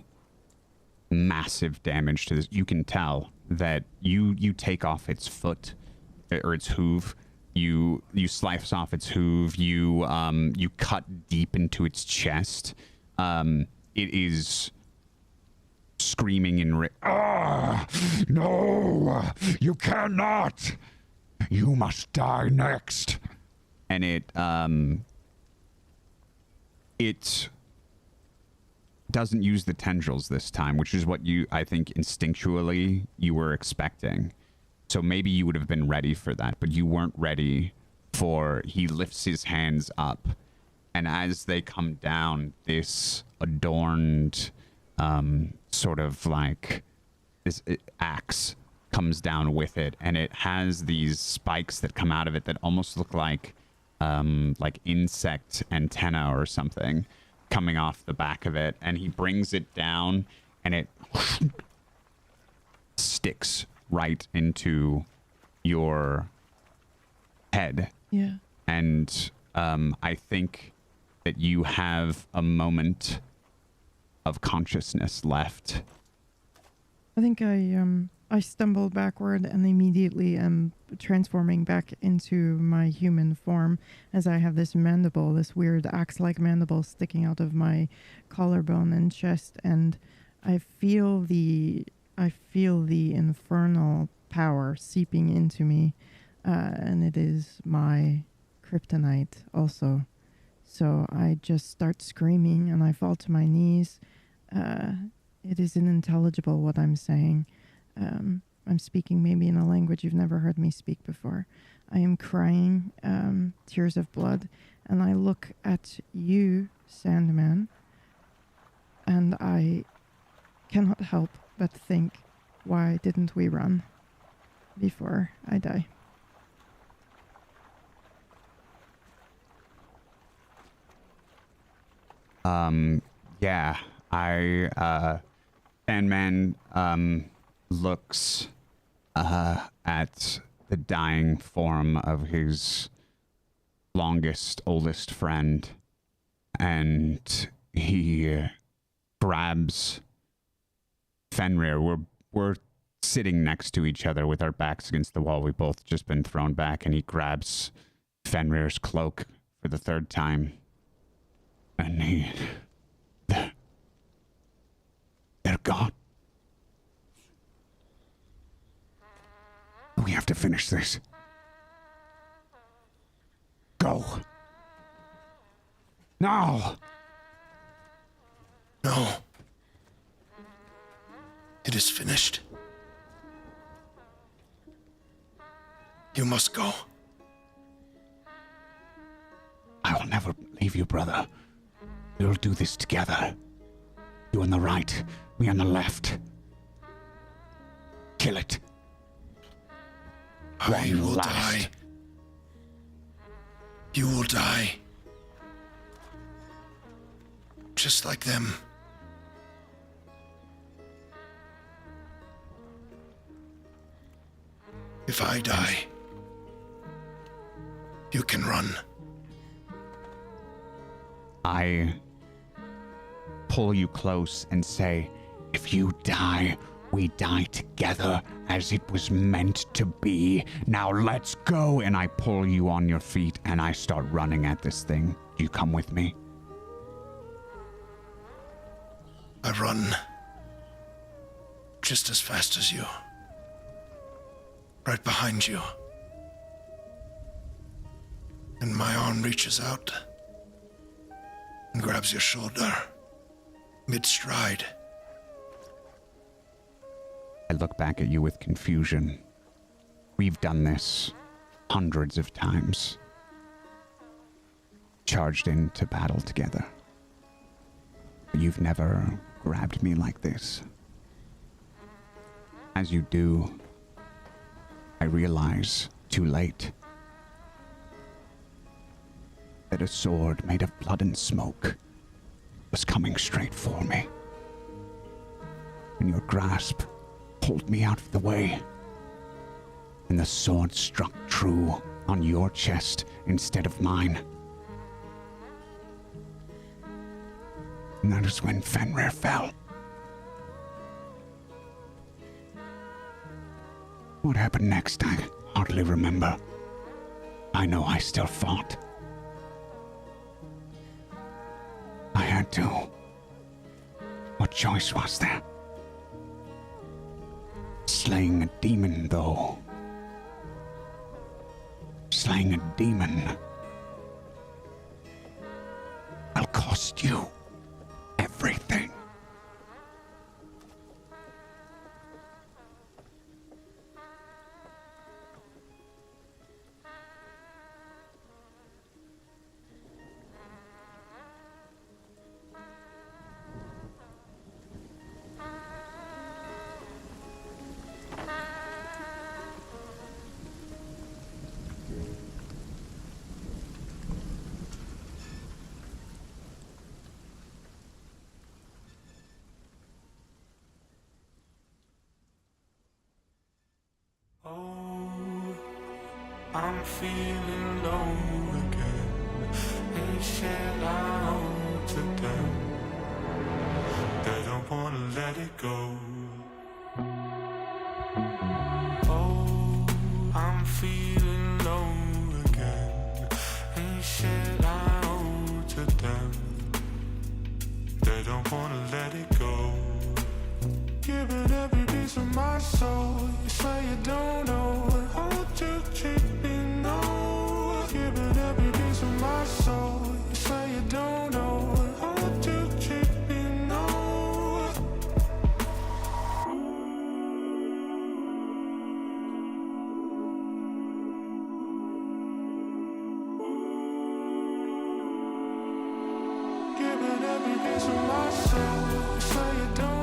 massive damage to this. You can tell that you take off its foot or its hoof. You slice off its hoof. You cut deep into its chest. It is screaming in No! You cannot! You must die next. and it doesn't use the tendrils this time, which is what I think instinctually you were expecting. So maybe you would have been ready for that, but you weren't ready for he lifts his hands up, and as they come down, this adorned sort of like this axe comes down with it, and it has these spikes that come out of it that almost look like insect antenna or something coming off the back of it, and he brings it down, and it sticks right into your head. Yeah. And I think that you have a moment of consciousness left. I think I stumble backward and immediately am transforming back into my human form as I have this mandible, this weird axe-like mandible sticking out of my collarbone and chest, and I feel the infernal power seeping into me, and it is my kryptonite also. So I just start screaming and I fall to my knees. It is unintelligible what I'm saying. I'm speaking maybe in a language you've never heard me speak before. I am crying tears of blood, and I look at you, Sandman, and I cannot help but think, why didn't we run before I die? Yeah, Sandman looks at the dying form of his longest, oldest friend, and he grabs Fenrir. We're sitting next to each other with our backs against the wall. We've both just been thrown back, and he grabs Fenrir's cloak for the third time. And they're gone. We have to finish this. Go. Now. No. It is finished. You must go. I will never leave you, brother. We'll do this together. You on the right, me on the left. Kill it. I will last. die. You will die. Just like them. If I die, you can run. I pull you close and say, if you die, we die together as it was meant to be. Now let's go. And I pull you on your feet and I start running at this thing. You come with me? I run just as fast as you. Right behind you. And my arm reaches out and grabs your shoulder mid-stride. I look back at you with confusion. We've done this hundreds of times. Charged into battle together. But you've never grabbed me like this. As you do, I realize, too late, that a sword made of blood and smoke was coming straight for me. And your grasp pulled me out of the way, and the sword struck true on your chest instead of mine. And that is when Fenrir fell. What happened next, I hardly remember. I know I still fought. I had to. What choice was there? Slaying a demon, though. Slaying a demon will cost you everything. I'm feeling low again. They said I owe to them. They don't wanna let it go. Oh, I'm feeling low again. They said I owe to them. They don't wanna let it go. Giving every piece of my soul. You say you don't know how to treat me, no. Giving every piece of my soul. You say you don't know how to treat me, no. Giving every piece of my soul. You say you don't